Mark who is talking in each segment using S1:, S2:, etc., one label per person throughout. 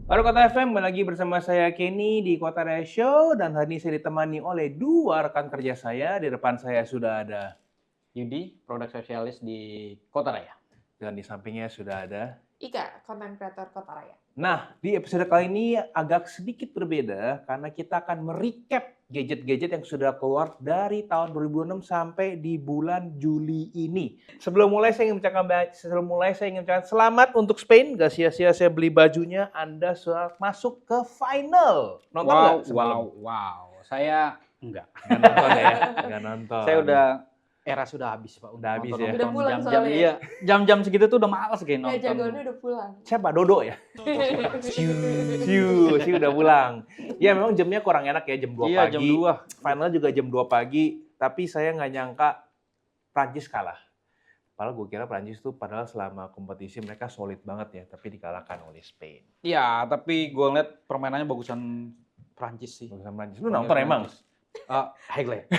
S1: Halo Kota FM, kembali lagi bersama saya Kenny di Kota Raya Show dan hari ini saya ditemani oleh dua rekan kerja saya. Di depan saya sudah ada
S2: Yudi, produk spesialis di Kota Raya.
S1: dan di sampingnya sudah ada
S3: Ika, konten kreator Kota Raya.
S1: Nah, di episode kali ini agak sedikit berbeda karena kita akan merecap gadget-gadget yang sudah keluar dari tahun 2006 sampai di bulan Juli ini. Sebelum mulai saya ingin mengucapkan selamat untuk Spain. Gak sia-sia saya beli bajunya. Anda sudah masuk ke final. Nonton nggak semalam?
S2: Wow. Saya enggak.
S1: Nggak nonton ya? Nggak nonton.
S2: Saya era sudah habis, Pak.
S1: Udah habis ya?
S3: Udah pulang
S2: jam-jam,
S3: soalnya.
S2: iya. Jam-jam segitu tuh udah males kayak
S3: Ya,
S2: nonton.
S3: jagoannya udah pulang.
S1: Siapa? Dodo ya? Siu udah pulang. Ya memang jamnya kurang enak ya, jam 2
S2: Iya,
S1: pagi.
S2: jam 2.
S1: Final juga jam 2 pagi, tapi saya nggak nyangka Prancis kalah. Padahal gue kira Prancis tuh padahal selama kompetisi mereka solid banget ya, tapi dikalahkan oleh Spain.
S2: Iya, tapi gue ngeliat permainannya bagusan Prancis sih.
S1: Bagusan Prancis. Lu nonton emang?
S2: Highlight.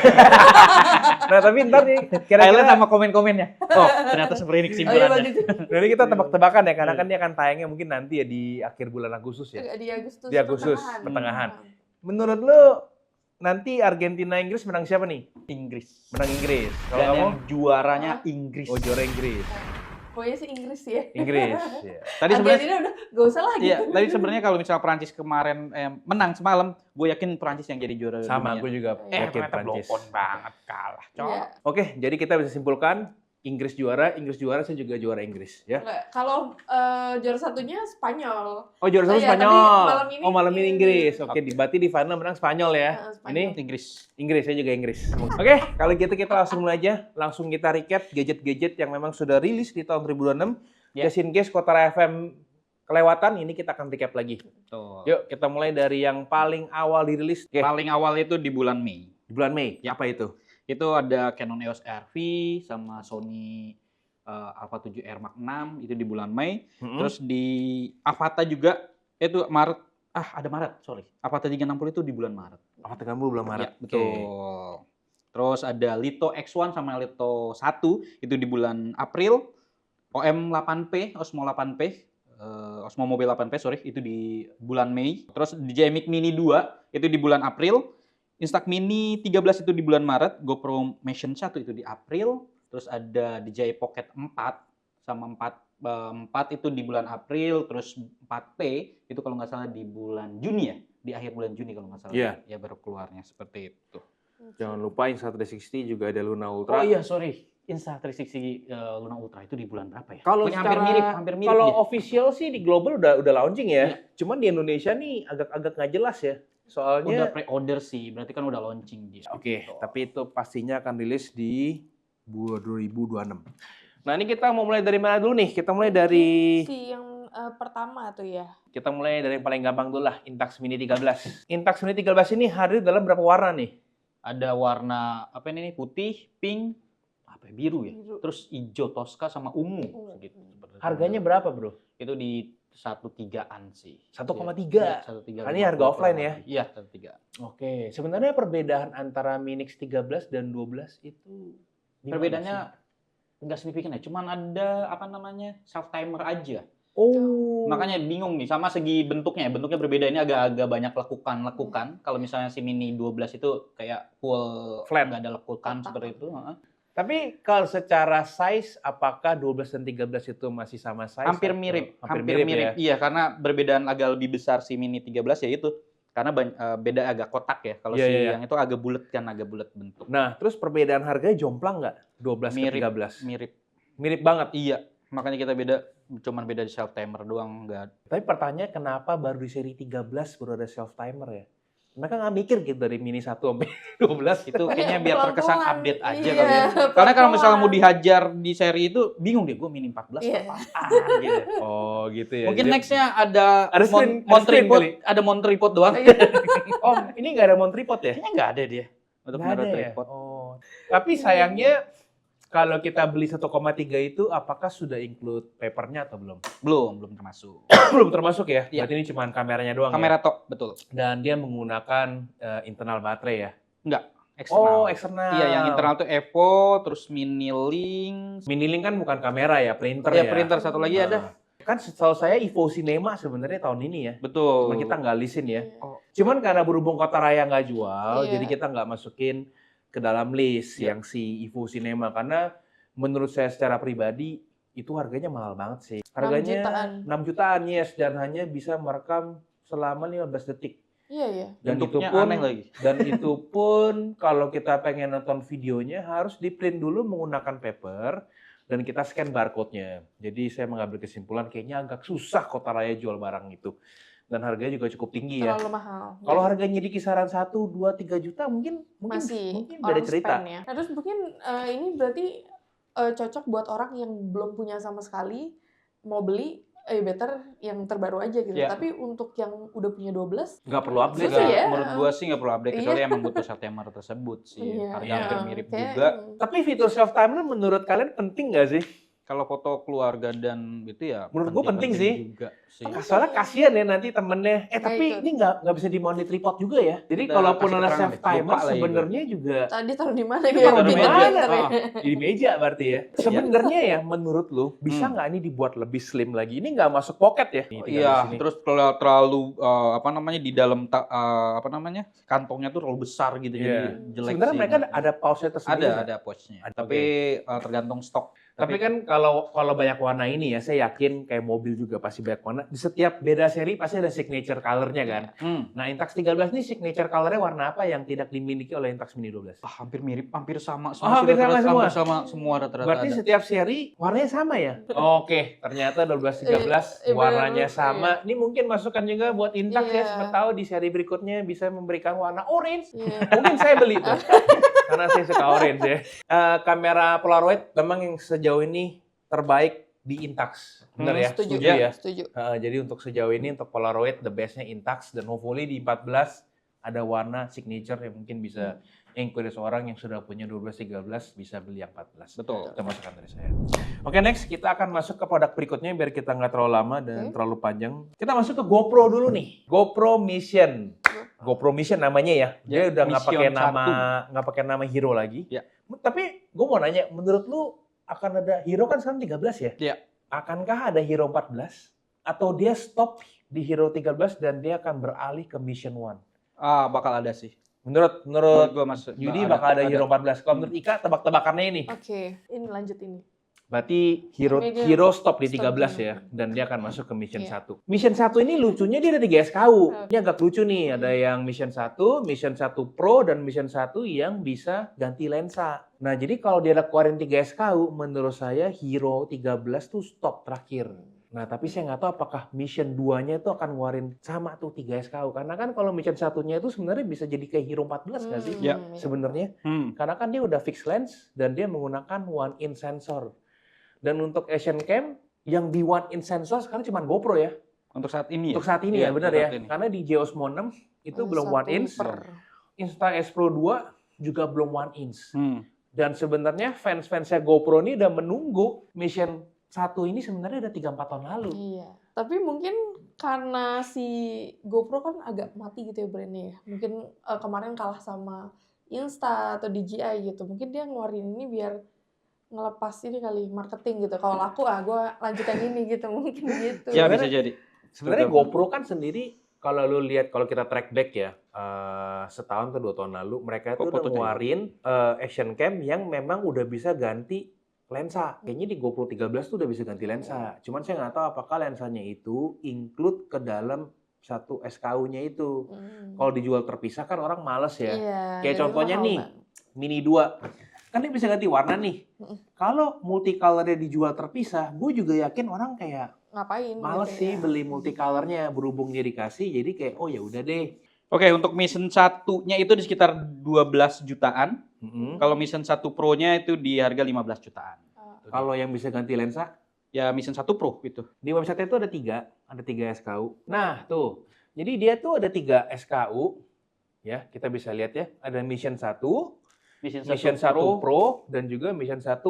S1: Nah tapi ntar nih,
S2: Highlight
S1: kira-kira
S2: sama komen-komennya. Oh, ternyata seperti ini
S3: Oh iya,
S2: kesimpulannya.
S3: bagus.
S1: nanti kita tebak-tebakan ya, karena kan dia akan tayangnya mungkin nanti ya di akhir bulan Agustus ya.
S3: Di Agustus.
S1: Di Agustus,
S3: pertengahan.
S1: pertengahan. Menurut lu nanti Argentina Inggris menang siapa nih?
S2: Inggris.
S1: Menang Inggris. Kalau
S2: Dan
S1: kamu?
S2: yang juaranya Inggris.
S1: Oh juara Inggris.
S3: Pokoknya sih Inggris ya.
S1: Inggris. Ya.
S2: Tadi sebenarnya
S3: Argentina udah gak usah lah
S2: iya,
S3: gitu.
S2: tapi sebenarnya kalau misalnya Prancis kemarin menang semalam, gue yakin Prancis yang jadi juara
S1: Sama,
S2: dunia.
S1: gue juga yakin
S2: ternyata
S1: Prancis.
S2: blowon banget kalah.
S3: Iya.
S1: Oke, jadi kita bisa simpulkan Inggris juara, saya juga juara Inggris ya.
S3: Nggak, kalau juara satunya Spanyol.
S1: Oh juara satu
S3: Oh, iya,
S1: Spanyol.
S3: tapi malam ini
S1: Malam ini Inggris. Oke,
S2: Oke.
S1: berarti di final menang Spanyol ya.
S3: Spanyol.
S1: Ini
S2: Inggris.
S1: Inggris, saya juga Inggris. Oke, kalau gitu kita langsung mulai aja. Langsung kita recap gadget-gadget yang memang sudah rilis di tahun 2006.
S2: Ya.
S1: Just in case Kota Raya FM kelewatan, ini kita akan recap lagi.
S2: Tuh.
S1: Yuk, kita mulai dari yang paling awal dirilis. Oke,
S2: Paling awal itu di bulan Mei.
S1: di bulan Mei.
S2: Ya.
S1: Apa itu?
S2: Itu ada Canon EOS RV sama Sony Alpha 7R Mark 6 itu di bulan Mei.
S1: Mm-mm.
S2: Terus di Avata juga itu Maret. Ada Maret, sorry. Avata 360 itu di bulan Maret.
S1: Apa tekan bulan Maret?
S2: Ya, betul. Terus ada Lito X1 sama Lito 1 itu di bulan April. OM 8P, Osmo 8P, Osmo Mobile 8P, sorry, itu di bulan Mei. Terus DJI Mic Mini 2 itu di bulan April. Instax Mini 13 itu di bulan Maret. GoPro Motion 1 itu di April. Terus ada DJI Pocket 4 sama 4 itu di bulan April. Terus 4P itu kalau nggak salah di bulan Juni ya. Di akhir bulan Juni kalau nggak salah.
S1: Iya.
S2: Ya baru keluarnya seperti itu.
S1: Jangan lupa Insta360 juga ada Luna Ultra.
S2: Oh iya, sorry. Insta360 Luna Ultra itu di bulan berapa ya?
S1: Kalau
S2: Pokoknya
S1: secara
S2: hampir mirip
S1: kalau
S2: ya.
S1: official sih di global udah launching ya.
S2: Iya.
S1: Cuman di Indonesia nih agak nggak jelas ya.
S2: Udah
S1: Soalnya
S2: pre-order sih, berarti kan udah launching dia.
S1: oke,
S2: Gitu.
S1: tapi itu pastinya akan rilis di 2026. Nah, ini kita mau mulai dari mana dulu nih? Kita mulai dari
S3: yang pertama tuh ya.
S1: yang paling gampang dulu lah, Intax Mini 13. Intax Mini 13 ini hadir dalam berapa warna nih?
S2: Ada warna apa ini nih? Putih, pink, apa ya? Biru ya.
S3: Biru.
S2: Terus hijau toska sama ungu
S3: Ungu.
S2: gitu.
S1: Harganya berapa, Bro?
S2: Itu di 1,3-an sih.
S1: 1,3?
S2: Iya, 1,3.
S1: Ini harga offline ya?
S2: Iya, 1,3.
S1: Oke, sebenarnya perbedaan antara Mini X13 dan 12 itu di mana
S2: Perbedaannya
S1: sih?
S2: nggak signifikan ya, cuman ada apa namanya? Self timer aja.
S1: Oh.
S2: Makanya bingung nih sama segi bentuknya. Bentuknya berbeda, ini agak banyak lekukan. Kalau misalnya si Mini 12 itu kayak full
S1: Flat.
S2: nggak ada lekukan seperti itu.
S1: Tapi kalau secara size, apakah 12 dan 13 itu masih sama size?
S2: Hampir
S1: atau-
S2: mirip.
S1: Hampir mirip ya?
S2: Iya, karena perbedaan agak lebih besar si Mini 13 ya itu. Karena beda agak kotak ya. Kalau
S1: Iya,
S2: si
S1: iya.
S2: yang itu agak bulat bentuk.
S1: Nah, terus perbedaan harganya jomplang nggak? 12 ke
S2: Mirip.
S1: 13?
S2: Mirip.
S1: Mirip banget.
S2: Iya, makanya kita beda. Cuman beda di self timer doang, nggak.
S1: Tapi pertanyaannya kenapa baru di seri 13 baru ada self timer ya? Mereka nggak mikir gitu dari Mini 1 sampai 12
S2: Itu kayaknya biar terkesan
S3: Pelan-pelan.
S2: update aja
S3: Iya,
S2: kali ya. Karena kalau misalnya mau dihajar di seri itu, bingung deh, gue Mini 14
S3: Iya.
S2: apaan gitu.
S1: Oh gitu ya.
S2: Mungkin
S1: Jadi-
S2: nextnya ada
S1: Ada screen- ada
S2: mount
S1: screen
S2: tripod,
S1: kali.
S2: ada mount tripod doang.
S1: Oh, ini nggak ada mount tripod ya?
S2: Kayaknya nggak ada dia untuk
S1: Nggak
S2: menaruh
S1: ada ya?
S2: tripod.
S1: Oh. Tapi sayangnya kalau kita beli 1,3 itu apakah sudah include papernya atau belum?
S2: Belum termasuk.
S1: Belum termasuk ya?
S2: Iya.
S1: Berarti ini cuma kameranya doang
S2: Kamera
S1: ya?
S2: tok, betul.
S1: Dan dia menggunakan internal baterai ya?
S2: Enggak, eksternal.
S1: Oh, eksternal.
S2: Iya, yang internal tuh Evo, terus Mini Link.
S1: Mini Link kan bukan kamera ya, printer
S2: Iya,
S1: ya?
S2: printer satu lagi ada.
S1: Kan setahu saya Evo Cinema sebenarnya tahun ini ya.
S2: Betul.
S1: Cuma kita nggak lisin ya.
S3: Iya.
S2: Oh.
S1: Cuman karena berhubung Kota Raya nggak jual,
S3: Iya.
S1: jadi kita nggak masukin ke dalam list
S2: Iya.
S1: yang si Evo Cinema. Karena menurut saya secara pribadi, itu harganya mahal banget sih. Harganya 6 jutaan, yes. Dan hanya bisa merekam selama 15 detik.
S3: Iya, iya.
S1: Dan itu
S2: Bentuknya
S1: pun
S2: aneh lagi.
S1: Dan itu pun kalau kita pengen nonton videonya harus di print dulu menggunakan paper dan kita scan barcode-nya. Jadi saya mengambil kesimpulan kayaknya agak susah Kota Raya jual barang itu. Dan harganya juga cukup tinggi ya.
S3: Terlalu mahal.
S1: Kalau
S3: Iya.
S1: harganya di kisaran 1, 2, 3 juta mungkin
S3: Masih
S1: beda
S3: orang
S1: cerita.
S3: spend ya. Nah, terus mungkin ini berarti cocok buat orang yang belum punya sama sekali, mau beli, better yang terbaru aja gitu.
S2: Iya.
S3: Tapi untuk yang udah punya 12,
S1: Nggak perlu update
S3: Susah
S1: ya.
S3: ya.
S2: Menurut gua sih nggak perlu update
S3: Iya.
S2: kecuali emang butuh September tersebut sih.
S3: iya,
S2: Harga
S1: Iya.
S2: hampir mirip
S3: kayak,
S2: juga.
S1: Tapi fitur self timer menurut kalian penting nggak sih?
S2: Kalau foto keluarga dan itu ya
S1: Menurut gua penting sih.
S2: juga sih.
S1: Soalnya kasihan ya nanti temennya.
S3: ikut.
S1: Tapi ini nggak bisa di mount di tripod juga ya. Jadi
S2: Kita
S1: kalaupun
S2: kasih
S1: ada
S2: keterangan
S1: self
S2: deh.
S1: timer
S2: Lupa lagi
S1: sebenarnya juga
S3: tadi taruh di mana
S1: Itu
S3: ya?
S1: taruh di
S3: Pinter
S1: mana?
S3: pinter ya.
S1: di meja berarti ya. Sebenarnya ya menurut lu bisa nggak ini dibuat lebih slim lagi? Ini nggak masuk pocket ya? Nih, tinggal di
S2: Iya,
S1: sini.
S2: terus kalau terlalu apa namanya di dalam apa namanya kantongnya tuh terlalu besar gitu
S1: Iya.
S2: jadi jelek
S1: Sebenarnya
S2: sih.
S1: mereka ada pause-nya tersendiri. nggak?
S2: ada pouch-nya.
S1: Ada,
S2: Tapi tergantung stok.
S1: Tapi kan kalau banyak warna ini ya, saya yakin kayak mobil juga pasti banyak warna. Di setiap beda seri pasti ada signature color-nya kan. Nah, Intax 13 ini signature color-nya warna apa yang tidak dimiliki oleh Intax Mini 12?
S2: Hampir mirip, hampir sama
S1: Oh, hampir sama semua?
S2: Hampir sama semua rata-rata
S1: Berarti
S2: ada.
S1: setiap seri warnanya sama ya? Oke, ternyata 12-13
S3: Iya,
S1: warnanya
S3: bener,
S1: sama. Ini mungkin masukan juga buat Intax ya,
S3: Iya.
S1: siapa tahu di seri berikutnya bisa memberikan warna orange.
S3: Iya.
S1: Mungkin saya beli tuh. Karena saya suka orange ya. Kamera Polaroid memang yang sejauh ini terbaik di Intax. Benar ya?
S3: Setuju.
S1: ya?
S3: Setuju.
S1: Jadi untuk sejauh ini untuk Polaroid the best-nya Intax dan hopefully di 14 ada warna signature yang mungkin bisa encourage orang yang sudah punya 12-13 bisa beli yang 14.
S2: Betul.
S1: Itu masukan dari saya. Oke, next kita akan masuk ke produk berikutnya biar kita nggak terlalu lama dan
S3: Oke.
S1: terlalu panjang. Kita masuk ke GoPro dulu nih. GoPro Mission. GoPro Mission namanya ya. Dia udah nggak pakai
S2: Mission
S1: nama Hero lagi.
S2: Ya.
S1: Tapi gue mau nanya, menurut lu akan ada Hero kan sekarang 13 ya?
S2: Iya.
S1: Akankah ada Hero 14? Atau dia stop di Hero 13 dan dia akan beralih ke Mission 1?
S2: Bakal ada sih.
S1: Menurut
S2: Gua masuk.
S1: Yudi bakal ada Hero 14. Kalau menurut Ika tebak-tebakannya ini.
S3: Oke, ini lanjut ini.
S1: Berarti
S3: Media
S1: Hero stop di
S3: stop
S1: 13
S3: di-
S1: ya. Dan dia akan masuk ke Mission
S3: Iya.
S1: 1. Mission 1 ini lucunya dia ada 3 SKU.
S3: Oke.
S1: Ini agak lucu nih. Ada yang Mission 1, Mission 1 Pro, dan Mission 1 yang bisa ganti lensa. Nah, jadi kalau dia ada keluarin 3 SKU, menurut saya Hero 13 tuh stop terakhir. Nah, tapi saya nggak tahu apakah Mission 2-nya itu akan ngeluarin sama tuh 3 SKU. Karena kan kalau Mission 1-nya itu sebenarnya bisa jadi kayak Hero 14 nggak sih?
S2: Ya.
S1: Sebenarnya.
S2: Hmm.
S1: Karena kan dia udah fixed lens dan dia menggunakan one-in sensor. Dan untuk Action Cam yang di one-in sensor sekarang cuma GoPro ya.
S2: Untuk saat ini
S1: Untuk saat ini
S2: Iya,
S1: ya, benar
S2: untuk
S1: ya.
S2: saat ini.
S1: Karena di Geosmo 6 itu belum
S3: Satu
S1: one-in.
S3: per.
S1: Insta S Pro 2 juga belum one-in.
S2: Hmm.
S1: Dan sebenarnya fans-fansnya GoPro ini udah menunggu Mission 1 ini sebenarnya udah 3-4 tahun lalu.
S3: Iya. Tapi mungkin karena si GoPro kan agak mati gitu ya brandnya ya. Mungkin kemarin kalah sama Insta atau DJI gitu. Mungkin dia ngeluarin ini biar ngelepas ini kali marketing gitu. Kalau laku gue lanjut yang ini gitu mungkin gitu.
S2: Ya bisa jadi.
S1: Sebenarnya
S2: Betul.
S1: GoPro kan sendiri kalau lu lihat kalau kita track back ya setahun atau 2 tahun lalu mereka itu udah
S2: Foto tuh ya?
S1: ngeluarin action cam yang memang udah bisa ganti lensa. Kayaknya di GoPro 13 tuh udah bisa ganti lensa. Cuman saya nggak tahu apakah lensanya itu include ke dalam satu SKU-nya itu. Kalau dijual terpisah kan orang males ya.
S3: Iya,
S1: Kayak
S3: dan itu
S1: contohnya
S3: mahal
S1: nih,
S3: banget.
S1: Mini 2. Kan dia bisa ganti warna nih. Kalau multicolornya dijual terpisah, gue juga yakin orang kayak
S3: Ngapain
S1: males
S3: gitu
S1: sih
S3: ya.
S1: beli multicolornya, berhubung dia dikasih, jadi kayak oh ya udah deh.
S2: Oke, untuk Mission 1-nya itu di sekitar 12 jutaan. Kalau Mission 1 Pro-nya itu di harga 15 jutaan.
S1: Kalau yang bisa ganti lensa,
S2: Ya Mission 1 Pro gitu.
S1: di website itu ada 3 SKU. Nah tuh, jadi dia tuh ada 3 SKU, ya kita bisa lihat ya, ada Mission 1, Mission 1 Pro, dan juga Mission 1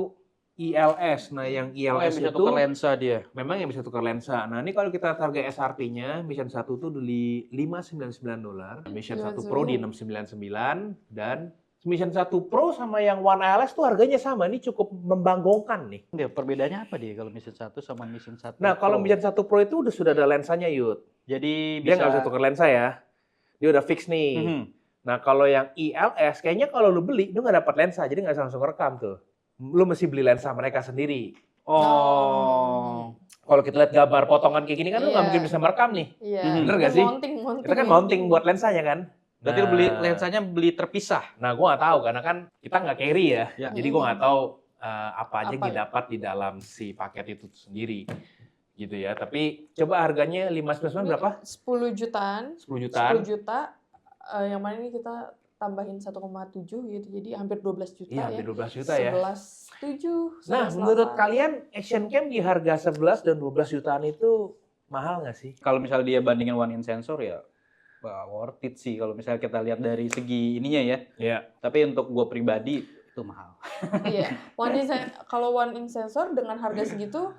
S1: ILS. Nah yang
S2: yang
S1: ILS
S2: bisa
S1: itu
S2: tukar lensa dia.
S1: memang yang bisa tukar lensa. Nah, ini kalau kita target SRP-nya, Mission 1 tuh di $599, Mission 1 Pro di $699, dan Mission 1 Pro sama yang One ALS tuh harganya sama. Ini cukup membanggakan nih.
S2: Dia perbedaannya apa dia kalau Mission 1 sama Mission 1
S1: Nah, kalau
S2: Pro?
S1: Mission 1 Pro itu sudah ada lensanya, Yud.
S2: Jadi
S1: Dia nggak bisa tukar lensa ya. Dia udah fix nih.
S2: Mhm.
S1: Nah, kalau yang ILS, kayaknya kalau lu beli, lu nggak dapat lensa. Jadi nggak bisa langsung rekam tuh. Lu mesti beli lensa mereka sendiri.
S2: Oh.
S1: Kalau kita lihat gambar potongan kayak gini kan, lu nggak
S3: Iya.
S1: mungkin bisa merekam nih.
S3: Iya.
S1: Bener nggak
S3: Itu
S1: sih?
S3: Mounting.
S1: Kita kan mounting buat lensanya kan.
S2: Berarti lu beli lensanya beli terpisah.
S1: Nah, gua nggak tahu karena kan kita nggak carry ya.
S2: Ya.
S1: Jadi gua nggak tahu apa aja yang
S3: Apa ya?
S1: didapat di dalam si paket itu sendiri. Gitu ya. Tapi coba harganya 599 berapa?
S3: 10 jutaan.
S1: 10 jutaan.
S3: 10 juta. Yang mana ini kita tambahin 1,7 gitu. Jadi hampir 12 juta
S1: Iya,
S3: ya.
S1: hampir 12 juta ya.
S3: 11,7.
S1: Nah,
S3: 11,8.
S1: menurut kalian Action Cam di harga 11 dan 12 jutaan itu mahal nggak sih?
S2: Kalau misalnya dia bandingin one in sensor ya wah, worth it sih kalau misalnya kita lihat dari segi ininya ya.
S1: Iya.
S2: Tapi untuk gue pribadi itu mahal.
S3: Iya. Kalau one in sensor dengan harga segitu,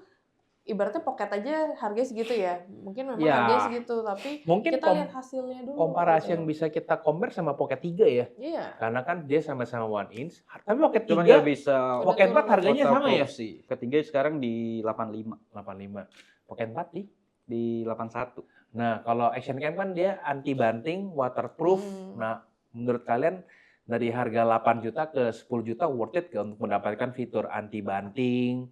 S3: ibaratnya pocket aja harganya segitu ya. Mungkin memang
S2: Ya.
S3: harganya segitu, tapi
S1: Mungkin
S3: kita lihat hasilnya dulu.
S1: komparasi
S3: gitu.
S1: yang bisa kita compare sama Pocket 3 ya.
S3: Iya.
S1: Karena kan dia sama-sama 1 inch. Tapi Pocket 3,
S2: Cuman nggak bisa
S1: Pocket 4 harganya sama ya?
S2: sih. Ketiga sekarang di 85,
S1: 85. Pocket 4 nih.
S2: di 81.
S1: Nah, kalau Action Cam kan dia anti banting, waterproof. Nah, menurut kalian dari harga 8 juta ke 10 juta worth it nggak untuk mendapatkan fitur anti banting,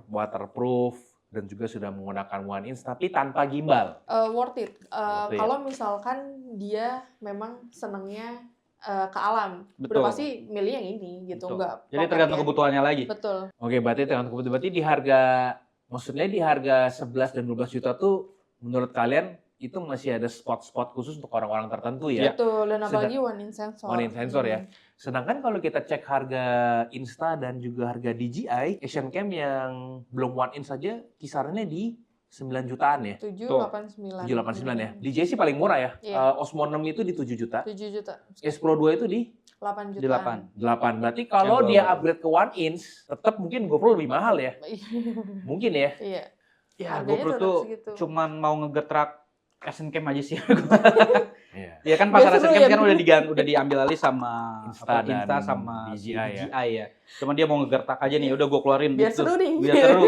S1: waterproof, dan juga sudah menggunakan 1 inch tapi tanpa gimbal?
S3: Worth it.
S1: Worth it.
S3: Kalau misalkan dia memang senangnya ke alam,
S2: Betul.
S3: udah pasti milih yang ini gitu,
S2: Betul.
S3: enggak.
S2: Jadi tergantung kebutuhannya lagi.
S3: Betul.
S1: Oke, berarti di harga, maksudnya di harga 11 dan 12 juta tuh menurut kalian itu masih ada spot-spot khusus untuk orang-orang tertentu ya?
S3: Betul. Dan apalagi one in sensor.
S1: One in sensor ya. Sedangkan kalau kita cek harga Insta dan juga harga DJI, Action Cam yang belum 1 inch saja kisarannya di 9 jutaan ya.
S3: 789.
S1: 789 ya. DJI sih paling murah ya.
S3: Iya.
S1: Osmo 6 itu di 7 juta.
S3: 7 juta.
S1: S Pro 2 itu di
S3: 8
S2: Di
S3: jutaan.
S2: 8.
S1: 8. Berarti kalau
S2: Yang
S1: dia
S2: bawah.
S1: upgrade ke 1 inch, tetap mungkin GoPro lebih mahal ya. Mungkin ya.
S3: Iya.
S2: Ya,
S3: Harganya
S2: GoPro
S3: tetap
S2: tuh
S3: segitu.
S2: cuman mau ngegetrak Action Cam aja sih.
S1: Iya.
S2: Ya kan pasar
S3: Biar
S2: Action
S3: seru
S2: Cam
S3: ya.
S2: kan udah diambil alih sama
S1: Insta dan
S2: Insta sama
S1: DJI
S2: si
S1: ya.
S2: DJI ya. Cuman dia mau ngegertak aja nih, udah gue keluarin
S3: Biar
S2: gitu.
S3: seru nih.
S2: Biar seru.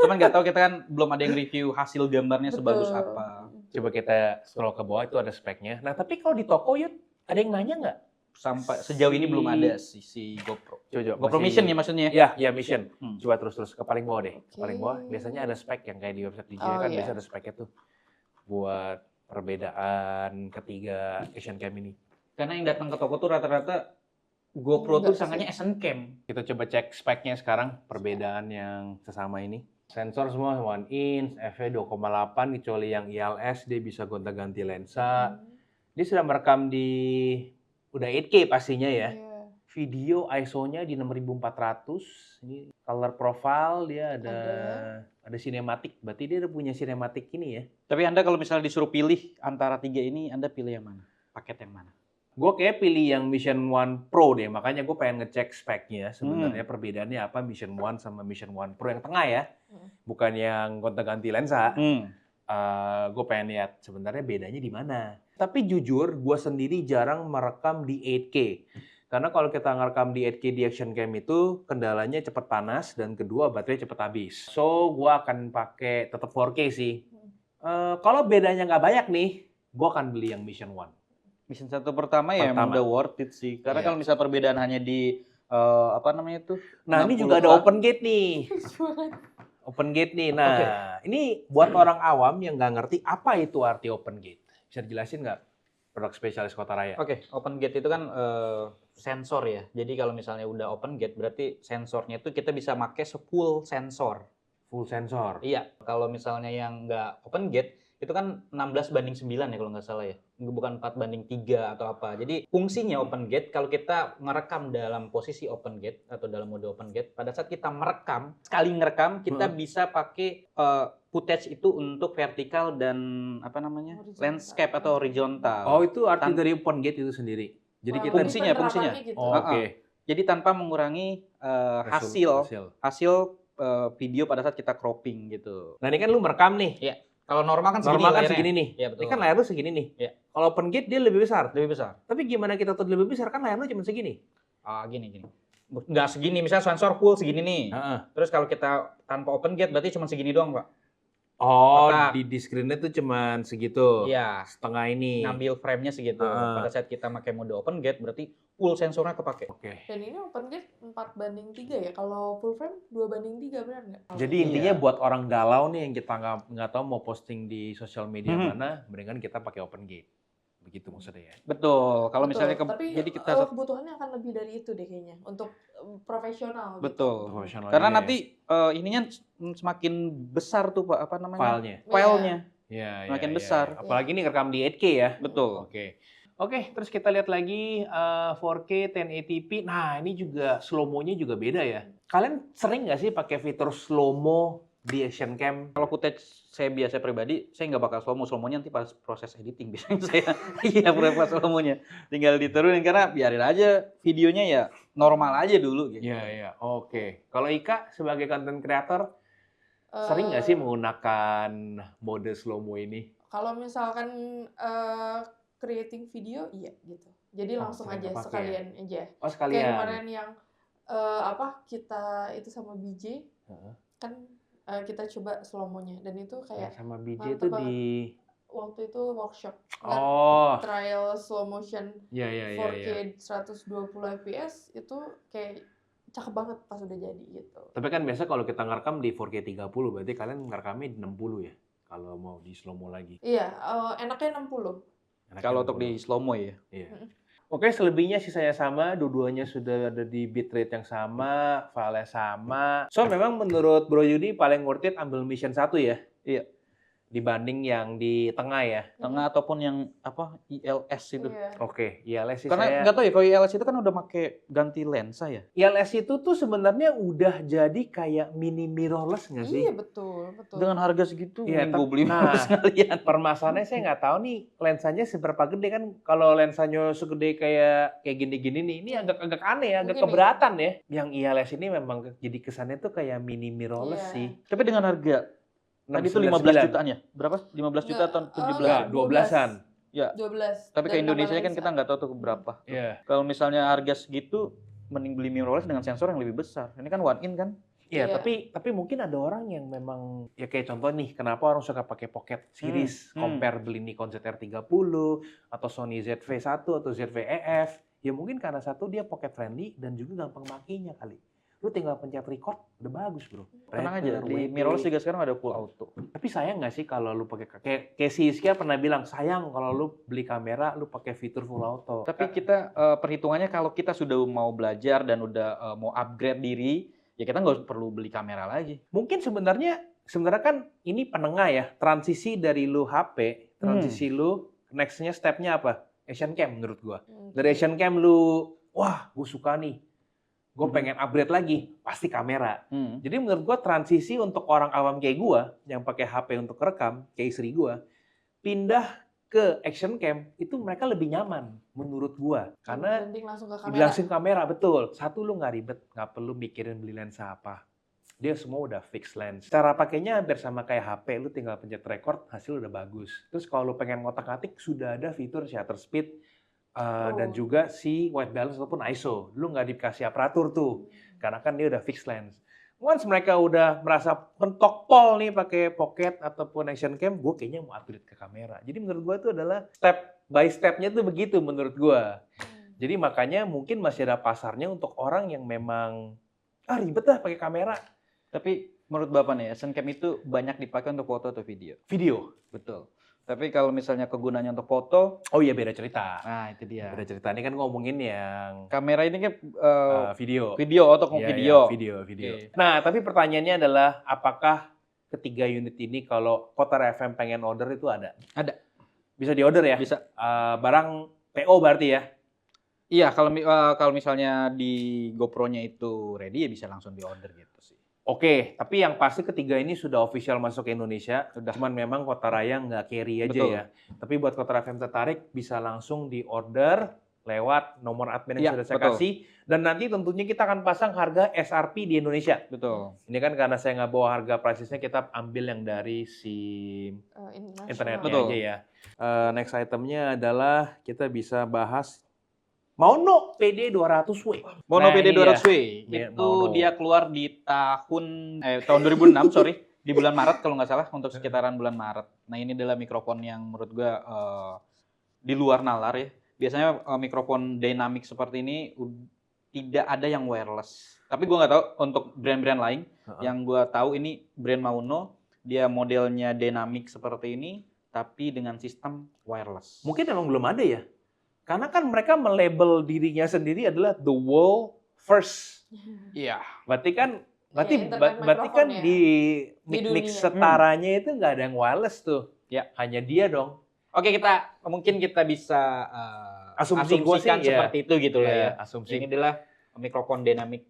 S2: Cuman nggak tahu kita kan belum ada yang review hasil gambarnya sebagus
S3: Betul.
S2: apa.
S1: Coba kita scroll ke bawah itu ada speknya. Nah, tapi kalau di toko Yud, ada yang nanya nggak?
S2: Sampai sejauh ini belum ada si GoPro.
S1: Coba,
S2: GoPro Mission ya maksudnya.
S1: Ya Mission.
S2: Hmm.
S1: Coba terus ke paling bawah deh.
S3: Oke.
S1: Paling bawah biasanya ada spek yang kayak di website DJI
S3: Oh,
S1: kan
S3: iya.
S1: biasa ada speknya tuh buat perbedaan ketiga Action Cam ini.
S2: Karena yang datang ke toko tuh rata-rata GoPro tuh
S3: Enggak
S2: sangatnya Action Cam.
S1: Kita coba cek speknya sekarang perbedaan yang sesama ini. Sensor semua 1 inch, f/2,8 kecuali yang ILS dia bisa gonta-ganti lensa. Dia sudah merekam di udah 8K pastinya ya.
S3: Iya.
S1: Video ISO-nya di 6400. Ini color profile dia ada sinematik. Berarti dia udah punya sinematik ini ya.
S2: Tapi Anda kalau misalnya disuruh pilih antara tiga ini, Anda pilih yang mana? Paket yang mana?
S1: Gue kayak pilih yang Mission 1 Pro deh. Makanya gue pengen ngecek speknya. Sebenarnya perbedaannya apa Mission 1 sama Mission 1 Pro yang tengah ya. Bukan yang gonta-ganti lensa. Gue pengen lihat sebenarnya bedanya di mana. Tapi jujur, gue sendiri jarang merekam di 8K. Karena kalau kita ngerekam di 8K di Action Cam itu, kendalanya cepat panas, dan kedua baterai cepat habis. So, gue akan pakai tetap 4K sih. Kalau bedanya nggak banyak nih, gue akan beli yang Mission 1.
S2: Mission 1 pertama ya emang
S1: Pertama.
S2: udah worth it sih. Karena
S1: Iya.
S2: kalau misalnya perbedaan hanya di apa namanya itu?
S1: Nah, ini
S2: 60
S1: juga ada
S2: an.
S1: open gate nih. Open gate nih. Nah, ini buat orang awam yang nggak ngerti apa itu arti open gate. Bisa dijelasin nggak, produk spesialis Kota Raya?
S2: Oke, open gate itu kan sensor ya. Jadi kalau misalnya udah open gate berarti sensornya itu kita bisa pakai full sensor.
S1: Full sensor.
S2: Iya, kalau misalnya yang nggak open gate itu kan 16:9 ya kalau nggak salah ya. Bukan 4:3 atau apa. Jadi fungsinya open gate kalau kita ngerekam dalam posisi open gate atau dalam mode open gate, pada saat kita merekam, sekali ngerekam kita bisa pakai footage itu untuk vertikal dan apa namanya?
S3: Horizontal.
S2: Landscape atau horizontal.
S1: Oh, itu arti
S2: Tan-
S1: dari open gate itu sendiri. Jadi
S3: Wah,
S1: kita
S2: fungsinya,
S3: ini
S2: fungsinya.
S3: penerapannya gitu.
S1: Oh, oke.
S2: Jadi tanpa mengurangi hasil video pada saat kita cropping gitu.
S1: Nah, ini kan lu merekam nih.
S2: Kalau normal kan segini
S1: Normal kan
S2: layarnya.
S1: segini nih.
S2: Iya, betul.
S1: Ini kan layar lu segini nih.
S2: Iya.
S1: Kalau open gate dia lebih besar.
S2: Lebih besar.
S1: Tapi gimana kita tahu dia lebih besar, kan layar lu cuma segini.
S2: Gini. Nggak segini, misalnya sensor full segini nih.
S1: Heeh.
S2: Terus kalau kita tanpa open gate berarti cuma segini doang, Pak.
S1: Oh,
S2: Maka-
S1: di screen-nya tuh cuman segitu.
S2: Iya.
S1: Setengah ini.
S2: Ngambil frame-nya segitu.
S1: Heeh.
S2: Pada saat kita pakai mode open gate berarti full sensornya kepake.
S1: Oke.
S3: Dan ini open gate 4:3 ya. Kalau full frame 2:3 benar nggak?
S1: Jadi
S2: Iya.
S1: intinya buat orang galau nih yang kita nggak tahu mau posting di sosial media
S2: Mhm.
S1: mana, mendingan kita pakai open gate. Begitu maksudnya ya.
S2: Betul. Kalau
S3: Betul,
S2: misalnya
S3: tapi
S2: jadi kita
S3: kebutuhannya akan lebih dari itu deh kayaknya untuk profesional. gitu.
S2: betul.
S1: Profesional
S2: Karena
S1: juga
S2: nanti ininya semakin besar tuh Pak, apa
S1: ya,
S2: namanya?
S1: filenya.
S2: Filenya.
S1: Ya,
S2: Semakin besar.
S1: Apalagi ini rekam di 8K ya.
S2: Betul.
S1: Oke, terus kita lihat lagi 4K 1080p. Nah, ini juga slow-mo-nya juga beda ya. Kalian sering nggak sih pakai fitur slow-mo di action cam?
S2: Kalau footage saya biasa pribadi, saya nggak bakal slow-mo nanti pas proses editing biasanya saya iya pas slow-mo-nya. Tinggal diturunin karena biarin aja videonya ya normal aja dulu gitu.
S1: Iya. Oke. Kalau Ika sebagai content creator
S3: Eh,
S1: sering nggak sih menggunakan mode slow-mo ini?
S3: Kalau misalkan creating video, iya gitu. Jadi
S1: Oh,
S3: langsung
S1: sering
S3: aja
S1: kepake.
S3: sekalian aja.
S1: Oh,
S3: Kayak
S1: sekalian.
S3: kemarin yang kita itu sama BJ
S1: Heeh.
S3: kan kita coba slow-mo-nya dan itu
S1: Yang
S3: kayak
S1: sama BJ
S3: mantep
S1: itu
S3: banget.
S1: di
S3: waktu itu workshop
S1: Oh,
S3: trial slow motion
S1: iya.
S3: 4K 120 fps itu kayak cakep banget pas udah jadi gitu.
S1: Tapi kan biasa kalau kita ngerekam di 4K 30, berarti kalian ngerekamnya di 60 ya? Kalau mau di slow-mo lagi.
S3: Iya, enaknya 60.
S1: Enaknya
S2: Kalau untuk
S1: 60.
S2: di slow-mo ya.
S1: Iya. Oke, selebihnya sisanya sama, dua-duanya sudah ada di bitrate yang sama, file sama. So, memang menurut Bro Yudi paling worth it ambil Mission 1 ya?
S2: Iya.
S1: Dibanding yang di tengah ya?
S2: Tengah ataupun yang apa ILS itu.
S3: Iya.
S1: Oke, ILS sih
S2: Karena
S1: saya...
S2: nggak tahu ya kalau ILS itu kan udah pakai ganti lensa ya.
S1: ILS itu tuh sebenarnya udah jadi kayak mini mirrorless nggak sih?
S3: Iya betul.
S2: Dengan harga segitu
S1: Iya,
S2: mending gue beli
S1: nah,
S2: sekalian.
S1: Permasalahannya saya nggak tahu nih lensanya seberapa gede kan. Kalau lensanya segede kayak gini-gini nih, ini agak aneh ya, agak
S3: Mungkin
S1: keberatan ya. Yang ILS ini memang jadi kesannya tuh kayak mini mirrorless
S3: Iya.
S1: sih.
S2: Tapi dengan harga tadi itu 15 jutaan ya? Berapa? 15 juta atau 17?
S1: Enggak, 12-an.
S2: Ya.
S3: 12.
S2: Tapi ke
S3: Dan
S2: Indonesia
S3: tambah
S2: kan kita
S3: lensa.
S2: nggak tahu tuh berapa.
S1: Iya.
S2: Kalau misalnya harga segitu, mending beli mirrorless dengan sensor yang lebih besar. Ini kan one in kan?
S1: Iya,
S3: Iya.
S1: tapi mungkin ada orang yang memang ya kayak contoh nih, kenapa orang suka pakai pocket series, compare beli Nikon ZR30 atau Sony ZV-1 atau ZV-EF. Ya mungkin karena satu dia pocket friendly dan juga gampang makinya kali. Lu tinggal pencet record, udah bagus bro.
S2: Tenang aja,
S1: Writer,
S2: di
S1: WP.
S2: mirrorless juga sekarang ada full auto.
S1: Tapi sayang nggak sih kalau lu pakai kayak si Iskia pernah bilang sayang kalau lu beli kamera lu pakai fitur full auto.
S2: Tapi kita perhitungannya kalau kita sudah mau belajar dan udah mau upgrade diri, ya kita nggak perlu beli kamera lagi.
S1: Mungkin sebenarnya kan ini penengah ya, transisi dari lu HP, transisi lu next-nya step-nya apa? Action cam menurut gua. Dari action cam lu, wah gue suka nih, gue pengen upgrade lagi, pasti kamera. Jadi menurut gua transisi untuk orang awam kayak gua yang pakai HP untuk rekam, kayak istri gua, pindah ke action cam itu mereka lebih nyaman menurut gua karena
S3: Mending langsung ke kamera.
S1: langsung kamera, betul. Satu lu nggak ribet, nggak perlu mikirin beli lensa apa. Dia semua udah fix lens. Cara pakainya hampir sama kayak HP, lu tinggal pencet record, hasil udah bagus. Terus kalau lu pengen ngotak-ngatik, sudah ada fitur shutter speed dan juga si white balance ataupun ISO. Lu nggak dikasih aparatur tuh, karena kan dia udah fix lens. Once mereka udah merasa mentok pol nih pakai pocket ataupun action cam, gue kayaknya mau upgrade ke kamera. Jadi menurut gue itu adalah step by step-nya tuh begitu menurut gue. Jadi makanya mungkin masih ada pasarnya untuk orang yang memang ribet dah pakai kamera.
S2: Tapi menurut Bapak nih, action cam itu banyak dipakai untuk foto atau video?
S1: Video.
S2: Betul. Tapi kalau misalnya kegunaannya untuk foto,
S1: Oh iya beda cerita.
S2: nah itu dia.
S1: Beda cerita. Ini kan ngomongin yang
S2: Kamera ini kan
S1: video.
S2: video atau
S1: Iya,
S2: video.
S1: iya, video.
S2: Oke.
S1: Nah, tapi pertanyaannya adalah apakah ketiga unit ini kalau Kotar FM pengen order itu ada?
S2: Ada.
S1: Bisa diorder ya?
S2: Bisa.
S1: Barang PO berarti ya?
S2: Iya, kalau misalnya di GoPro-nya itu ready ya bisa langsung diorder gitu sih.
S1: Oke, tapi yang pasti ketiga ini sudah official masuk ke Indonesia.
S2: Sudah.
S1: Cuman memang Kota Raya nggak carry aja
S2: Betul.
S1: ya. Tapi buat Kotar FM tertarik bisa langsung diorder lewat nomor admin yang
S2: Iya,
S1: sudah saya
S2: betul.
S1: kasih. Dan nanti tentunya kita akan pasang harga SRP di Indonesia.
S2: Betul.
S1: Ini kan karena saya nggak bawa harga price-nya, kita ambil yang dari si internetnya
S2: Betul.
S1: aja ya. Next itemnya adalah kita bisa bahas Maono PD200W.
S2: Mono
S1: Nah,
S2: PD
S1: ini
S2: 200W
S1: dia.
S2: itu
S1: Mono.
S2: dia keluar di tahun 2006 sorry, di bulan Maret kalau nggak salah, untuk sekitaran bulan Maret. Nah, ini adalah mikrofon yang menurut gua di luar nalar ya. Biasanya mikrofon dynamic seperti ini tidak ada yang wireless. Tapi gua nggak tahu untuk brand-brand lain. Yang gua tahu ini brand Maono, dia modelnya dynamic seperti ini tapi dengan sistem wireless.
S1: Mungkin emang belum ada ya. Karena kan mereka melabel dirinya sendiri adalah the world first.
S2: Iya.
S1: Berarti kan
S3: internet
S1: berarti kan
S3: mikrofon ya.
S1: di
S3: Di
S1: mic
S3: dunia.
S1: setaranya itu nggak ada yang wireless tuh.
S2: Ya.
S1: Hanya dia dong.
S2: Oke, mungkin kita bisa
S1: Asumsi gua sih,
S2: asumsikan
S1: ya.
S2: seperti itu gitu lah ya.
S1: Asumsi.
S2: Ini adalah mikrofon dynamic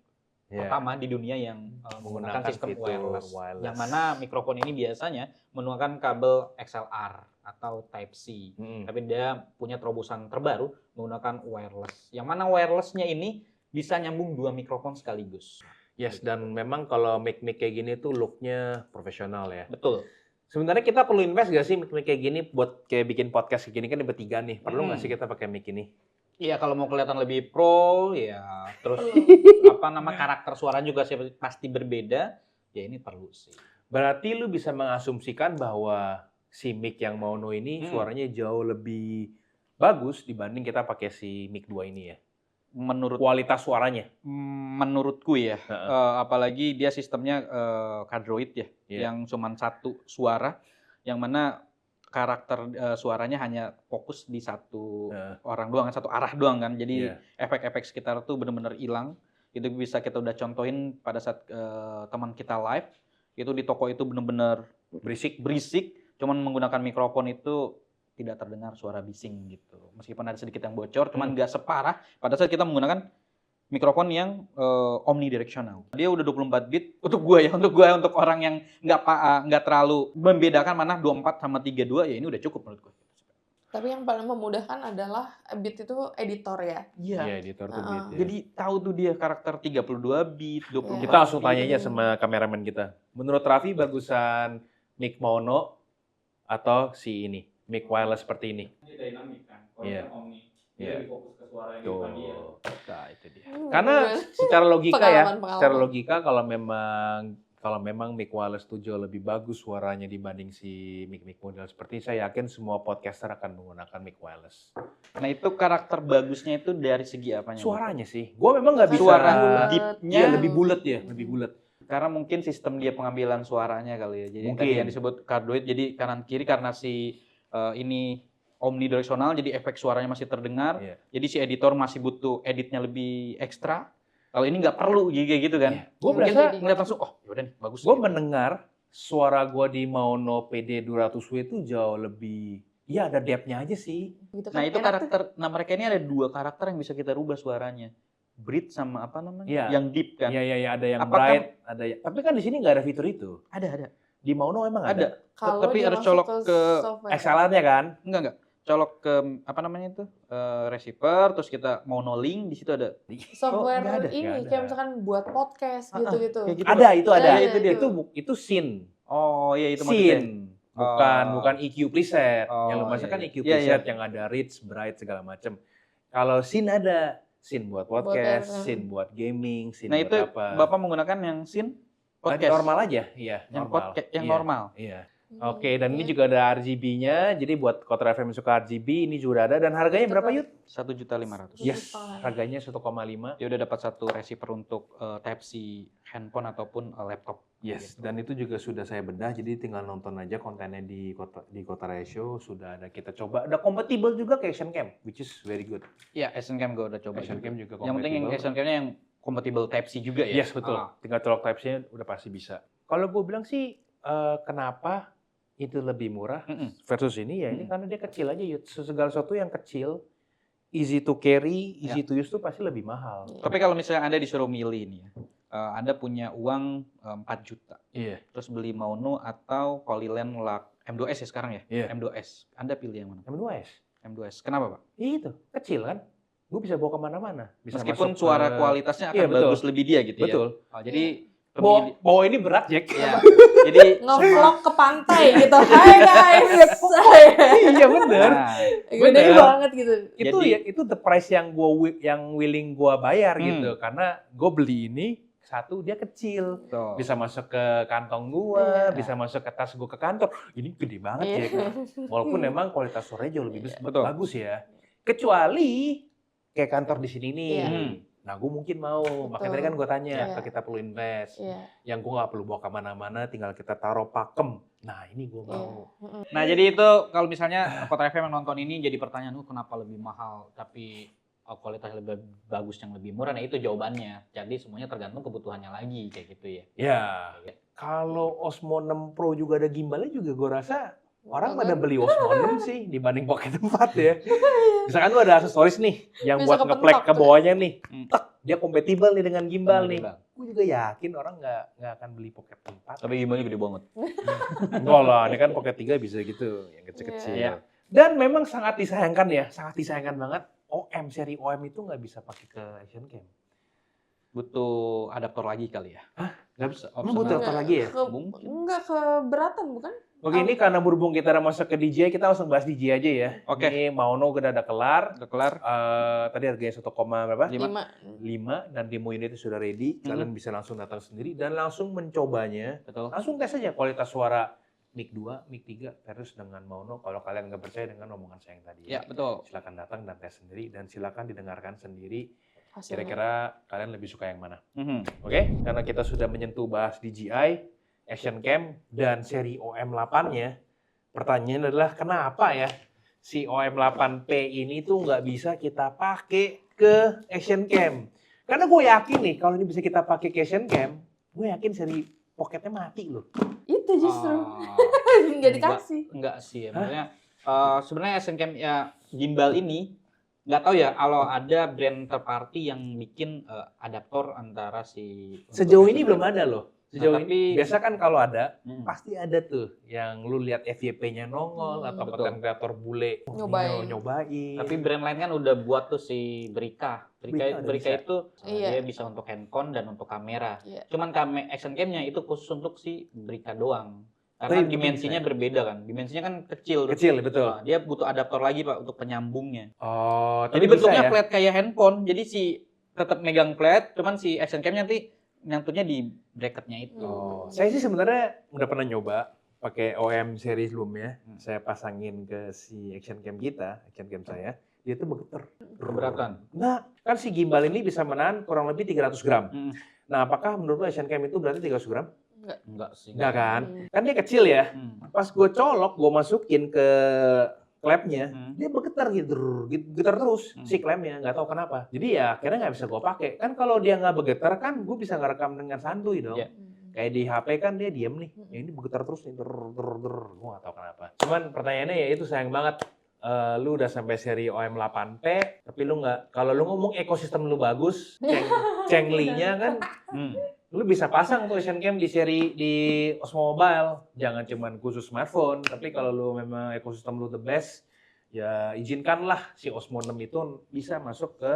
S1: Ya.
S2: pertama di dunia yang menggunakan sistem
S1: fitur
S2: wireless. Yang mana mikrofon ini biasanya menggunakan kabel XLR atau Type C.
S1: Mm-mm.
S2: Tapi dia punya terobosan terbaru menggunakan wireless. Yang mana wirelessnya ini bisa nyambung 2 mikrofon sekaligus.
S1: Yes, dan memang kalau mic-mic kayak gini tuh look-nya profesional ya.
S2: Betul.
S1: Sebenarnya kita perlu invest gak sih mic-mic kayak gini buat kayak bikin podcast kayak gini kan bertiga nih. Perlu nggak sih kita pakai mic ini?
S2: Iya, kalau mau kelihatan lebih pro ya, terus karakter suara juga pasti berbeda, ya ini perlu sih.
S1: Berarti lu bisa mengasumsikan bahwa si mic yang Maono ini suaranya jauh lebih bagus dibanding kita pakai si mic 2 ini ya. Kualitas suaranya.
S2: Menurutku ya, apalagi dia sistemnya Cardioid ya, yang cuman satu suara, yang mana karakter suaranya hanya fokus di satu orang doang, satu arah doang kan. Jadi efek-efek sekitar tuh benar-benar hilang. Itu bisa kita udah contohin pada saat teman kita live, itu di toko itu benar-benar berisik, cuman menggunakan mikrofon itu tidak terdengar suara bising gitu. Meskipun ada sedikit yang bocor, cuman nggak separah pada saat kita menggunakan mikrofon yang omnidirectional. Dia udah 24 bit untuk orang yang nggak terlalu membedakan mana 24 sama 32, ya ini udah cukup menurut gue.
S3: Tapi yang paling memudahkan adalah Beat itu editor ya.
S1: Iya, editor tuh bit. Ya.
S2: Jadi tahu tuh dia karakter 32 bit, 24
S1: Kita langsung tanya aja sama kameramen kita. Menurut Raffi bagusan mic Maono atau si ini, mic wireless seperti ini?
S2: Ini dynamic kan. Kalau
S1: Iya.
S2: yang omni,
S1: Iya.
S2: dia lebih fokus ke suara yang depan dia.
S1: Nah, itu dia. Karena secara logika
S3: Pengalaman.
S1: secara logika kalau memang mic wireless tuh jauh lebih bagus suaranya dibanding si mic model seperti ini, saya yakin semua podcaster akan menggunakan mic wireless.
S2: Nah, itu karakter bagusnya itu dari segi apanya?
S1: Suaranya sih, gue memang nggak bisa.
S2: Suara
S3: bulat.
S2: deepnya
S1: Iya, lebih bulat ya, lebih bulat.
S2: karena mungkin sistem dia pengambilan suaranya kali ya. Jadi yang tadi
S1: Mungkin.
S2: yang disebut cardioid, jadi kanan kiri karena si ini omnidirectional, jadi efek suaranya masih terdengar.
S1: Iya.
S2: Jadi si editor masih butuh editnya lebih ekstra. Kalau ini nggak perlu kayak gitu kan.
S1: Iya. Gue
S2: Mungkin
S1: berasa,
S2: ngeliat langsung, oh yaudah nih bagus.
S1: gue mendengar suara gue di Maono PD200W itu jauh lebih, ya ada depth-nya aja sih.
S3: Gitu kan,
S2: Nah itu
S3: enak tuh.
S2: karakter, nah mereka ini ada 2 karakter yang bisa kita rubah suaranya. Breathe sama apa namanya?
S1: Iya.
S2: Yang deep kan?
S1: Iya, ada yang
S2: Apakah-
S1: bright, ada yang. Tapi kan di sini nggak ada fitur itu.
S2: Ada.
S1: Di Maono emang ada.
S3: Kalau
S2: Tapi
S3: dia
S2: harus
S3: masuk
S2: colok ke
S3: software.
S1: XLR-nya kan?
S2: Enggak. Colok ke apa namanya itu? Receiver, terus kita mau link, di situ ada.
S3: Software
S2: nggak ada,
S3: ini
S1: nggak ada.
S3: kayak misalkan buat podcast gitu-gitu.
S2: kayak gitu.
S1: Ada, itu ada.
S3: Iya, itu.
S1: Itu scene.
S2: Oh iya itu maksudnya.
S1: Scene. Bukan EQ preset.
S2: Oh,
S1: yang lu maksud kan
S2: iya.
S1: EQ
S2: Iya,
S1: preset
S2: iya.
S1: yang ada rich, bright segala macem. Kalau scene ada. Scene buat podcast,
S3: Buat,
S1: scene buat gaming, scene
S2: Nah
S1: buat
S2: itu
S1: apa.
S2: Bapak menggunakan yang scene podcast.
S1: Normal aja, iya.
S2: Yang
S1: normal.
S2: podcast yang
S1: Iya,
S2: normal.
S1: Iya.
S3: Hmm,
S1: Oke, dan ini
S3: iya.
S1: juga ada RGB-nya. Jadi buat Kotor FM yang suka RGB, ini juga ada. Dan harganya berapa, Yud?
S2: 1.500.000.
S1: Yes,
S3: Setengah.
S1: harganya 1,5.
S2: Dia udah dapat 1 receiver untuk Type C handphone ataupun laptop.
S1: Yes,
S2: Gitu.
S1: dan itu juga sudah saya bedah. Jadi tinggal nonton aja kontennya di Kotor Show. Sudah ada kita coba. Ada kompatibel juga ke Action Cam, which is very good.
S2: Iya, Action Cam gue udah coba.
S1: Action
S2: juga.
S1: Cam juga
S2: Yang penting yang
S1: compatible.
S2: Action Cam-nya yang kompatibel Type C juga ya.
S1: Yes, betul. Tinggal colok Type-C udah pasti bisa. Kalau gue bilang sih, kenapa itu lebih murah versus ini ya ini karena dia kecil aja, Yud. Segala sesuatu yang kecil, easy to carry, easy to use tuh pasti lebih mahal.
S2: Tapi kalau misalnya Anda disuruh milih nih ya, Anda punya uang 4 juta,
S1: Iya.
S2: terus beli Maono atau Holyland M2S ya sekarang ya?
S1: Iya.
S2: M2S. Anda pilih yang mana?
S1: M2S.
S2: M2S. Kenapa Pak?
S1: Itu kecil kan, gue bisa bawa kemana-mana. Bisa
S2: Meskipun
S1: masuk
S2: suara
S1: ke-
S2: kualitasnya akan
S1: Iya, betul.
S2: bagus lebih dia gitu
S1: Betul.
S2: ya? Oh, jadi
S1: Bawa ini berat, Jack.
S2: Ya. Jadi
S3: Nge-vlog ke pantai gitu. Hai guys.
S1: Iya bener.
S2: nah,
S3: Gede
S1: Bener.
S3: banget gitu.
S1: Itu
S2: Jadi-
S1: ya itu the price yang willing gua bayar gitu,
S2: Hmm.
S1: karena gue beli ini satu dia kecil,
S2: tuh.
S1: bisa masuk ke kantong gua,
S3: Iya.
S1: bisa masuk ke tas gua ke kantor. Ini gede banget
S3: Iya.
S1: Jack. Walaupun memang kualitas suaranya jauh lebih
S2: Betul.
S1: bagus ya. Kecuali kayak kantor di sini nih.
S3: Iya.
S1: Nah, gue mungkin mau. Makanya tadi kan gue tanya,
S3: Iya.
S1: apa kita perlu invest?
S3: Iya.
S1: Yang gue nggak perlu bawa kemana-mana, tinggal kita taruh pakem. Nah, ini gue
S3: Iya.
S1: mau.
S2: Nah, jadi itu kalau misalnya Kotar FM yang nonton ini jadi pertanyaan, kenapa lebih mahal tapi kualitas lebih bagus yang lebih murah? Nah, itu jawabannya. Jadi semuanya tergantung kebutuhannya lagi kayak gitu ya.
S1: Ya, kalau Osmo 6 Pro juga ada gimbalnya juga gue rasa orang pada beli Osmo 6 sih dibanding Pocket 4 ya. Misalkan lu ada aksesoris nih yang
S3: Bisa
S1: buat
S3: kepentok
S1: ngeplek ke
S3: tuh.
S1: bawahnya nih.
S2: Hmm.
S1: Tek, dia kompatibel nih dengan gimbal nih.
S2: Gimbal.
S1: Gue juga yakin orang nggak akan beli Pocket 4.
S2: Tapi gimbalnya gede banget.
S1: Enggak lah, ini kan Pocket 3 bisa gitu, yang kecil-kecil.
S2: Iya.
S1: Dan memang sangat disayangkan ya, sangat disayangkan banget. Seri OM itu nggak bisa pakai ke Action Cam.
S2: Butuh adaptor lagi kali ya.
S1: Nggak bisa.
S2: Opsional.
S1: Emang butuh apa lagi ya?
S2: Mungkin.
S3: Enggak keberatan bukan?
S1: Oke, ini karena berhubung kita udah masuk ke DJI, kita langsung bahas DJI aja ya.
S2: Oke.
S1: Ini Maono udah kelar.
S2: Udah kelar.
S1: Tadi harganya 1, berapa?
S2: 5.
S1: 5 dan demo unit sudah ready. Kalian bisa langsung datang sendiri dan langsung mencobanya.
S2: Betul.
S1: Langsung tes aja kualitas suara mic 2, mic 3 versus dengan Maono. Kalau kalian nggak percaya dengan omongan saya yang tadi
S2: Ya, betul.
S1: silakan datang dan tes sendiri dan silakan didengarkan sendiri.
S3: Hasilnya.
S1: Kira-kira kalian lebih suka yang mana?
S2: Mhm.
S1: Oke, karena kita sudah menyentuh bahas DJI, Action Cam, dan seri OM8-nya, pertanyaannya adalah kenapa ya si OM8P ini tuh nggak bisa kita pakai ke Action Cam? Karena gue yakin nih, kalau ini bisa kita pakai ke Action Cam, gue yakin seri Pocketnya mati loh.
S3: Itu justru.
S2: Ah,
S3: Nggak dikasih.
S2: enggak sih ya. Maksudnya sebenarnya Action Cam ya gimbal ini nggak tahu ya kalau ada brand third party yang bikin adaptor antara si
S1: Sejauh ini belum ada loh. Sejauh
S2: Nah,
S1: ini
S2: tapi-
S1: biasa kan kalau ada
S2: Hmm.
S1: pasti ada tuh yang lu lihat FYP-nya nongol atau
S2: Betul.
S1: konten kreator bule
S3: Nyobain.
S1: nyobain.
S2: Tapi brand lain kan udah buat tuh si Brika.
S1: Brika udah
S2: Brika
S1: bisa.
S2: itu
S3: Iya.
S2: dia bisa untuk handphone dan untuk kamera.
S3: Iya.
S2: Cuman Action Cam-nya itu khusus untuk si Brika doang. Karena
S1: Tapi
S2: dimensinya
S1: bisa.
S2: berbeda kan. Dimensinya kan kecil. tuh.
S1: Kecil betul.
S2: Nah, dia butuh adaptor lagi Pak untuk penyambungnya.
S1: Oh,
S2: Jadi
S1: tapi
S2: bentuknya
S1: bisa ya?
S2: flat kayak handphone. Jadi si tetap megang flat, cuman si Action Cam-nya nanti nyantutnya di bracketnya itu.
S1: Oh, saya sih sebenarnya udah pernah nyoba pakai OM seri sebelumnya.
S2: Hmm.
S1: Saya pasangin ke si Action Cam kita, Action Cam saya. Dia tuh bergetar.
S2: Keberatan.
S1: Enggak, kan si gimbal ini bisa menahan kurang lebih 300 gram.
S2: Hmm.
S1: Nah, apakah menurut lo Action Cam itu berarti 300 gram?
S2: Enggak sih.
S1: Enggak kan?
S3: Hmm.
S1: Kan dia kecil ya.
S2: Hmm.
S1: Pas gue colok, gue masukin ke klepnya,
S2: Hmm.
S1: dia bergetar gitu, getar terus
S2: Hmm.
S1: si klepnya, nggak tahu kenapa. Jadi ya akhirnya nggak bisa gue pakai. Kan kalau dia nggak bergetar kan gue bisa ngerekam dengan santuy dong.
S2: Iya.
S1: Kayak di HP kan dia diem nih, ya ini bergetar terus nih, gue nggak tahu kenapa. Cuman pertanyaannya ya itu sayang banget. Lu udah sampai seri OM8P, tapi lu nggak, kalau lu ngomong ekosistem lu bagus, Chengli-nya kan,
S2: Hmm.
S1: lu bisa pasang tuh Action Cam di seri di Osmo Mobile. Jangan cuman khusus smartphone, tapi kalau lu memang ekosistem lu the best, ya izinkanlah si Osmo 6 itu bisa masuk ke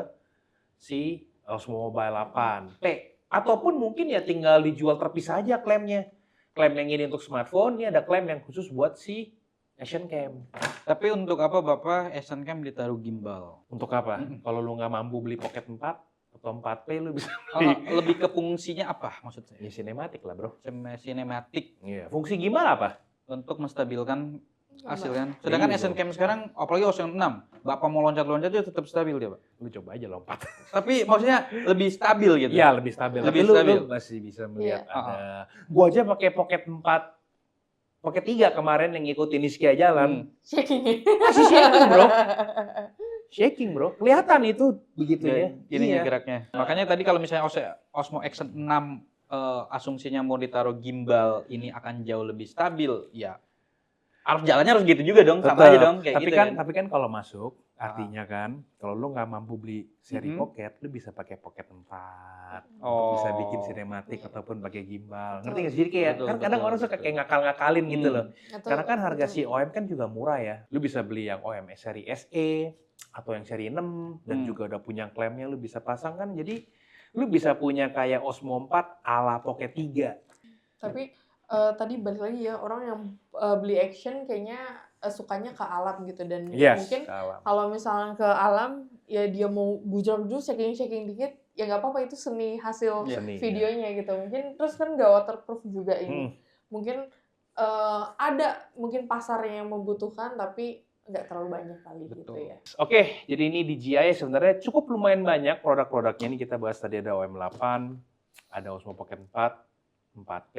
S1: si Osmo Mobile 8P. Ataupun mungkin ya tinggal dijual terpisah aja klaimnya. Klaim yang ini untuk smartphone, ini ada klaim yang khusus buat si Action Cam.
S2: Tapi untuk apa Bapak Action Cam ditaruh gimbal?
S1: Untuk apa?
S2: Mm-mm.
S1: Kalau lu nggak mampu beli Pocket 4 atau 4P, lu bisa
S2: Lebih ke fungsinya apa maksud saya?
S1: ya sinematik lah bro.
S2: Sinematik
S1: Iya. Fungsi gimana apa?
S2: untuk menstabilkan hasil
S3: Gambar.
S2: kan. Sedangkan
S1: Iya,
S2: Action
S1: bro.
S2: Cam sekarang apalagi Ocean 6, Bapak mau loncat-loncat dia tetap stabil dia, Pak.
S1: Lu coba aja lompat.
S2: Tapi maksudnya lebih stabil gitu.
S1: Iya, lebih stabil.
S2: Lebih
S1: Tapi
S2: stabil.
S1: lu masih bisa melihat
S3: Iya.
S1: ada. Gua aja pakai Pocket 4, Pocket 3 kemarin yang ngikutin Niskia jalan.
S3: Shaking.
S1: Masih shaking, bro. Shaking, bro. Kelihatan itu begitu ya.
S2: Ininya
S1: Iya.
S2: geraknya. Makanya tadi kalau misalnya Osmo Action 6 asumsinya mau ditaruh gimbal ini akan jauh lebih stabil, ya harus jalannya harus gitu juga dong, sama
S1: Tetep.
S2: aja dong kayak
S1: Tapi
S2: gitu
S1: kan,
S2: kan.
S1: tapi kan kalau masuk, artinya kan, kalau lu nggak mampu beli seri
S2: Mhm.
S1: Pocket, lu bisa pakai Pocket 4.
S2: Oh.
S1: Bisa bikin sinematik ataupun pakai gimbal. Ngerti nggak sih? Jadi kayak,
S2: Betul,
S1: kan kadang
S2: betul,
S1: orang suka
S2: betul.
S1: kayak ngakal-ngakalin gitu loh.
S3: Atau-
S1: Karena kan harga
S3: betul.
S1: si OM kan juga murah ya. Lu bisa beli yang OM seri SE atau yang seri 6 dan
S2: Hmm.
S1: juga udah punya klaimnya lu bisa pasang kan. Jadi Lu bisa punya kayak Osmo 4 ala Pocket 3.
S3: Tapi tadi balik lagi ya, orang yang beli action kayaknya sukanya ke alam gitu, dan mungkin
S1: Salah.
S3: kalau misalnya ke alam ya dia mau bujur-bujur shaking dikit ya nggak apa-apa, itu seni hasil
S1: Seni,
S3: videonya gitu. Mungkin terus kan nggak waterproof juga ini. Mungkin ada mungkin pasarnya yang membutuhkan tapi nggak terlalu banyak kali gitu
S2: Betul.
S3: ya.
S1: Oke, jadi ini DJI sebenarnya cukup lumayan banyak produk-produknya. Ini kita bahas tadi ada OM8, ada Osmo Pocket 4, 4P.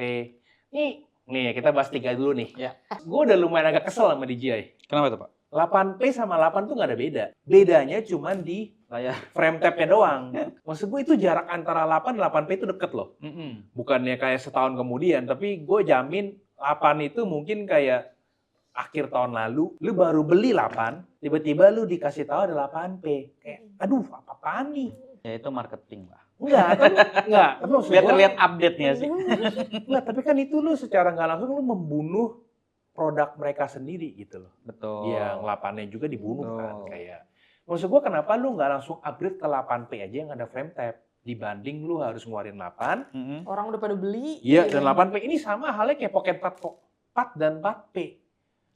S1: Nih kita bahas 3 dulu nih.
S2: Ya.
S1: Gue udah lumayan agak kesel sama DJI.
S2: Kenapa tuh, Pak?
S1: 8P sama 8 tuh nggak ada beda. Bedanya cuman di
S2: Layar.
S1: frame tab-nya doang. Maksud gue itu jarak antara 8 dan 8P itu deket loh. Bukannya kayak setahun kemudian, tapi gue jamin 8 itu mungkin kayak akhir tahun lalu, lu baru beli 8, tiba-tiba lu dikasih tahu ada 8P. Kayak, aduh, apa-apaan nih?
S2: Ya itu marketing lah.
S1: Enggak. Tapi maksud
S2: Biar
S1: gua-
S2: terlihat update-nya sih.
S1: Enggak, tapi kan itu lu secara nggak langsung lu membunuh produk mereka sendiri gitu loh.
S2: Betul.
S1: Yang 8-nya juga dibunuh kan
S2: Betul.
S1: kayak. Maksud gua kenapa lu nggak langsung upgrade ke 8P aja yang ada frame tab dibanding lu harus ngeluarin 8.
S3: Orang udah pada beli.
S1: Iya,
S3: gitu.
S1: dan 8P ini sama halnya kayak Pocket 4 dan 4P.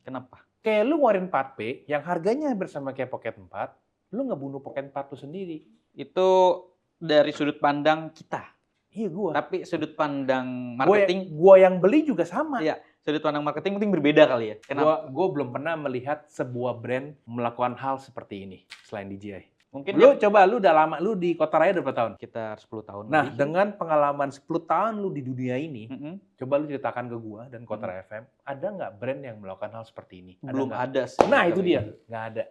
S2: Kenapa?
S1: Kayak lu ngeluarin 4P yang harganya bersama kayak Pocket 4, lu ngebunuh Pocket 4 lu sendiri.
S2: Itu dari sudut pandang kita.
S1: Iya gua.
S2: Tapi sudut pandang marketing,
S1: Gua yang beli juga sama.
S2: Iya. Sudut pandang marketing mungkin berbeda kali ya. Kenapa?
S1: Gua belum pernah melihat sebuah brand melakukan hal seperti ini selain DJI.
S2: Mungkin
S1: Lu coba, lu udah lama, lu di Kota Raya udah berapa tahun?
S2: sekitar 10 tahun.
S1: Nah,
S2: lebih.
S1: dengan pengalaman 10 tahun lu di dunia ini,
S2: Mm-mm.
S1: coba lu ceritakan ke gua dan Kota Raya FM, ada nggak brand yang melakukan hal seperti ini?
S2: Belum
S1: nggak?
S2: ada sih.
S1: Nah, itu
S2: kali
S1: dia.
S2: ini.
S1: Nggak ada.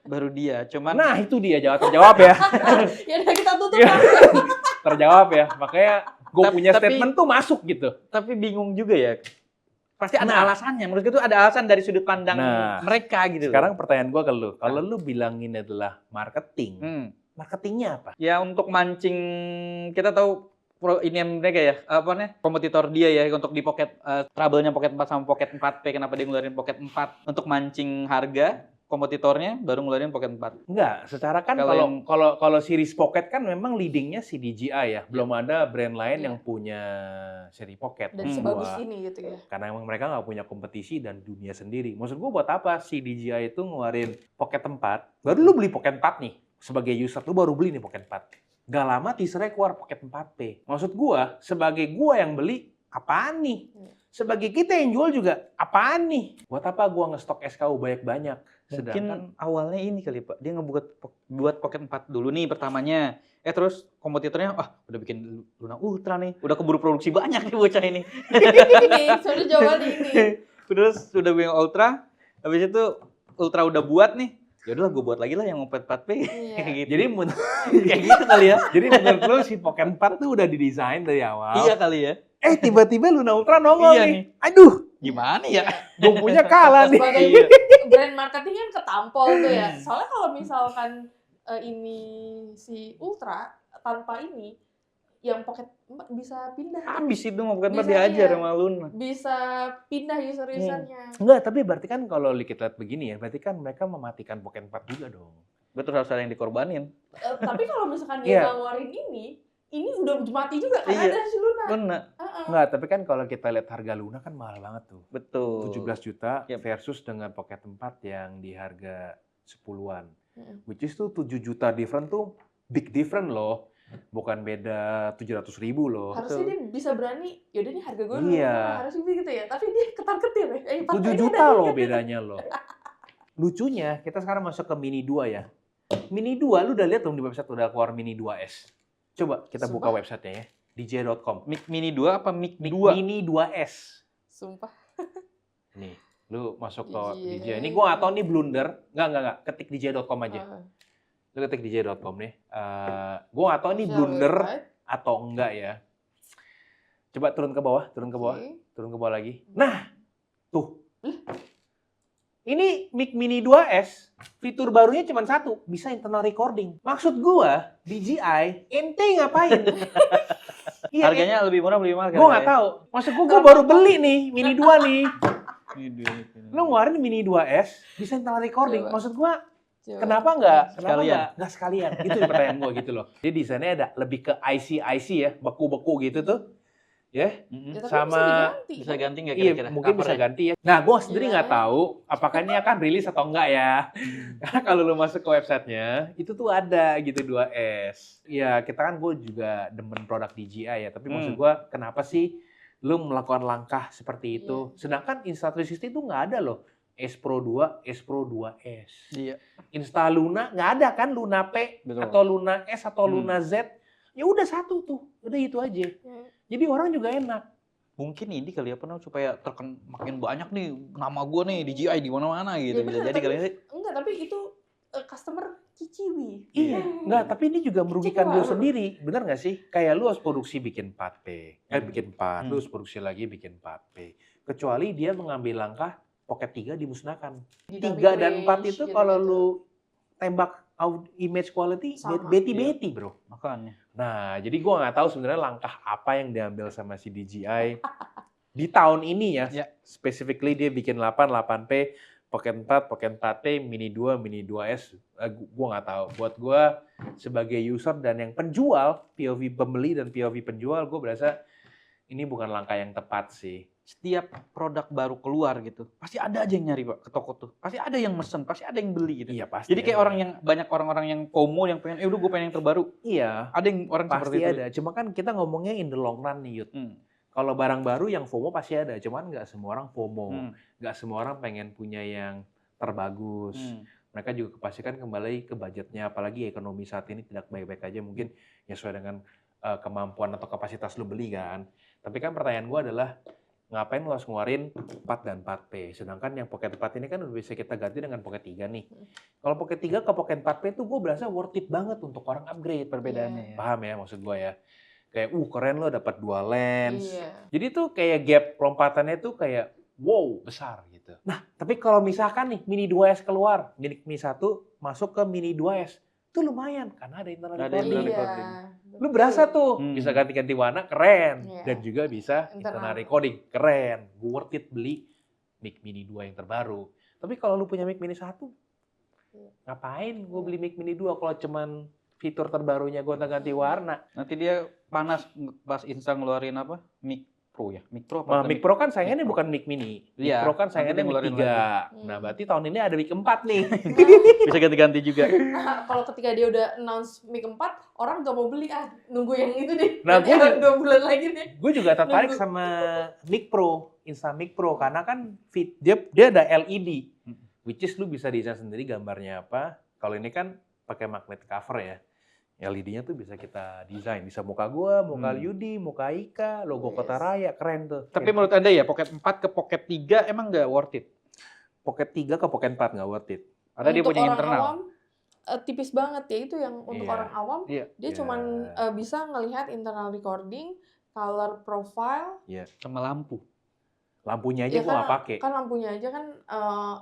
S2: Baru dia, cuman
S1: Nah, itu dia. Terjawab ya.
S3: Ya udah kita tutup
S1: Iya.
S3: lah.
S1: Terjawab ya. Makanya gue punya
S2: Tapi-
S1: statement tuh masuk gitu.
S2: tapi bingung juga ya. Pasti ada
S1: Nah.
S2: alasannya. Menurut gue itu ada alasan dari sudut pandang
S1: Nah,
S2: mereka gitu.
S1: Sekarang pertanyaan gua ke lu. Kalau lu bilang ini adalah marketing,
S2: Hmm.
S1: marketingnya apa?
S2: Ya untuk mancing, kita tahu ini yang mereka ya, apa nih, kompetitor dia ya untuk di Pocket, trouble-nya Pocket 4 sama Pocket 4P, kenapa dia ngeluarin Pocket 4 untuk mancing harga, kompetitornya baru ngeluarin Pocket 4.
S1: Enggak, secara kan
S2: Kalau
S1: kalau series Pocket kan memang leadingnya si DJI ya. Belum ada brand lain
S3: Iya.
S1: yang punya seri Pocket.
S3: Dan
S1: Maksud
S3: sebagus
S1: gua.
S3: ini gitu ya.
S1: Karena emang mereka nggak punya kompetisi dan dunia sendiri. Maksud gua buat apa si DJI itu ngeluarin Pocket 4? Baru lu beli Pocket 4 nih. Sebagai user, lu baru beli nih Pocket 4. Gak lama teasernya keluar Pocket 4P. Maksud gua, sebagai gua yang beli, apaan nih? Sebagai kita yang jual juga, apaan nih? Buat apa gua ngestok SKU banyak-banyak?
S2: mungkin
S1: Sedangkan
S2: awalnya ini kali Pak, dia buat Pocket 4 dulu nih pertamanya. Terus kompetitornya, udah bikin Luna Ultra nih, udah keburu produksi banyak nih bocah ini.
S3: Ini sudah jawaban ini.
S2: Terus udah bikin Ultra, habis itu Ultra udah buat nih. Ya udahlah gue buat lagi lah yang 4P.
S3: Iya.
S2: Gitu.
S1: jadi
S2: Kayak gitu kali ya.
S1: jadi menurut lu si Pocket 4 tuh udah didesain dari awal.
S2: Iya kali ya.
S1: Tiba-tiba Luna Ultra nongol
S2: Iya
S1: nih.
S2: nih.
S1: Aduh,
S2: Gimana ya?
S1: gue punya kalah nih.
S3: Sebagai
S2: Iya.
S3: brand marketing kan ketampol tuh ya. Soalnya kalau misalkan ini si Ultra tanpa ini, yang Pocket 4 bisa pindah.
S2: Habis itu mau bukan
S3: Bisa,
S2: diajar
S3: iya.
S2: sama Luna.
S3: Bisa pindah user-usernya.
S1: Enggak, tapi berarti kan kalau kita lihat begini ya, berarti kan mereka mematikan Pocket 4 juga dong.
S2: Betul, harus ada yang dikorbanin.
S3: Tapi kalau misalkan
S1: Iya.
S3: dia nggak ngeluarin ini udah mati juga kan
S2: Iya.
S3: ada si Luna.
S2: Benar.
S1: Enggak, tapi kan kalau kita lihat harga Luna kan mahal banget tuh.
S2: Betul.
S1: 17 juta
S2: Yep.
S1: versus dengan Pocket 4 yang di harga 10-an.
S3: Mm.
S1: Which is tuh 7 juta different tuh big different loh. Bukan beda 700.000 loh.
S3: Harusnya dia bisa berani, yaudah nih harga gue
S1: Iya.
S3: harusnya gitu ya. Tapi dia ketar-ketir ya.
S1: 7 juta loh bedanya loh. Lucunya, kita sekarang masuk ke Mini 2 ya. Mini 2, lu udah lihat belum di website udah keluar Mini 2S? Coba kita buka
S3: Sumpah.
S1: websitenya ya. dj.com.
S2: Mic Mini 2 apa Mic 2?
S1: Mini 2S.
S3: Sumpah.
S1: Nih, lu masuk ke
S3: DJI.
S1: DJ. Ini gua nggak tahu nih blunder. Enggak. Ketik dj.com aja.
S3: Ah.
S1: Lu ketik dj.com nih. Gua nggak tahu ini
S3: Official
S1: blunder
S3: website.
S1: atau enggak ya. Coba turun ke bawah, turun ke bawah,
S3: Oke.
S1: turun ke bawah lagi. Nah, tuh. Ini Mic Mini 2S, fitur barunya cuma satu, bisa internal recording. Maksud gua, DJI, ente ngapain? Iya,
S2: Harganya lebih murah, lebih mahal.
S1: gua nggak tahu. Maksud gua baru beli nih, Mini 2 nih.
S2: Tahu.
S1: Lu ngeluarin Mini 2S, bisa internal recording.
S3: Coba.
S1: Maksud gua,
S3: Coba.
S1: Kenapa nggak
S2: Sekalian.
S1: nggak sekalian? Itu pertanyaan gue gitu loh. Jadi desainnya ada lebih ke IC ya, beku-beku gitu tuh. Ya,
S3: Ya, tapi
S1: sama
S3: bisa diganti.
S2: Bisa
S3: kan?
S2: ganti nggak
S1: iya
S2: kira-kira?
S1: mungkin bisa
S2: Covernya?
S1: ganti ya. Nah, gue sendiri
S3: Iya.
S1: nggak tahu apakah ini akan rilis atau enggak ya. Karena kalau lu masuk ke websitenya, itu tuh ada gitu 2S. Ya, kita kan gue juga demen produk DJI ya. Tapi maksud gue, kenapa sih lu melakukan langkah seperti itu? Sedangkan Insta360 itu nggak ada loh. S Pro 2, S Pro 2S.
S2: Iya.
S1: Insta Luna nggak ada kan, Luna P
S2: Betul.
S1: atau Luna S atau
S2: Hmm.
S1: Luna Z. Ya udah satu tuh, udah itu aja.
S3: Ya.
S1: Jadi orang juga enak.
S2: Mungkin ini kali ya, pernah supaya makin banyak nih nama gue nih DJI di mana-mana gitu.
S3: Ya
S2: Bisa
S3: bener,
S2: jadi kali
S3: tapi
S2: ya.
S3: enggak, tapi itu customer ciciwi.
S1: Iya, enggak, tapi ini juga merugikan lu
S3: Kecewa.
S1: sendiri, benar nggak sih? Kayak lu harus produksi bikin 4P, bikin 4, lu
S2: Hmm.
S1: harus produksi lagi bikin 4P. Kecuali dia mengambil langkah Pocket 3 dimusnahkan.
S3: Di
S1: 3 dan 4
S3: range,
S1: itu
S3: gitu-gitu.
S1: kalau lu tembak image quality,
S3: Sama.
S1: beti-beti bro.
S2: Makanya.
S1: Nah, jadi gua nggak tahu sebenarnya langkah apa yang diambil sama si DJI di tahun ini ya.
S2: Ya.
S1: Specifically dia bikin 8P, Pocket 4, Pocket 4T, Mini 2, Mini 2S. Gua nggak tahu. Buat gua sebagai user dan yang penjual, POV pembeli dan POV penjual, gua berasa ini bukan langkah yang tepat sih.
S2: Setiap produk baru keluar gitu, pasti ada aja yang nyari Pak ke toko tuh. Pasti ada yang mesen, pasti ada yang beli gitu.
S1: Iya pasti.
S2: Jadi kayak banyak orang-orang yang FOMO yang pengen, udah gue pengen yang terbaru.
S1: Iya,
S2: Ada yang orang
S1: pasti
S2: seperti itu.
S1: ada. Cuma kan kita ngomongnya in the long run nih, Yud.
S2: Hmm.
S1: Kalau barang baru yang FOMO pasti ada, cuman nggak semua orang FOMO.
S2: Hmm.
S1: Nggak semua orang pengen punya yang terbagus.
S2: Hmm.
S1: Mereka juga kepastikan kembali ke budgetnya, apalagi ekonomi saat ini tidak baik-baik aja, mungkin sesuai dengan kemampuan atau kapasitas lu beli kan. Tapi kan pertanyaan gua adalah, ngapain lu harus ngeluarin 4 dan 4P? Sedangkan yang Pocket 4 ini kan udah bisa kita ganti dengan Pocket 3 nih. Kalau Pocket 3 ke Pocket 4P tuh gue berasa worth it banget untuk orang upgrade.
S2: Perbedaannya ya.
S1: Paham ya maksud gue ya? Kayak, keren lo dapat dual lens.
S3: Iya.
S1: Jadi tuh kayak gap lompatannya tuh kayak, wow, besar gitu. Nah, tapi kalau misalkan nih Mini 2S keluar, Mini 1 masuk ke Mini 2S, itu lumayan karena ada internal
S2: Ada
S1: recording.
S2: internal
S3: Iya.
S2: recording.
S1: Lu berasa tuh
S2: Hmm.
S1: bisa ganti-ganti warna keren
S3: Iya.
S1: dan juga bisa internal
S3: Internal.
S1: recording keren. Worth it beli Mic Mini 2 yang terbaru. Tapi kalau lu punya Mic Mini 1,
S3: Iya.
S1: ngapain gue beli Mic Mini 2 kalau cuman fitur terbarunya gue ganti warna?
S2: Nanti dia panas pas Insta ngeluarin apa? Mic Pro ya? Mic Pro apa?
S1: Nah, Mic Pro kan sayangannya
S2: Mic Pro.
S1: bukan Mic Mini. Mic
S2: Iya,
S1: Pro kan
S2: nanti
S1: sayangannya
S2: dia
S1: Mic
S2: ngeluarin
S1: 3.
S3: lagi.
S1: Nah, berarti tahun ini ada Mic 4 nih.
S2: Bisa ganti-ganti juga.
S3: Nah, kalau ketika dia udah announce Mic 4, orang nggak mau beli, nunggu yang itu deh.
S1: Nah,
S3: Nanti
S1: gua-
S3: 2 bulan lagi deh.
S1: Gue juga tertarik
S3: Nunggu.
S1: sama Mic Pro, Insta Mic Pro, karena kan dia ada LED, which is lu bisa desain sendiri gambarnya apa. Kalau ini kan pakai magnet cover ya. LED-nya tuh bisa kita desain, bisa muka gua, muka Yudi, muka Ika, logo
S3: Yes.
S1: Kota Raya, keren tuh.
S2: Tapi menurut Anda ya, Pocket 4 ke Pocket 3 emang nggak worth it?
S1: Pocket 3 ke Pocket 4 nggak worth it.
S2: Karena dia
S3: Untuk
S2: punya
S3: orang
S2: internal.
S3: awam, tipis banget ya, itu yang untuk
S1: Iya.
S3: orang awam,
S2: Iya.
S3: dia
S1: Iya.
S3: cuman bisa ngelihat internal recording, color profile,
S2: Sama lampu.
S1: Lampunya aja
S3: ya
S1: gua nggak pakai.
S3: kan lampunya aja kan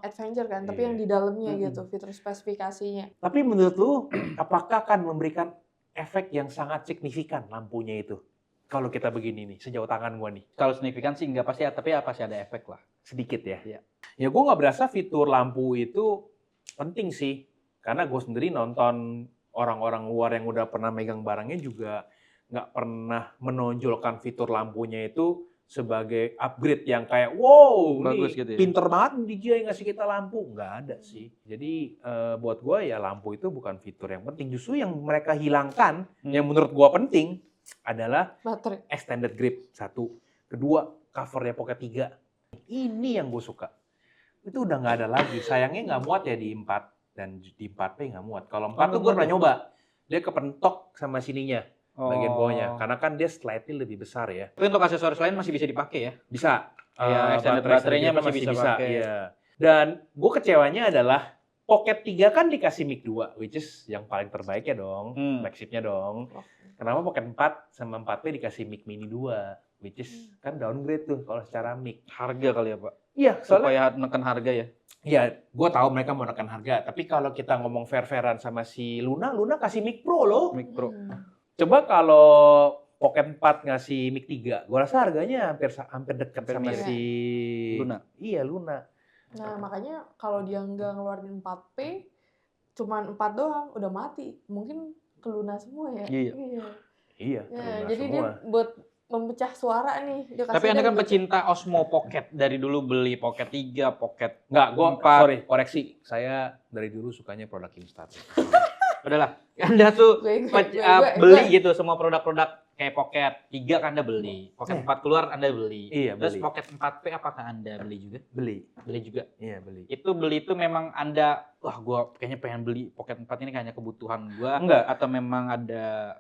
S3: adventure kan, tapi
S1: Iya.
S3: yang di dalamnya
S2: Mm-mm.
S3: gitu, fitur spesifikasinya.
S1: Tapi menurut lu, apakah akan memberikan efek yang sangat signifikan lampunya itu? Kalau kita begini nih, sejauh tangan gua nih.
S2: Kalau signifikan sih nggak pasti, tapi ya pasti ada efek lah.
S1: Sedikit ya.
S2: Iya.
S1: Ya gue nggak berasa fitur lampu itu penting sih. Karena gue sendiri nonton orang-orang luar yang udah pernah megang barangnya juga nggak pernah menonjolkan fitur lampunya itu sebagai upgrade yang kayak wow
S2: Bagus
S1: ini
S2: gitu ya.
S1: pinter banget DJI ngasih kita lampu. Nggak ada sih. Jadi buat gue ya lampu itu bukan fitur yang penting. Justru yang mereka hilangkan yang menurut gue penting adalah
S3: Baterai.
S1: extended grip, satu. Kedua, covernya Pocket 3. Ini yang gue suka. Itu udah nggak ada lagi. Sayangnya nggak muat ya di 4. Dan di 4P nggak muat. Kalau 4 tuh gue pernah nyoba. Dia kepentok sama sininya, bagian bawahnya. Karena kan dia slightly lebih besar ya.
S2: Tapi untuk aksesoris lain masih bisa dipakai ya?
S1: Bisa.
S2: Iya, extended baterainya
S1: gripnya
S2: masih bisa pakai.
S1: Iya. Dan gue kecewanya adalah Pocket 3 kan dikasih mic 2, which is yang paling terbaik ya dong. Flagship-nya dong. Kenapa Pocket 4 sama 4P dikasih mic Mini 2? Which is kan downgrade tuh kalau secara mic.
S2: Harga kali ya Pak?
S1: Iya, soalnya
S2: Supaya menekan harga ya?
S1: ya gue tahu mereka mau menekan harga. Tapi kalau kita ngomong fair-fairan sama si Luna kasih mic Pro loh.
S2: Mic Pro.
S1: Coba kalau Pocket 4 ngasih mic 3, gue rasa harganya hampir dekat
S2: Hampir
S1: sama
S3: mirip.
S1: si
S2: Luna.
S1: Iya, Luna.
S3: Nah, makanya kalau dia nggak ngeluarin 4P, cuman 4 doang udah mati. Mungkin keluna semua ya?
S2: Iya.
S3: Iya.
S1: Iya,
S3: Ya,
S1: terlunas
S3: jadi dia
S1: semua.
S3: buat memecah suara nih. Dia
S2: Tapi
S3: kasih
S2: Anda
S3: deh
S2: kan
S3: gitu.
S2: pecinta Osmo Pocket dari dulu beli Pocket 3, Pocket
S1: Enggak, gua
S2: 4.
S1: sorry, koreksi. Saya dari dulu sukanya produk Kingstar.
S2: Udahlah, Anda tuh
S3: Gue.
S2: beli gitu semua produk-produk kayak Pocket 3 kan Anda beli. Pocket
S1: Iya.
S2: 4 keluar Anda beli.
S1: Iya,
S2: Terus
S1: beli.
S2: Pocket 4P apakah Anda beli juga?
S1: Beli.
S2: Beli juga.
S1: Iya, beli.
S2: Itu beli itu memang Anda, wah gua kayaknya pengen beli Pocket 4 ini kayaknya kebutuhan gua.
S1: Enggak.
S2: Atau memang ada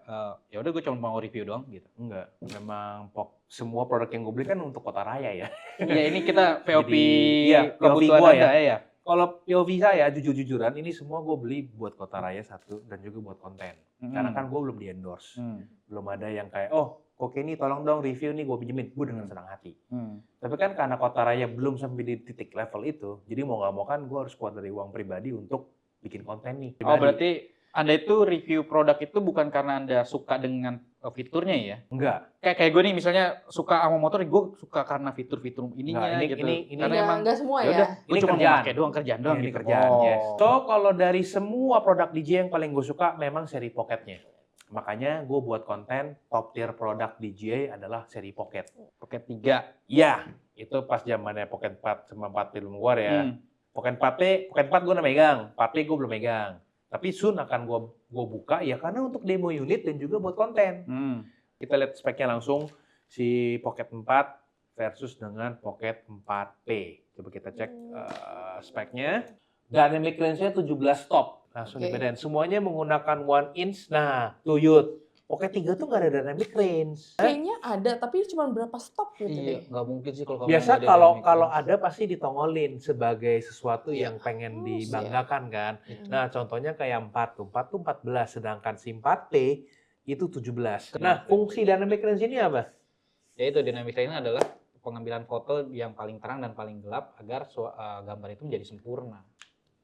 S2: ya udah gue cuma mau review doang gitu.
S1: Enggak. Memang semua produk yang gue beli kan untuk kota raya ya.
S2: Ya ini kita POV
S1: iya, POV
S2: kebutuhan
S1: gua
S2: Anda ya.
S1: Kalau POV saya jujur-jujuran ini semua gue beli buat kota raya satu dan juga buat konten. Karena kan gue belum di endorse. Belum ada yang kayak, oh kok ini tolong dong review nih gue pinjemin. Gue dengan senang hati. Tapi kan karena kota raya belum sampai di titik level itu, jadi mau nggak mau kan gue harus keluar dari uang pribadi untuk bikin konten nih.
S2: Oh
S1: pribadi.
S2: berarti Anda itu review produk itu bukan karena Anda suka dengan fiturnya ya?
S1: Enggak.
S2: Kayak gue nih misalnya suka sama motor, gue suka karena fitur-fitur ininya
S1: Nggak,
S2: gitu.
S1: ini
S2: Karena emang
S3: Enggak semua
S2: ya
S3: ya.
S2: udah, gue
S1: Ini
S2: cuma mau
S1: kerjaan.
S2: pakai doang kerjaan doang
S1: Ini
S2: gitu.
S1: kerjaan,
S2: Oh.
S1: yes. So kalau dari semua produk DJ yang paling gue suka memang seri Pocketnya. Makanya gue buat konten top tier produk DJI adalah seri Pocket.
S2: Pocket 3.
S1: Iya, itu pas zamannya Pocket 4 sama 4P belum keluar ya.
S2: Hmm.
S1: Pocket 4 gue udah megang, 4P gue belum megang. Tapi soon akan gue buka ya karena untuk demo unit dan juga buat konten. Kita lihat speknya langsung si Pocket 4 versus dengan Pocket 4P. Coba kita cek speknya. Dynamic range-nya 17 stop. Langsung
S3: Oke.
S1: dibedain. Semuanya menggunakan 1 inch. Nah, tuh Yud. Pocket 3 tuh nggak ada dynamic range.
S3: Kayaknya ada, tapi cuma berapa stop gitu
S2: Iya,
S3: deh.
S2: nggak mungkin sih kalau
S1: Biasa
S2: nggak ada
S1: kalau
S2: dynamic
S1: ada pasti ditongolin sebagai sesuatu
S2: Iya.
S1: yang pengen
S3: Oh,
S1: dibanggakan kan.
S2: range.
S1: Nah, contohnya kayak 4 tuh. 4 tuh 14, sedangkan si 4P itu 17. Nah, fungsi dynamic range ini apa?
S2: Ya itu dynamic range adalah pengambilan foto yang paling terang dan paling gelap agar gambar itu menjadi sempurna.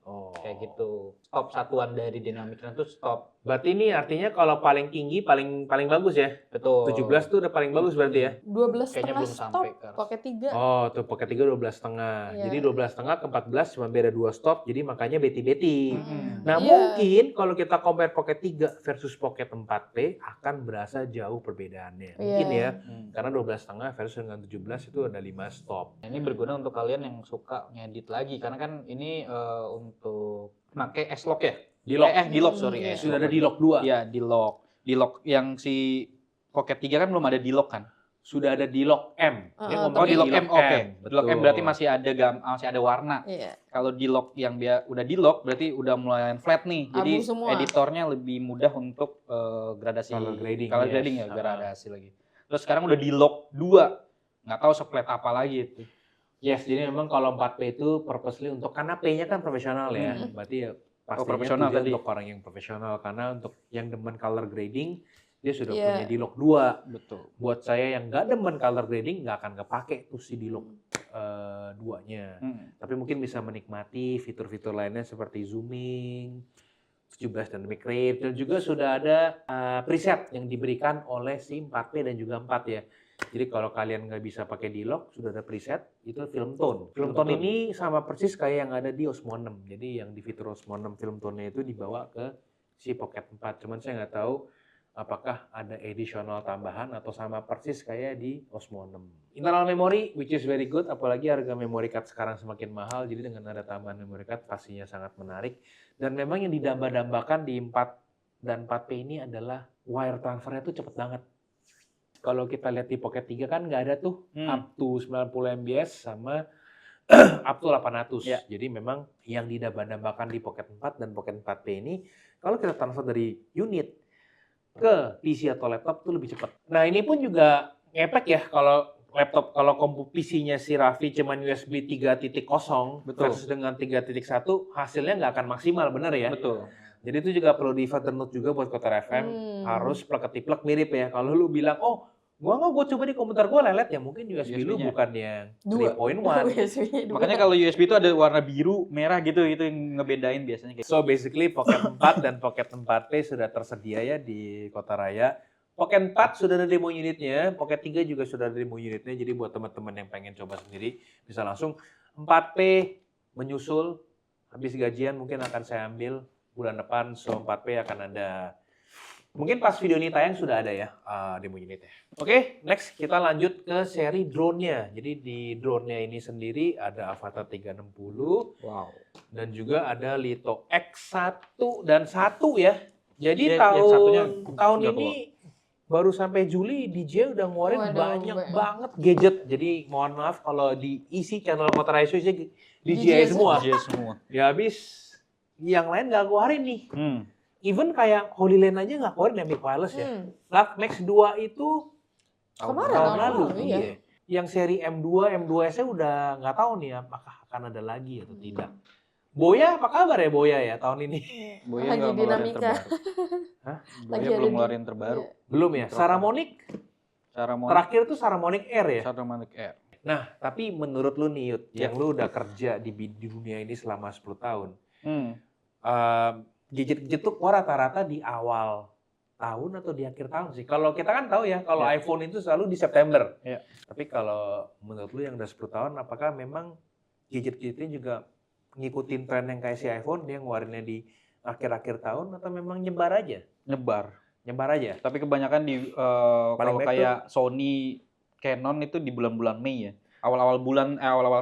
S1: Oh.
S2: Kayak gitu. Stop satuan dari dynamic range itu stop.
S1: Berarti ini artinya kalau paling tinggi paling bagus ya.
S2: Betul.
S1: 17 tuh udah paling bagus berarti ya.
S3: 12
S2: Kayaknya
S3: setengah
S2: belum
S3: stop,
S2: sampai ke arah
S3: Pocket 3.
S1: Oh, tuh Pocket 3 12,5.
S3: Iya.
S1: Jadi 12,5 ke 14 cuma beda 2 stop. Jadi makanya beti-beti. Nah,
S3: Iya.
S1: mungkin kalau kita compare Pocket 3 versus Pocket 4P akan berasa jauh perbedaannya. Mungkin
S3: Iya.
S1: ya. Karena 12,5 versus dengan 17 itu ada 5 stop.
S2: Ini berguna untuk kalian yang suka ngedit lagi karena kan ini untuk pakai S-Lock ya?
S1: Di-lock.
S2: Di-lock sorry.
S3: Iya.
S2: S-Lock.
S1: Sudah ada di-lock 2.
S2: Iya, di-lock. Di-lock yang si Pocket 3 kan belum ada di-lock kan?
S1: Sudah ada di-lock M. Dia ngomong
S2: Oh, di-lock M, oke. Di-lock M
S1: Betul.
S2: berarti masih ada warna.
S3: Iya.
S2: Kalau di-lock yang udah di-lock berarti udah mulai flat nih. Jadi
S3: Abu semua.
S2: editornya lebih mudah untuk gradasi
S1: Color grading,
S2: color
S1: yes.
S2: grading ya, gradasi lagi. Terus sekarang udah di-lock 2. Nggak tahu se-flat apa lagi itu.
S1: Yes, jadi memang kalau 4P itu purposely untuk, karena P-nya kan profesional ya. Berarti ya pastinya
S2: profesional
S1: tujuan
S2: tadi.
S1: untuk orang yang profesional. Karena untuk yang demen color grading, dia sudah
S3: Iya.
S1: punya di-lock 2.
S2: Betul.
S1: Buat saya yang nggak demen color grading, nggak akan kepake tuh si di-lock 2-nya. Tapi mungkin bisa menikmati fitur-fitur lainnya seperti zooming, 17 dynamic range, dan juga sudah ada preset yang diberikan oleh si 4P dan juga 4 ya. Jadi kalau kalian nggak bisa pakai di-lock, sudah ada preset, itu film tone. Film tone ini sama persis kayak yang ada di Osmo 6. Jadi yang di fitur Osmo 6 film tone-nya itu dibawa ke si Pocket 4. Cuman saya nggak tahu apakah ada additional tambahan atau sama persis kayak di Osmo 6. Internal memory, which is very good, apalagi harga memory card sekarang semakin mahal, jadi dengan ada tambahan memory card pastinya sangat menarik. Dan memang yang didamba-dambakan di 4 dan 4P ini adalah wire transfernya tuh cepet banget. Kalau kita lihat di Pocket 3 kan nggak ada tuh up to 90 mbps sama up to 800.
S2: Ya.
S1: Jadi memang yang didamba-dambakan di Pocket 4 dan Pocket 4P ini, kalau kita transfer dari unit ke PC atau laptop itu lebih cepat. Nah ini pun juga ngepek ya kalau laptop, kalau PC-nya si Raffi cuman USB 3.0
S2: Betul.
S1: versus dengan 3.1 hasilnya nggak akan maksimal, benar ya?
S2: Betul.
S1: Jadi itu juga perlu di further note juga buat Kotar FM, harus plek-ketiplek mirip ya. Kalau lu bilang, oh gua coba di komputer gua lelet ya, mungkin USB lu
S2: USB-nya.
S1: bukan yang
S3: 2.
S1: 3.1.
S2: Makanya kalau USB itu ada warna biru, merah gitu, itu yang ngebedain biasanya kayak.
S1: So basically Pocket 4 dan Pocket 4P sudah tersedia ya di Kota Raya. Pocket 4 sudah ada demo unitnya, Pocket 3 juga sudah ada demo unitnya. Jadi buat teman-teman yang pengen coba sendiri bisa langsung. 4P menyusul, habis gajian mungkin akan saya ambil bulan depan Osmo 4P akan ada. Mungkin pas video ini tayang sudah ada ya demo unitnya. Oke, next kita lanjut ke seri drone-nya. Jadi di drone-nya ini sendiri ada Avata 360
S2: Wow.
S1: dan juga ada Litho X1 dan 1 ya. Jadi
S2: Ya, yang satunya
S1: tahun
S2: udah
S1: ini baru sampai Juli DJI udah ngeluarin
S3: Waduh,
S1: banyak
S3: banyak.
S1: banget gadget. Jadi mohon maaf kalau diisi channel Motorized DJI
S3: DJI
S1: semua.
S2: Dia semua.
S1: Ya habis yang lain nggak keluarin nih. Even kayak Holyland aja nggak keluarin yang wireless ya. Nah, Max 2 itu
S3: Kemarin,
S1: tahun
S3: tahun
S1: lalu.
S3: lalu, iya.
S1: Yang seri M2, M2S-nya udah nggak tahu nih apakah akan ada lagi atau tidak. Boya, apa kabar ya Boya ya tahun ini?
S2: Boya
S3: Lagi
S2: nggak ngeluarin
S3: dinamika.
S2: terbaru.
S1: Hah?
S2: Boya
S3: Lagi
S2: belum
S3: ada di-
S2: ngeluarin terbaru.
S3: Iya.
S1: Belum ya?
S2: Mikrofon.
S1: Saramonic
S2: Saramonic,
S1: terakhir tuh Saramonic Air ya.
S2: Saramonic Air.
S1: Nah, tapi menurut lu nih Yud,
S2: Ya.
S1: yang lu udah kerja di dunia ini selama 10 tahun,
S2: Hmm.
S1: gadget-gadget tuh keluar rata-rata di awal tahun atau di akhir tahun sih. Kalau kita kan tahu ya, kalau
S2: Ya.
S1: iPhone itu selalu di September.
S2: Ya.
S1: Tapi kalau menurut lu yang udah 10 tahun, apakah memang gadget-gadgetnya juga ngikutin tren yang kayak si iPhone, dia ngeluarinnya di akhir-akhir tahun atau memang nyebar aja?
S2: Nyebar.
S1: Nyebar aja?
S2: Tapi kebanyakan di kalau
S1: baik
S2: kayak Sony, Canon itu di bulan-bulan Mei ya. Awal-awal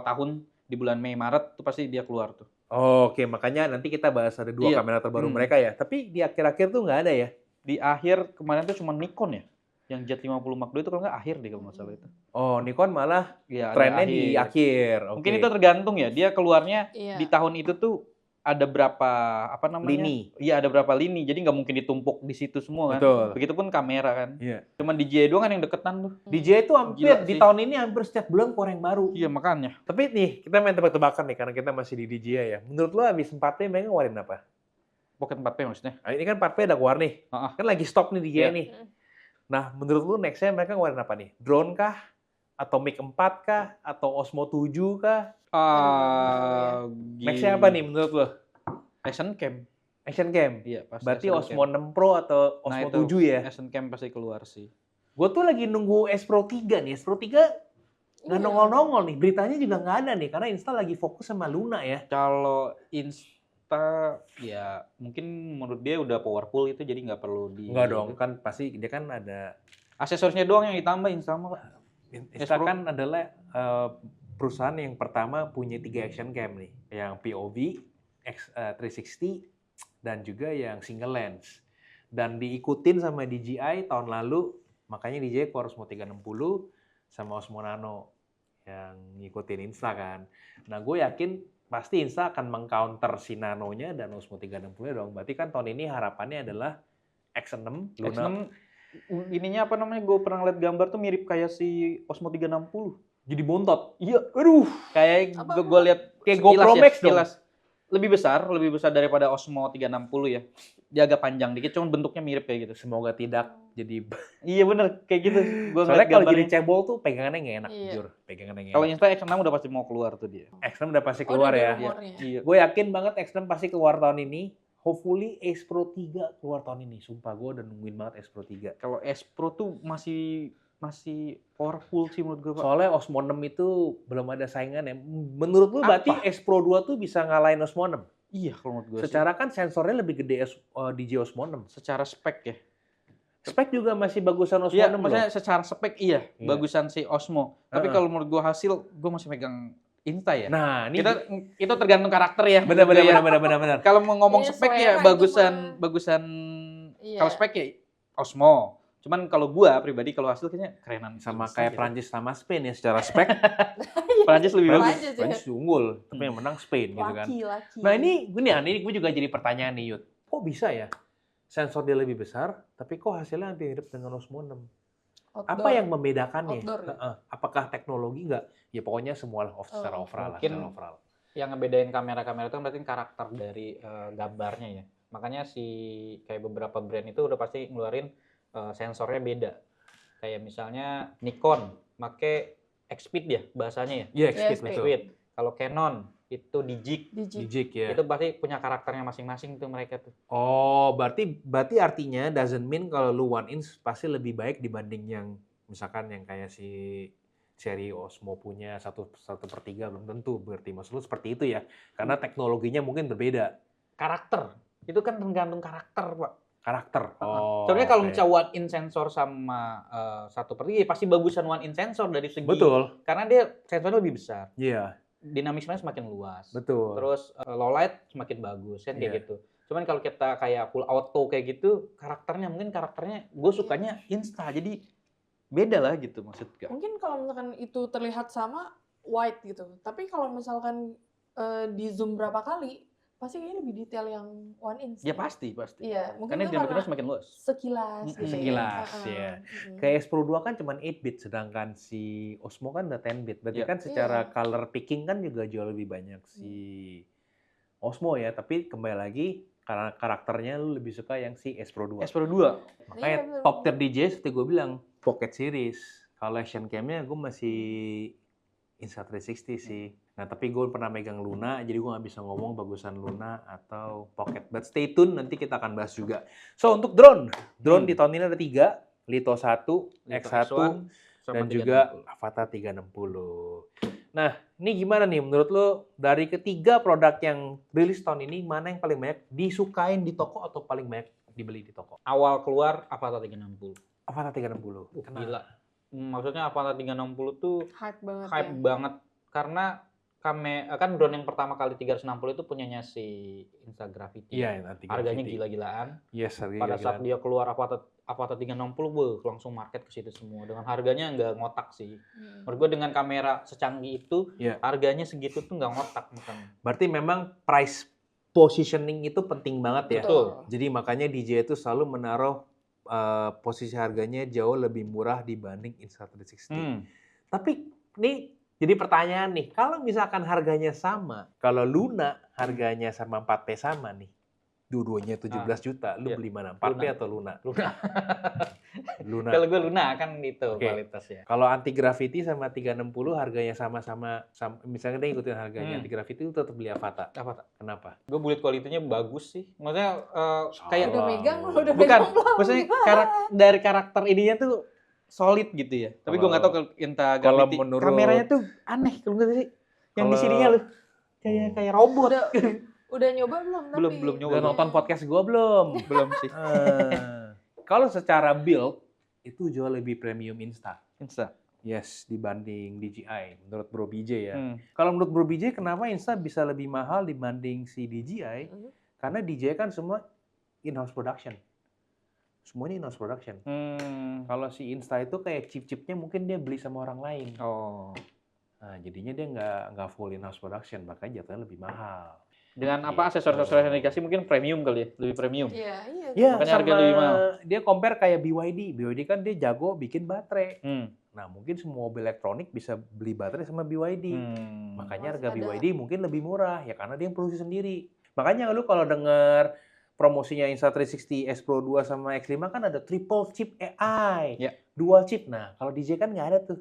S2: tahun di bulan Mei Maret tuh pasti dia keluar tuh.
S1: Oke, makanya nanti kita bahas ada 2
S2: Iya.
S1: kamera terbaru
S2: Hmm.
S1: mereka ya. Tapi di akhir-akhir tuh nggak ada ya?
S2: Di akhir kemarin tuh cuma Nikon ya. Yang Z50 Mark II itu kalau nggak akhir deh kalau nggak salah itu.
S1: Oh, Nikon malah
S2: Iya, ada
S1: trennya di akhir.
S2: Mungkin
S1: Oke.
S2: itu tergantung ya. Dia keluarnya
S3: Iya.
S2: di tahun itu tuh ada berapa apa namanya?
S1: Lini.
S2: Iya, ada berapa lini. Jadi nggak mungkin ditumpuk di situ semua kan.
S1: Betul.
S2: Begitupun kamera kan.
S1: Iya.
S2: Cuman DJI doang kan yang deketan tuh.
S1: DJI itu hampir
S2: Gila
S1: di
S2: sih.
S1: tahun ini hampir setiap bulan keluar yang baru.
S2: Iya, makanya.
S1: Tapi nih, kita main tebak-tebakan nih karena kita masih di DJI ya. Menurut lo habis 4P mereka ngeluarin apa?
S2: Pocket 4P maksudnya.
S1: Nah, ini kan 4P udah keluar nih.
S2: Heeh.
S1: Kan lagi stop nih DJI
S2: Iya.
S1: nih. Nah, menurut lo nextnya mereka ngeluarin apa nih? Drone kah? Atau Mic 4 kah? Atau Osmo 7 kah? Nextnya apa nih menurut lo?
S2: Action Cam.
S1: Action Cam?
S2: Iya, pasti.
S1: Berarti
S2: Action
S1: Osmo
S2: Cam.
S1: 6 Pro atau
S2: Nah,
S1: Osmo
S2: itu
S1: 7 ya?
S2: Action Cam pasti keluar sih.
S1: Gue tuh lagi nunggu S Pro 3 nih. S Pro 3 nggak
S3: Iya.
S1: nongol-nongol nih. Beritanya juga nggak ada nih. Karena Insta lagi fokus sama Luna ya.
S2: Kalau Insta ya mungkin menurut dia udah powerful itu jadi nggak perlu di
S1: Enggak dong, kan pasti dia kan ada.
S2: Aksesorisnya doang yang ditambah Insta mah, Pak.
S1: Insta
S2: Pro.
S1: kan adalah perusahaan yang pertama punya 3 action cam nih. Yang POV, 360, dan juga yang single lens. Dan diikutin sama DJI tahun lalu, makanya DJI keluar Osmo 360 sama Osmo Nano yang ngikutin Insta kan. Nah, gue yakin pasti Insta akan mengcounter si Nano-nya dan Osmo 360 dong. Berarti kan tahun ini harapannya adalah X6, Luna.
S2: X6 ininya apa namanya? Gue pernah ngeliat gambar tuh mirip kayak si Osmo 360.
S1: Jadi bontot.
S2: Iya, aduh, kayak
S3: Apa?
S2: gue lihat
S1: Kayak
S2: sekilas
S1: GoPro
S2: ya,
S1: Max dong.
S2: sekilas. Lebih besar daripada Osmo 360 ya. Dia agak panjang dikit, cuman bentuknya mirip kayak gitu.
S1: Semoga tidak jadi.
S2: Iya bener, kayak gitu. Gua
S1: Soalnya
S2: ngeliat
S1: kalau jadi
S2: gambarnya.
S1: cebol tuh pegangannya nggak enak,
S3: Iya.
S1: jujur. Pegangannya nggak
S2: Kalau
S1: enak.
S2: Insta X6 udah pasti mau keluar tuh dia.
S1: X6 udah pasti
S3: Oh,
S1: keluar
S3: udah
S1: ya.
S3: ada rumornya.
S2: Iya.
S1: Gue yakin banget X6 pasti keluar tahun ini. Hopefully Ace Pro 3 keluar tahun ini. Sumpah gue udah nungguin banget Ace Pro 3.
S2: Kalau S Pro tuh masih powerful sih menurut gue, Pak.
S1: Soalnya Osmo 6 itu belum ada saingannya. Menurut lu
S2: Apa?
S1: berarti Ace Pro 2 tuh bisa ngalahin Osmo 6?
S2: Iya kalau menurut gue
S1: Secara kan sensornya lebih gede DJI Osmo 6.
S2: secara spek ya.
S1: Spek juga masih bagusan Osmo
S2: Iya,
S1: 6
S2: maksudnya
S1: loh.
S2: secara spek iya,
S1: Iya.
S2: bagusan si Osmo. Tapi
S1: Heeh.
S2: kalau menurut gue hasil, gue masih megang Insta ya.
S1: Nah, ini
S2: Itu tergantung karakter ya.
S1: benar.
S2: benar. Kalau mau ngomong
S3: Iya,
S2: spek
S3: selera
S2: ya
S3: itu
S2: bagusan
S3: Iya.
S2: kalau spek ya Osmo. Cuman kalau gua pribadi kalau hasil kayaknya kerenan
S1: sama
S2: Insta
S1: kayak
S2: gitu.
S1: Prancis sama Spain ya secara spek.
S2: Prancis lebih bagus.
S3: Prancis ya.
S1: Prancis unggul, tapi yang menang Spain gitu kan.
S3: Laki.
S1: Nah ini gue juga jadi pertanyaan nih Yud. Kok bisa ya sensor dia lebih besar, tapi kok hasilnya hampir mirip dengan Osmo 6?
S3: Outdoor.
S1: Apa yang membedakannya?
S3: Outdoor ya?
S1: Heeh. Apakah teknologi nggak? Ya pokoknya semua lah secara
S3: Oh,
S1: overall lah.
S2: mungkin
S1: Secara overall.
S2: Yang ngebedain kamera-kamera itu berarti karakter dari gambarnya ya. Makanya kayak beberapa brand itu udah pasti ngeluarin sensornya beda. Kayak misalnya Nikon make X-Speed ya bahasanya ya.
S1: Iya,
S3: Iya,
S1: X-Speed
S3: X-Speed.
S1: betul.
S2: X-Speed. Kalau Canon itu Digic.
S1: Digic ya.
S2: Itu pasti punya karakternya masing-masing tuh mereka tuh.
S1: Oh, berarti artinya doesn't mean kalau lu one inch pasti lebih baik dibanding yang misalkan yang kayak si seri Osmo punya 1/3 belum tentu berarti maksud lu seperti itu ya. Karena teknologinya mungkin berbeda.
S2: Karakter Itu kan tergantung karakter, Pak.
S1: Karakter. Oh.
S2: Soalnya kalau
S1: oke.
S2: misalnya one in sensor sama 1/3 ya pasti bagusan one in sensor dari segi
S1: Betul.
S2: karena dia sensornya lebih besar.
S1: Iya,
S2: Dinamisnya semakin luas.
S1: betul.
S2: Terus low light semakin bagus kan kayak
S1: Iya.
S2: gitu. Cuman kalau kita kayak full auto kayak gitu, karakternya gue sukanya insta. Jadi beda lah gitu maksudnya.
S3: Mungkin kalau misalkan itu terlihat sama wide gitu. Tapi kalau misalkan di zoom berapa kali, pasti kayaknya lebih detail yang one inch.
S2: Ya pasti.
S3: Iya, mungkin
S2: Karena
S3: itu
S2: diameternya
S3: karena
S2: semakin luas.
S3: sekilas gitu.
S1: Sekilas,
S3: Heeh.
S1: ya.
S3: Mm-mm.
S1: Kayak S Pro 2 kan cuma 8 bit, sedangkan si Osmo kan udah 10 bit. Berarti
S2: Iya.
S1: kan secara
S3: Iya.
S1: color picking kan juga jauh lebih banyak si Osmo ya. Tapi kembali lagi, karena karakternya lu lebih suka yang si S Pro 2.
S2: S Pro 2.
S1: Makanya
S3: Iya, bener.
S1: top tier DJ seperti gue bilang, Pocket Series. Kalau action cam-nya gue masih Insta360 sih. Nah, tapi gue pernah megang Luna, jadi gue nggak bisa ngomong bagusan Luna atau Pocket. But stay tune, nanti kita akan bahas juga. So, untuk drone di tahun ini ada 3. Lito 1, X1, dan juga Avata 360. Nah, ini gimana nih menurut lo, dari ketiga produk yang rilis tahun ini, mana yang paling banyak disukain di toko atau paling banyak dibeli di toko?
S2: Awal keluar Avata 360.
S1: Avata 360. Kenapa?
S2: Gila. Maksudnya Avata 360 tuh
S3: Hype banget
S2: hype
S3: ya.
S2: banget karena kan drone yang pertama kali 360 itu punyanya si Instagravity.
S1: Iya, nanti
S2: Harganya gila-gilaan.
S1: Yes, harganya
S2: Pada saat
S1: gila-gilaan.
S2: dia keluar Avata 360, langsung market ke situ semua. Dengan harganya nggak ngotak sih. Menurut gue dengan kamera secanggih itu,
S1: Iya.
S2: harganya segitu tuh nggak ngotak makanya.
S1: Berarti memang price positioning itu penting banget ya.
S2: Betul.
S1: Jadi makanya DJ itu selalu menaruh posisi harganya jauh lebih murah dibanding Insta360. Tapi ini jadi pertanyaan nih, kalau misalkan harganya sama, kalau Luna harganya sama 4P sama nih, dua-duanya 17 juta, lu
S2: Iya.
S1: beli mana? 4P
S2: Luna.
S1: atau Luna?
S2: Luna.
S1: Luna.
S2: Kalau gue Luna kan itu
S1: Oke.
S2: kualitasnya.
S1: Kalau anti gravity sama 360 harganya sama-sama, misalnya dia ikutin harganya anti gravity, lu tetap beli Avata.
S2: Avata.
S1: Kenapa?
S2: Gue build quality-nya bagus sih. Maksudnya kayak
S3: Udah megang, udah
S2: bukan,
S3: megang belum?
S2: maksudnya dari karakter ininya tuh solid gitu ya. Tapi gue nggak tahu kalau
S1: kalau
S2: Insta
S1: menurut-
S2: kameranya tuh aneh kalau nggak sih. Yang di
S1: Kalau-
S2: sininya loh kayak robot.
S3: Udah nyoba belum? Tapi
S2: Belum nyoba.
S1: Udah nonton podcast gua belum?
S2: Belum sih.
S1: Kalau secara build, itu jauh lebih premium Insta.
S2: Insta.
S1: Yes, dibanding DJI, menurut Bro BJ ya.
S2: Hmm.
S1: Kalau menurut Bro BJ, kenapa Insta bisa lebih mahal dibanding si DJI? Karena DJI kan semua in-house production. Semuanya in-house production. Kalau si Insta itu kayak chip-chipnya mungkin dia beli sama orang lain.
S2: Oh.
S1: Nah, jadinya dia nggak full in-house production, makanya jatuhnya lebih mahal.
S2: Dengan apa
S1: Gitu.
S2: aksesoris yang dikasih mungkin premium kali ya, lebih premium.
S3: Iya.
S1: Ya,
S2: Makanya
S1: sama
S2: harga lebih mahal.
S1: dia compare kayak BYD. BYD kan dia jago bikin baterai.
S2: Hmm.
S1: Nah, mungkin semua mobil elektronik bisa beli baterai sama BYD. Makanya harga
S3: Masih ada.
S1: BYD mungkin lebih murah, ya karena dia yang produksi sendiri. Makanya lu kalau denger promosinya Insta360 S Pro 2 sama X5 kan ada triple chip AI,
S2: Ya.
S1: dual chip. Nah, kalau DJ kan nggak ada tuh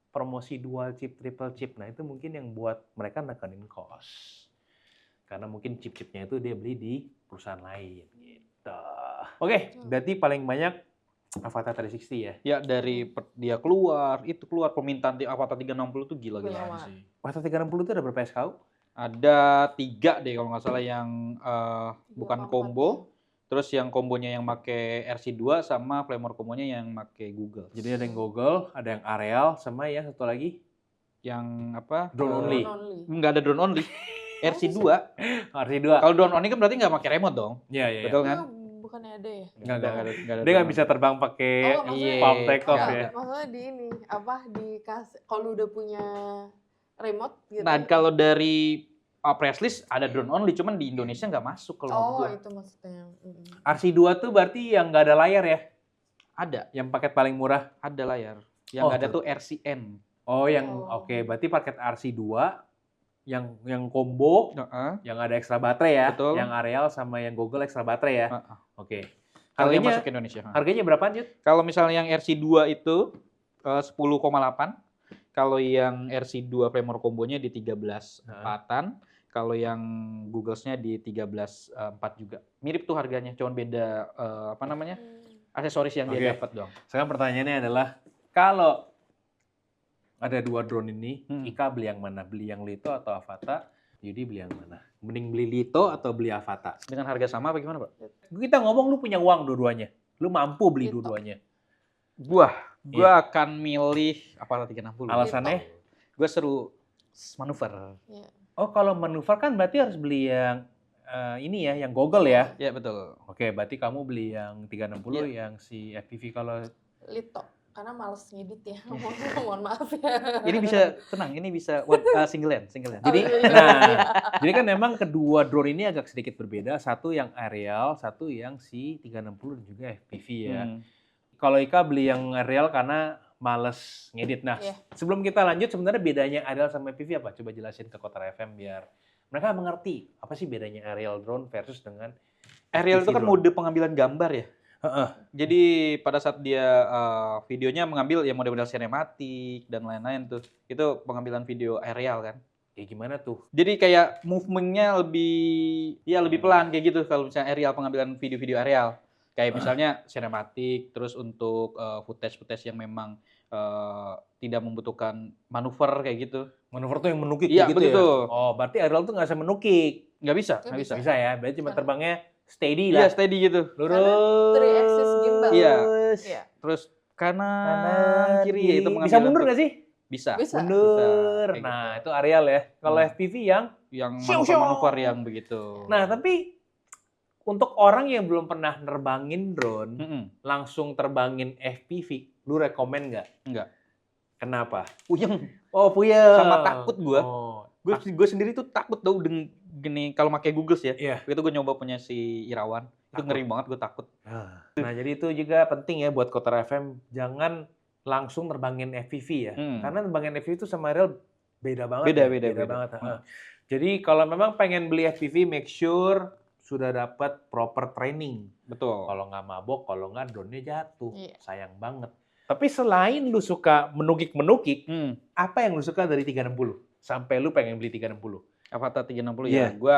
S1: promosi dual chip, triple chip. Nah, itu mungkin yang buat mereka nekenin cost. Karena mungkin chip-chipnya itu dia beli di perusahaan lain gitu. Oke, berarti paling banyak Avata 360 ya.
S2: Ya dari dia keluar permintaan di Avata 360 tuh gila-gilaan
S3: Gila.
S2: sih.
S1: Avata 360 itu ada berapa SKU?
S2: Ada 3 deh kalau nggak salah yang bukan
S3: apa-apa.
S2: combo. Terus yang kombonya yang make RC2 sama Playmore kombonya yang make Google.
S1: Jadi ada yang Google, ada yang Aerial, sama yang satu lagi
S2: Yang apa?
S1: Drone only.
S2: Nggak ada drone only. RC2.
S1: RC2.
S2: Kalau drone only kan berarti nggak pakai remote dong.
S1: Iya.
S2: Betul kan?
S3: Bukannya ada ya?
S1: Nggak ada.
S2: ada
S1: Dia nggak
S2: drone
S1: bisa terbang pakai
S3: Oh, maksudnya-
S1: palm take off
S2: Nggak
S1: ya.
S3: Maksudnya di ini, dikasih, kalau udah punya remote gitu.
S2: Nah, kalau dari press list ada drone only, cuman di Indonesia nggak masuk kalau menurut
S3: Oh,
S2: gua.
S3: itu maksudnya.
S1: RC2 tuh berarti yang nggak ada layar ya?
S2: Ada
S1: Yang paket paling murah?
S2: layar. Yang
S1: Oh,
S2: nggak ada
S1: tuh.
S2: tuh RCN.
S1: Oh,
S3: Oh.
S1: oke. Berarti paket RC2 yang combo, yang ada ekstra baterai ya,
S2: Betul.
S1: yang Aerial sama yang Google ekstra baterai ya. Oke.
S2: Kalau yang
S1: Harganya
S2: masuk ke Indonesia.
S1: harganya berapa, Jut?
S2: Kalau misalnya yang RC2 itu 10,8. Kalau yang RC2 Playmore kombonya di 13,4-an. Kalau yang Google-nya di 13,4 juga. Mirip tuh harganya, cuman beda aksesoris yang dia
S1: Oke.
S2: dapat dong.
S1: Sekarang pertanyaannya adalah, kalau ada dua drone ini, Ika beli yang mana? Beli yang Lito atau Avata? Jadi beli yang mana? Mending beli Lito atau beli Avata?
S2: Dengan harga sama apa gimana, Pak?
S1: Kita ngomong lu punya uang dua-duanya. Lu mampu beli
S3: Lito.
S1: dua-duanya.
S2: Gua
S1: Iya.
S2: akan milih Avata 360.
S1: Alasannya?
S2: Gue seru manuver.
S3: Iya.
S1: Oh, kalau manuver kan berarti harus beli yang ini ya, yang Google ya.
S2: Ya betul.
S1: Oke, berarti kamu beli yang 360 yang si FPV kalau
S3: Lito. Karena males ngedit ya. Mohon maaf ya.
S2: Ini bisa tenang, ini bisa single hand.
S1: Jadi,
S3: Oh, iya.
S1: nah, jadi kan memang kedua drone ini agak sedikit berbeda. Satu yang aerial, satu yang si 360 dan juga FPV ya. Kalau Ika beli yang aerial karena males ngedit. Nah,
S3: Iya.
S1: sebelum kita lanjut, sebenarnya bedanya aerial sama FPV apa? Coba jelasin ke Kotar FM biar mereka mengerti apa sih bedanya aerial drone versus dengan
S2: Aerial itu kan
S1: drone.
S2: mode pengambilan gambar ya.
S1: Heeh.
S2: Jadi pada saat dia videonya mengambil ya model-model sinematik dan lain-lain tuh. Itu pengambilan video aerial kan.
S1: Kayak gimana tuh?
S2: Jadi kayak movementnya lebih pelan kayak gitu kalau misalnya aerial, pengambilan video-video aerial. Kayak misalnya sinematik, terus untuk footage-footage yang memang tidak membutuhkan manuver kayak gitu.
S1: Manuver tuh yang menukik
S2: Iya,
S1: kayak gitu
S2: begitu.
S1: ya? Oh, berarti aerial tuh nggak bisa menukik.
S2: Nggak bisa.
S1: Bisa ya? Berarti cuma
S3: Karena-
S1: terbangnya steady
S2: Iya,
S1: lah.
S2: steady gitu.
S1: Lurus.
S3: 3-axis gimbal.
S2: Iya.
S3: Iya.
S2: Terus kanan,
S1: Kanan,
S2: kiri
S1: kiri.
S2: itu
S1: Bisa
S2: pengambilan
S1: mundur
S2: untuk-
S1: nggak sih?
S2: Bisa.
S3: Bisa.
S1: Mundur.
S2: Kayak
S1: Nah,
S2: gitu.
S1: itu aerial ya. Kalau
S2: Hmm.
S1: FPV yang
S2: Yang
S1: Siu, siu.
S2: manuver-manuver yang begitu.
S1: Nah, tapi untuk orang yang belum pernah nerbangin drone,
S2: Mm-mm.
S1: langsung terbangin FPV, lu rekomen nggak?
S2: Enggak.
S1: Kenapa?
S2: Puyeng.
S1: Oh, puyeng.
S2: Sama takut gua.
S1: Oh,
S2: Gue sendiri tuh takut tau gini kalau pakai Google ya.
S1: iya.
S2: Itu gue nyoba punya si Irawan. Itu
S1: Takut.
S2: ngeri banget, gue takut.
S1: Nah, jadi itu juga penting ya buat Kotar FM, jangan langsung nerbangin FPV ya.
S2: Hmm.
S1: Karena nerbangin FPV itu sama aerial beda banget.
S2: Beda,
S1: ya.
S2: beda.
S1: banget.
S2: Hmm.
S1: Heeh. Jadi kalau memang pengen beli FPV, make sure sudah dapat proper training.
S2: Betul.
S1: Kalau nggak mabok, kalau nggak drone-nya jatuh.
S3: Iya.
S1: Sayang banget. Tapi selain lu suka menukik-menukik,
S2: Hmm.
S1: apa yang lu suka dari 360? Sampai lu pengen beli 360?
S2: Avata 360
S1: Iya.
S2: ya. Gue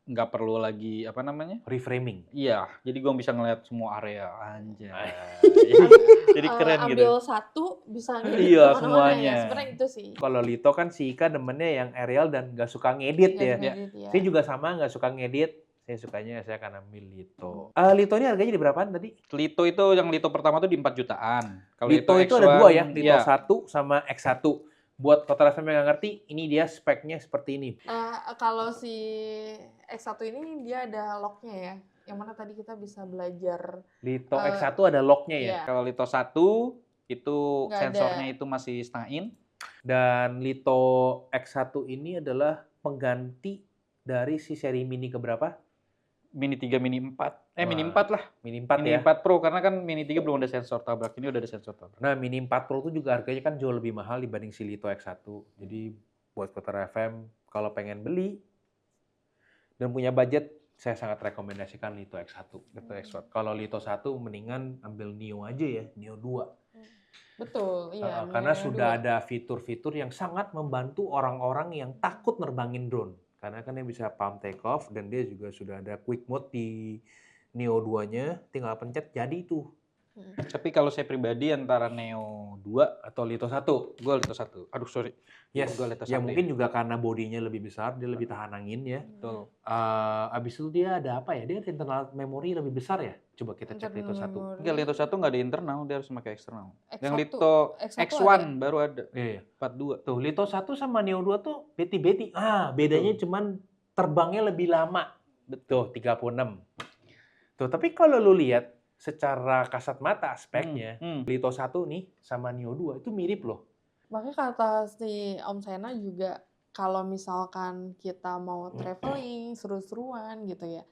S2: nggak perlu lagi apa namanya?
S1: Reframing.
S2: Iya. Jadi gue bisa ngeliat semua area. Anjay. Jadi
S3: Eh,
S2: keren gitu.
S3: ambil satu bisa ngedit
S2: Iya,
S3: kemana-mana
S2: semuanya.
S3: ya. Sebenarnya itu sih.
S1: Kalau Lito kan si Ika demennya yang aerial dan nggak suka ngedit
S3: Nggak
S1: ya.
S3: bisa ngedit, ya.
S1: Saya juga sama nggak suka ngedit. Saya akan ambil Lito. Lito ini harganya di berapaan tadi?
S2: Lito itu yang Lito pertama tuh di 4 jutaan. Kalau
S1: Lito itu ada
S2: X1,
S1: dua ya, Lito
S2: iya.
S1: 1 sama X1. Buat Kotar FM yang nggak ngerti, ini dia speknya seperti ini.
S3: Kalau si X1 ini dia ada locknya ya. Yang mana tadi kita bisa belajar.
S1: Lito
S3: Eh,
S1: X1 ada locknya ya.
S3: Iya.
S2: Kalau Lito 1 itu
S3: Nggak
S2: sensornya
S3: ada.
S2: itu masih setengah in.
S1: Dan Lito X1 ini adalah pengganti dari si seri Mini keberapa?
S2: Mini 3, Mini 4. Mini
S1: Wah,
S2: 4 lah.
S1: Mini 4
S2: Mini
S1: ya.
S2: 4 Pro karena kan Mini 3 belum ada sensor tabrak. Ini udah ada sensor tabrak.
S1: Nah, Mini 4 Pro itu juga harganya kan jauh lebih mahal dibanding si Lito X1. Jadi buat Kotar FM kalau pengen beli dan punya budget, saya sangat rekomendasikan Lito X1.
S2: Lito X1.
S1: Kalau Lito 1 mendingan ambil Neo aja ya, Neo 2.
S3: Betul, iya.
S1: Karena
S3: Neo
S1: sudah
S3: 2.
S1: ada fitur-fitur yang sangat membantu orang-orang yang takut nerbangin drone. Karena kan dia bisa pump take off dan dia juga sudah ada quick mode di Neo 2-nya, tinggal pencet jadi itu.
S2: Tapi kalau saya pribadi antara Neo 2
S1: Atau Lito 1.
S2: gue Lito 1. Aduh sorry.
S1: Yes.
S2: Gue Lito 1.
S1: Ya mungkin juga karena bodinya lebih besar, dia lebih tahan angin ya.
S2: Betul.
S1: Abis itu dia ada apa ya? Dia ada internal memori lebih besar ya? Coba kita cek Lito 1.
S2: Enggak, Lito 1 nggak ada internal, dia harus pakai eksternal. Yang
S3: X1.
S2: Lito
S3: X1
S2: X1
S3: ada.
S2: baru ada.
S1: Iya.
S2: 42.
S1: Tuh, Lito 1 sama Neo 2 tuh beti-beti. Bedanya cuman terbangnya lebih lama. Betul, 36. Tuh, tapi kalau lu lihat secara kasat mata speknya, Lito 1 nih sama Neo 2 itu mirip loh.
S3: Makanya kata si Om Sena juga kalau misalkan kita mau traveling seru-seruan gitu ya,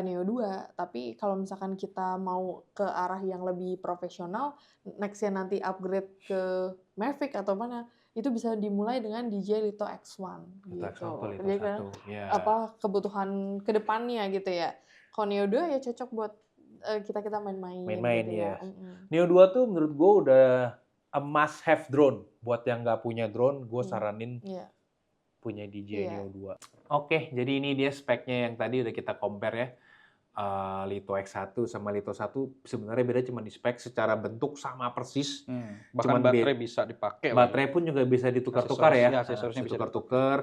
S3: Neo 2. Tapi kalau misalkan kita mau ke arah yang lebih profesional, next-nya nanti upgrade ke Mavic atau mana, itu bisa dimulai dengan DJI Lito X1 gitu.
S1: Lito
S3: Jadi kan
S1: 1. Ya.
S3: kebutuhan kedepannya gitu ya. Kalau Neo 2 ya cocok buat kita main-main.
S1: Main-main,
S3: gitu
S1: ya.
S3: ya. Mm-mm.
S1: Neo 2 tuh menurut gue udah a must have drone. Buat yang nggak punya drone, gue saranin
S3: Iya.
S1: punya DJI
S3: Iya.
S1: Neo 2. Oke, jadi ini dia speknya yang tadi udah kita compare ya. Lito X1 sama Lito 1 sebenarnya beda cuma di spek, secara bentuk sama persis.
S2: Bahkan
S1: Cuman
S2: baterai bisa dipakai.
S1: Baterai pun juga bisa ditukar-tukar
S2: Aksesoris,
S1: ya.
S2: ya, aksesorinya bisa
S1: Ditukar-tukar.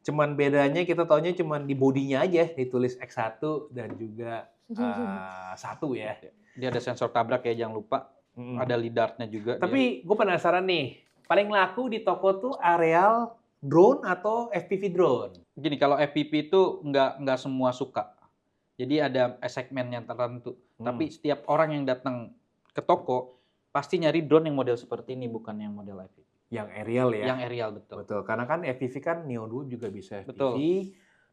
S1: Cuman bedanya kita taunya cuman di bodinya aja ditulis X1 dan juga 1 ya.
S2: Dia ada sensor tabrak ya, jangan lupa.
S1: Mm.
S2: Ada lidarnya juga.
S1: Tapi gue penasaran nih, paling laku di toko tuh aerial drone atau FPV drone?
S2: Gini, kalau FPV itu nggak semua suka. Jadi ada segmen yang tertentu. Tapi setiap orang yang datang ke toko pasti nyari drone yang model seperti ini, bukan yang model FPV.
S1: Yang aerial ya?
S2: Yang aerial, betul.
S1: Betul, karena kan FPV kan Neo 2 juga bisa FPV.
S2: Betul.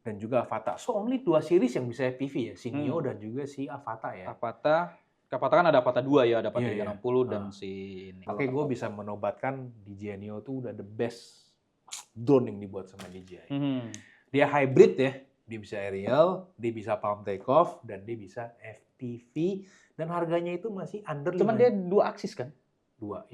S1: Dan juga Avata. So only 2 series yang bisa FPV ya, si Neo dan juga si Avata ya.
S2: Avata kan ada Avata 2 ya, ada Avata
S1: Iya,
S2: 360 dan si ini.
S1: Oke, gue bisa menobatkan DJI Neo tuh udah the best drone yang dibuat sama DJI. Dia hybrid ya, dia bisa aerial, dia bisa palm takeoff, dan dia bisa FPV. Dan harganya itu masih under
S2: Cuman dia 2 aksis kan?
S1: 2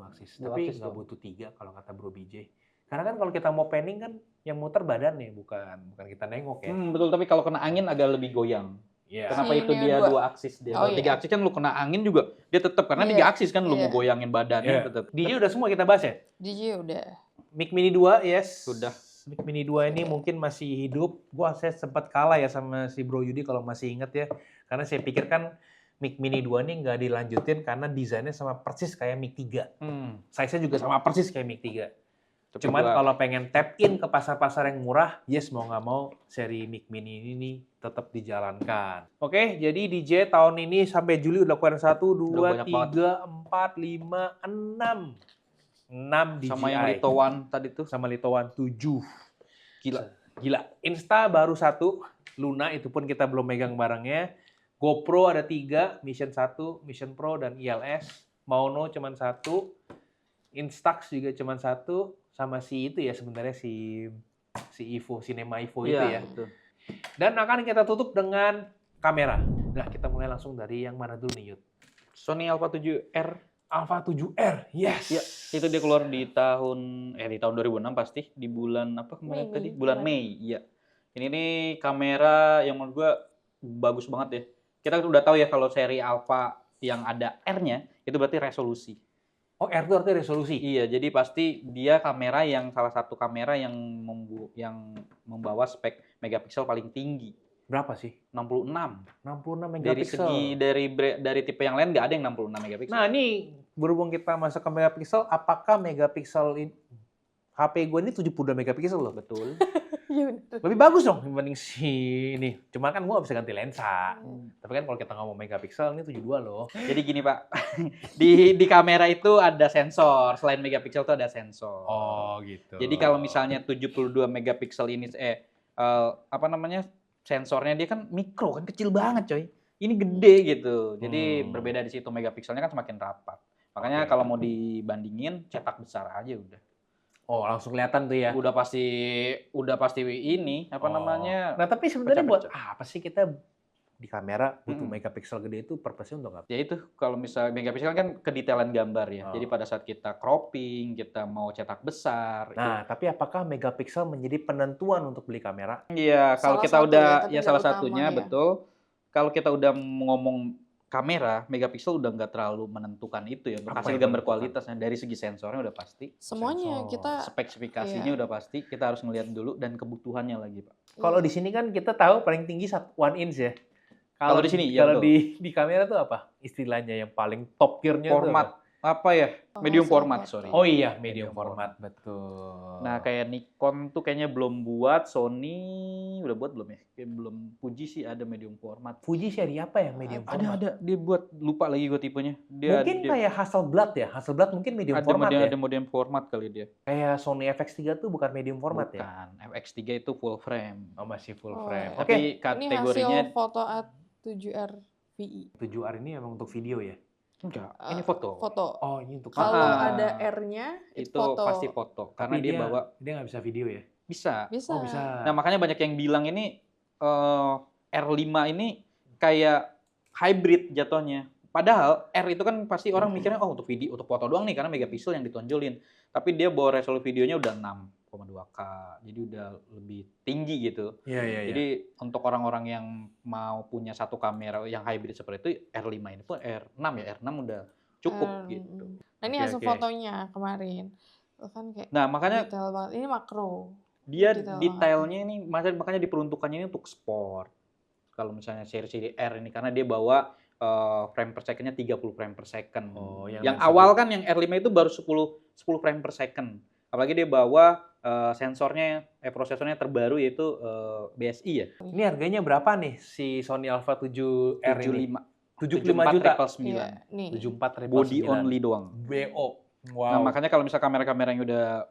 S1: aksis.
S2: Dua
S1: Tapi
S2: aksis
S1: nggak
S2: doang.
S1: butuh 3 kalau kata Bro BJ. Karena kan kalau kita mau panning kan yang muter badannya, bukan kita nengok ya.
S2: Betul, tapi kalau kena angin agak lebih goyang.
S1: Iya.
S2: Kenapa
S3: Si
S2: itu
S3: Neo
S2: dia
S3: 2?
S2: 2 aksis dia?
S3: Oh,
S2: Kalau 3
S3: iya.
S2: aksis kan lu kena angin juga dia tetap karena
S3: Iya.
S2: 3 aksis kan lu
S3: Iya.
S2: mau goyangin badannya
S1: Iya.
S2: tetap.
S1: DJ udah semua kita bahas ya?
S3: DJ udah.
S1: Mic Mini 2, yes.
S2: Sudah.
S1: Mic Mini 2 ini mungkin masih hidup. Saya sempat kalah ya sama si Bro Yudi kalau masih inget ya. Karena saya pikir kan Mic Mini 2 ini nggak dilanjutin karena desainnya sama persis kayak Mic 3. Size-nya juga sama persis kayak Mic 3.
S2: Tapi
S1: Cuman
S2: gua-
S1: kalau pengen tap in ke pasar-pasar yang murah, yes mau nggak mau seri Mic Mini ini nih tetap dijalankan. Oke, jadi DJ tahun ini sampai Juli udah keluarin 1, 2,
S2: banyak banget.
S1: 3, 4, 5, 6. 6 DJI.
S2: sama yang Lito One tadi tuh.
S1: Sama Lito One 7.
S2: Gila.
S1: Gila. Insta baru 1, Luna itu pun kita belum megang barangnya. GoPro ada 3, Mission 1, Mission Pro dan ILS. Maono cuma 1. Instax juga cuma 1, sama si itu ya sebenarnya si Evo, Cinema Evo itu ya.
S2: Betul.
S1: Dan akan kita tutup dengan kamera. Nah, kita mulai langsung dari yang mana dulu nih, Yud?
S2: Sony Alpha 7R.
S1: Alpha 7R, yes.
S2: Ya, itu dia keluar di tahun 2006 pasti di bulan apa kemarin
S3: Mei,
S2: tadi?
S3: Mei.
S2: Bulan Mei, iya. Ini nih kamera yang menurut gua bagus banget ya. Kita udah tahu ya kalau seri Alpha yang ada R-nya itu berarti resolusi.
S1: Oh, R itu artinya resolusi.
S2: Iya, jadi pasti dia kamera yang salah satu kamera yang membawa spek megapiksel paling tinggi.
S1: Berapa sih?
S2: 66.
S1: 66
S2: Dari
S1: megapiksel.
S2: segi dari tipe yang lain nggak ada yang 66 megapiksel.
S1: Nah, ini berhubung kita masuk ke megapiksel, apakah megapiksel ini HP gue ini 72 megapiksel loh.
S2: Betul.
S3: Iya bener.
S1: Lebih bagus dong dibanding si ini. Cuma kan gue gak bisa ganti lensa. Tapi kan kalau kita ngomong megapiksel ini 72 loh.
S2: Jadi gini Pak, di kamera itu ada sensor. Selain megapiksel itu ada sensor.
S1: Oh, gitu.
S2: Jadi kalau misalnya 72 megapiksel ini sensornya dia kan mikro kan kecil banget coy. Ini gede gitu. Jadi berbeda di situ megapikselnya kan semakin rapat. Makanya
S1: Oke.
S2: kalau mau dibandingin cetak besar aja udah.
S1: Oh, langsung kelihatan tuh ya.
S2: Udah pasti ini
S1: Nah, tapi sebenarnya buat
S2: Pecah-pecah.
S1: apa sih kita di kamera butuh
S2: Mm-mm.
S1: megapiksel gede itu purpose-nya untuk apa?
S2: Ya itu kalau misalnya megapiksel kan kedetailan gambar ya.
S1: Oh.
S2: Jadi pada saat kita cropping, kita mau cetak besar.
S1: Nah, tapi apakah megapiksel menjadi penentuan untuk beli kamera?
S2: Iya, kalau
S3: Salah
S2: kita
S3: satu
S2: udah
S3: ya, tapi
S2: ya
S3: nggak
S2: salah
S3: utama
S2: satunya
S3: ya.
S2: betul. Kalau kita udah ngomong kamera, megapiksel udah nggak terlalu menentukan itu ya. Untuk
S1: Apa
S2: hasil
S1: yang
S2: gambar
S1: menentukan?
S2: kualitasnya dari segi sensornya udah pasti,
S3: Semuanya
S1: Sensor.
S3: kita
S2: spesifikasinya
S3: Iya.
S2: udah pasti. Kita harus ngelihat dulu dan kebutuhannya lagi, Pak.
S1: Kalau di sini kan kita tahu paling tinggi 1 inch ya.
S2: Kalau di sini, iya,
S1: kalau
S2: betul.
S1: di kamera tuh apa istilahnya yang paling top gear-nya tuh
S2: Format
S1: apa?
S2: apa ya? Medium format, sorry.
S1: Oh iya, medium
S2: Medium
S1: format, betul.
S2: Nah, kayak Nikon tuh kayaknya belum buat, Sony udah buat belum ya? Kayak belum. Fuji sih ada medium format.
S1: Fuji seri apa yang medium format?
S2: Ada dia buat, lupa lagi gue tipenya. Dia
S1: Mungkin kayak Hasselblad ya. Hasselblad mungkin medium
S2: ada
S1: format ya.
S2: ada medium format kali dia.
S1: Kayak Sony FX3 tuh bukan medium format ya.
S2: Bukan, FX3 itu full frame.
S1: Oh, masih full
S3: Oh,
S1: frame.
S3: iya.
S1: Oke,
S2: Tapi
S3: ini hasil
S2: kategorinya
S3: foto A7R VI.
S1: 7R ini emang untuk video ya.
S2: enggak,
S3: Eh,
S2: ini foto.
S3: Foto.
S1: Oh, ini untuk
S3: Kalau
S2: Ah.
S3: ada R-nya
S2: Itu
S3: foto.
S2: pasti foto karena
S1: Tapi
S2: dia bawa
S1: dia nggak bisa video ya.
S2: bisa.
S3: Bisa.
S1: Oh, bisa.
S2: Nah, makanya banyak yang bilang ini R5 ini kayak hybrid jatuhnya. Padahal R itu kan pasti orang mikirnya untuk video, untuk foto doang nih karena megapiksel yang ditonjolin. Tapi dia bawa resolusi videonya udah 6,2K. Jadi udah lebih tinggi gitu.
S1: Iya, iya, iya.
S2: Jadi untuk orang-orang yang mau punya satu kamera yang hybrid seperti itu, R5 ini pun R6 ya, R6 udah cukup gitu.
S3: Nah, ini
S1: Oke,
S3: hasil
S1: oke.
S3: fotonya kemarin. Itu kan kayak
S2: Nah, makanya
S3: detail banget. Ini makro.
S2: Dia
S3: Detail banget.
S2: detailnya ini makanya diperuntukannya ini untuk sport. Kalau misalnya seri R ini karena dia bawa frame per second-nya 30 frame per second.
S1: Oh,
S2: Yang
S1: disebut-
S2: awal kan yang R5 itu baru 10 frame per second. Apalagi dia bawa sensornya prosesornya terbaru yaitu BSI ya.
S1: Ini harganya berapa nih si Sony Alpha 7R ini?
S2: 75
S1: 75 juta.
S2: 74
S3: Iya, nih.
S1: 74
S2: body only doang.
S1: BO. Wow.
S2: Nah, makanya kalau misal kamera-kamera yang udah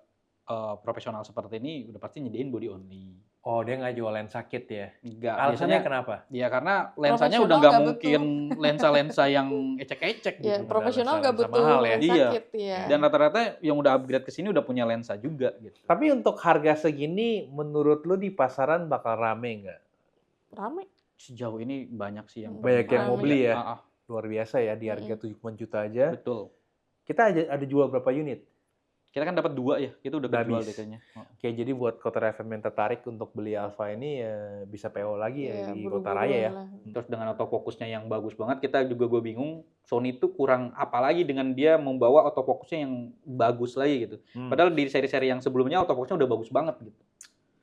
S2: profesional seperti ini udah pasti nyediain body only.
S1: Oh, dia nggak jual lensa kit ya?
S2: Enggak,
S1: Alasannya
S2: biasanya
S1: kenapa?
S2: ya karena lensanya
S3: Profesional
S2: udah nggak
S3: nggak
S2: mungkin lensa-lensa yang ecek-ecek
S3: Ya,
S2: gitu.
S3: profesional
S1: lensa-
S3: nggak
S1: lensa
S3: butuh
S1: mahal ya.
S3: lensa
S2: Iya.
S3: kit ya.
S2: Dan rata-rata yang udah upgrade ke sini udah punya lensa juga gitu.
S1: Tapi untuk harga segini, menurut lu di pasaran bakal rame nggak?
S3: Rame.
S2: Sejauh ini banyak sih yang
S1: Banyak yang mau
S3: Rame.
S1: beli ya?
S2: Ah, ah,
S1: Luar biasa ya, di harga 75 juta aja.
S2: betul.
S1: Kita ada jual berapa unit?
S2: Kita kan dapat 2 ya, itu udah
S1: Udah
S2: kejual
S1: habis.
S2: deh kayaknya.
S1: Oke, jadi buat Kotar FM yang tertarik untuk beli Alpha ini ya bisa PO lagi ya
S3: Iya,
S1: di
S3: buru-buru
S1: Kota Raya ya.
S3: lah.
S2: Terus dengan autofocusnya yang bagus banget, kita juga gue bingung Sony itu kurang apa lagi dengan dia membawa autofocusnya yang bagus lagi gitu. Padahal di seri-seri yang sebelumnya autofocusnya udah bagus banget gitu.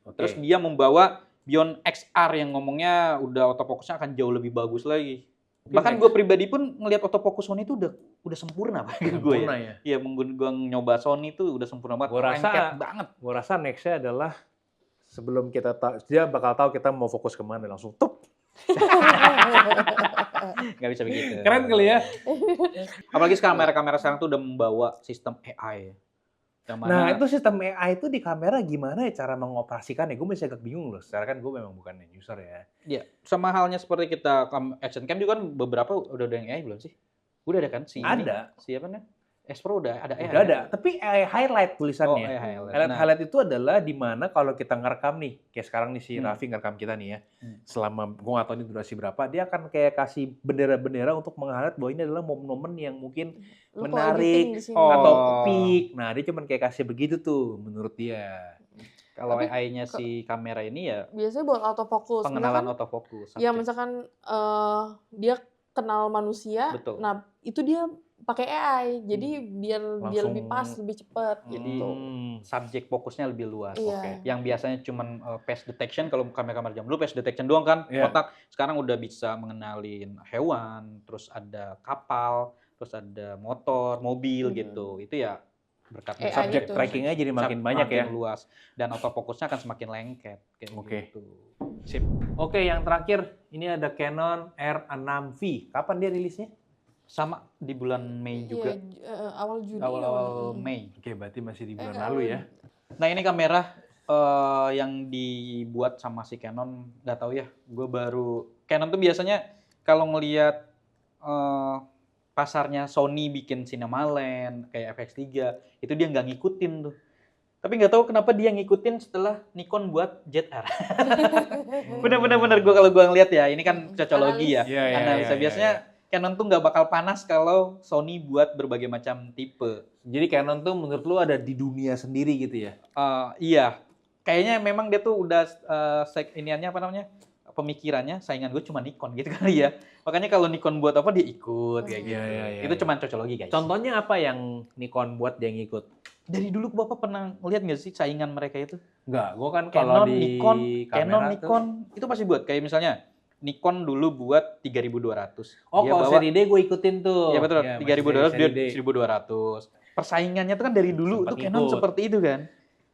S1: Oke.
S2: Terus dia membawa Beyond XR yang ngomongnya udah autofocusnya akan jauh lebih bagus lagi. Bahkan gue pribadi pun ngelihat autofocus Sony itu udah sempurna bagi gue ya.
S1: Sempurna ya.
S2: Iya, gue nyoba Sony itu udah sempurna banget.
S1: Gua rasa-
S2: lengket banget.
S1: Gua rasa next-nya adalah sebelum kita tahu, dia bakal tahu kita mau fokus kemana, langsung tup.
S2: Nggak bisa begitu.
S1: Keren kali ya.
S2: Apalagi sekarang kamera-kamera sekarang tuh udah membawa sistem AI. Yang mana,
S1: Nah, itu sistem AI itu di kamera gimana ya cara mengoperasikannya? Gue masih agak bingung loh. Secara kan gue memang bukan user ya.
S2: ya, sama halnya seperti kita action cam juga kan beberapa udah ada yang AI belum sih? Udah ada kan?
S1: Ada.
S2: Siapa nih? S Pro udah ada AI.
S1: Udah ada, tapi AI highlight
S2: Oh,
S1: tulisannya.
S2: AI highlight.
S1: Highlight,
S2: Nah,
S1: highlight itu adalah di mana kalau kita ngerekam nih, kayak sekarang nih si
S2: Hmm.
S1: Raffi ngerekam kita nih ya,
S2: Hmm.
S1: selama gue nggak tahu ini durasi berapa, dia akan kayak kasih bendera-bendera untuk meng-highlight bahwa ini adalah momen-momen yang mungkin
S3: Lu kalau
S1: menarik
S3: editing di sini.
S2: Oh.
S1: atau peak. Nah, dia cuman kayak kasih begitu tuh menurut dia.
S2: kalau
S3: Tapi
S2: AI-nya si kamera ini ya
S3: Biasanya buat autofocus.
S2: pengenalan
S3: Misalkan,
S2: autofocus.
S3: ya
S2: subjek.
S3: misalkan dia kenal manusia,
S2: Betul.
S3: nah itu dia pakai AI. Jadi biar
S1: Langsung-
S3: lebih pas, lebih cepat
S2: Jadi,
S3: gitu.
S2: subjek fokusnya lebih luas.
S3: Iya.
S1: Oke.
S2: Yang biasanya cuman face detection, kalau kamera-kamera jam dulu face detection doang kan,
S1: Iya.
S2: otak. Sekarang udah bisa mengenalin hewan, terus ada kapal, terus ada motor, mobil gitu. Itu ya berkat
S3: AI
S1: Subject
S3: itu.
S1: trackingnya jadi makin banyak ya.
S2: luas dan autofokusnya akan semakin lengket kayak
S1: Oke.
S2: gitu.
S1: Sip. Oke, yang terakhir ini ada Canon R6V. Kapan dia rilisnya?
S2: Sama di bulan Mei juga.
S3: Iya, awal Juni.
S2: Awal-awal Mei.
S1: Oke, berarti masih di bulan
S3: Eh,
S1: lalu ya.
S2: Nah, ini kamera yang dibuat sama si Canon, nggak tahu ya. Gue baru Canon tuh biasanya kalau ngelihat pasarnya Sony bikin Cinema-Lens kayak FX3, itu dia nggak ngikutin tuh. Tapi nggak tahu kenapa dia ngikutin setelah Nikon buat ZR. Bener-bener gue kalau gue ngeliat ya, ini kan cocologi ya.
S1: Iya, iya,
S2: Analisa
S1: iya,
S2: biasanya Canon tuh nggak bakal panas kalau Sony buat berbagai macam tipe.
S1: Jadi Canon tuh menurut lu ada di dunia sendiri gitu ya?
S2: Iya, kayaknya memang dia tuh udah iniannya apa namanya, pemikirannya saingan gue cuma Nikon gitu kali ya. Makanya kalau Nikon buat apa dia ikut kayak gitu.
S1: Iya, iya,
S2: Itu
S1: iya.
S2: cuma cocologi guys.
S1: Contohnya apa yang Nikon buat dia ngikut?
S2: Dari dulu Bapak pernah ngeliat nggak sih saingan mereka itu?
S1: Enggak, gua kan kalau
S2: Canon,
S1: di
S2: Nikon, Canon,
S1: kamera tuh-
S2: Nikon itu pasti buat. Kayak misalnya Nikon dulu buat 3200.
S1: Oh,
S2: Dia
S1: kalau
S2: bawa-
S1: seri D gue ikutin tuh.
S2: Iya betul,
S1: Iya,
S2: 3200
S1: masih
S2: dia
S1: seri D.
S2: 1200. Persaingannya tuh kan dari dulu
S1: Sempat
S2: tuh Canon
S1: ikut.
S2: seperti itu kan.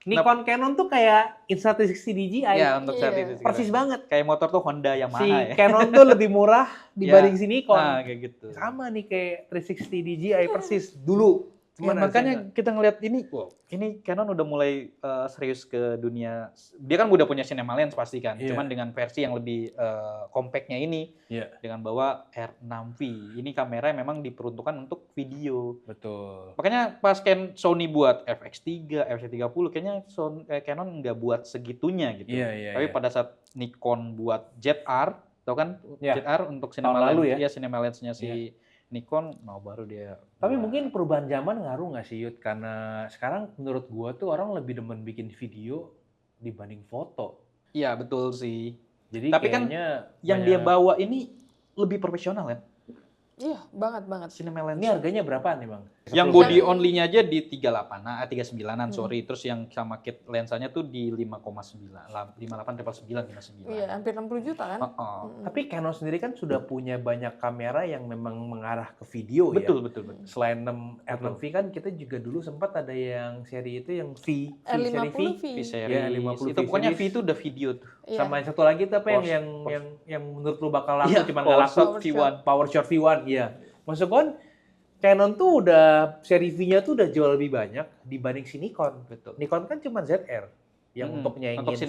S1: Nikon Canon tuh kayak Insta360 DJI.
S2: Iya, untuk saat
S3: Iya.
S2: itu.
S1: Persis banget.
S2: Kayak motor tuh Honda Yamaha
S1: Si
S2: ya.
S1: Canon tuh lebih murah dibanding si Nikon.
S2: Nah, kayak gitu.
S1: Sama nih kayak 360 DJI persis dulu.
S2: Ya,
S1: Cuman
S2: makanya kita ngelihat ini, wow, ini Canon udah mulai serius ke dunia. Dia kan udah punya Cinema-Lens pasti kan,
S1: Iya.
S2: cuman dengan versi yang lebih compactnya ini,
S1: Iya.
S2: dengan bawa R6V. Ini kamera yang memang diperuntukkan untuk video.
S1: Betul.
S2: Makanya pas Sony buat FX3, FX30, kayaknya Canon nggak buat segitunya gitu.
S1: Iya, iya.
S2: Tapi
S1: iya.
S2: pada saat Nikon buat ZR, tau kan?
S1: Iya.
S2: ZR untuk
S1: Tahun lalu ya?
S2: Iya, Cinema-Lens-nya si Nikon, baru dia.
S1: Tapi
S2: buat.
S1: mungkin perubahan zaman ngaruh nggak sih, Yud? Karena sekarang menurut gua tuh orang lebih demen bikin video dibanding foto.
S2: Iya, betul sih.
S1: Jadi
S2: Tapi kan
S1: kayaknya
S2: Yang dia bawa ini lebih profesional kan?
S3: Iya, banget.
S2: Cinema lens.
S1: Ini harganya berapa nih Bang?
S2: Yang
S1: Satu
S2: body
S1: lens.
S2: only-nya aja di 38, 39-an,
S3: Hmm.
S2: sorry. Terus yang sama kit lensanya tuh di 5,9, 58,9, 59.
S3: Iya, hampir 60 juta kan?
S2: Oh.
S1: Tapi Canon sendiri kan sudah punya banyak kamera yang memang mengarah ke video ya.
S2: Betul.
S1: Selain R6V kan kita juga dulu sempat ada yang seri itu yang V seri V.
S3: R50V.
S2: V series.
S1: Ya, 50
S2: itu
S1: V
S2: pokoknya V
S1: series.
S2: itu udah video tuh.
S3: Iya.
S1: Sama yang satu lagi itu apa
S2: Porsche.
S1: yang menurut lu bakal laku
S2: Iya,
S1: cuma nggak laku?
S2: PowerShot V1.
S1: PowerShot V1, iya. Maksud gua kan Canon tuh udah seri V-nya tuh udah jauh lebih banyak dibanding si Nikon.
S2: Betul.
S1: Nikon kan cuma ZR yang untuk nyaingin
S2: Untuk
S1: si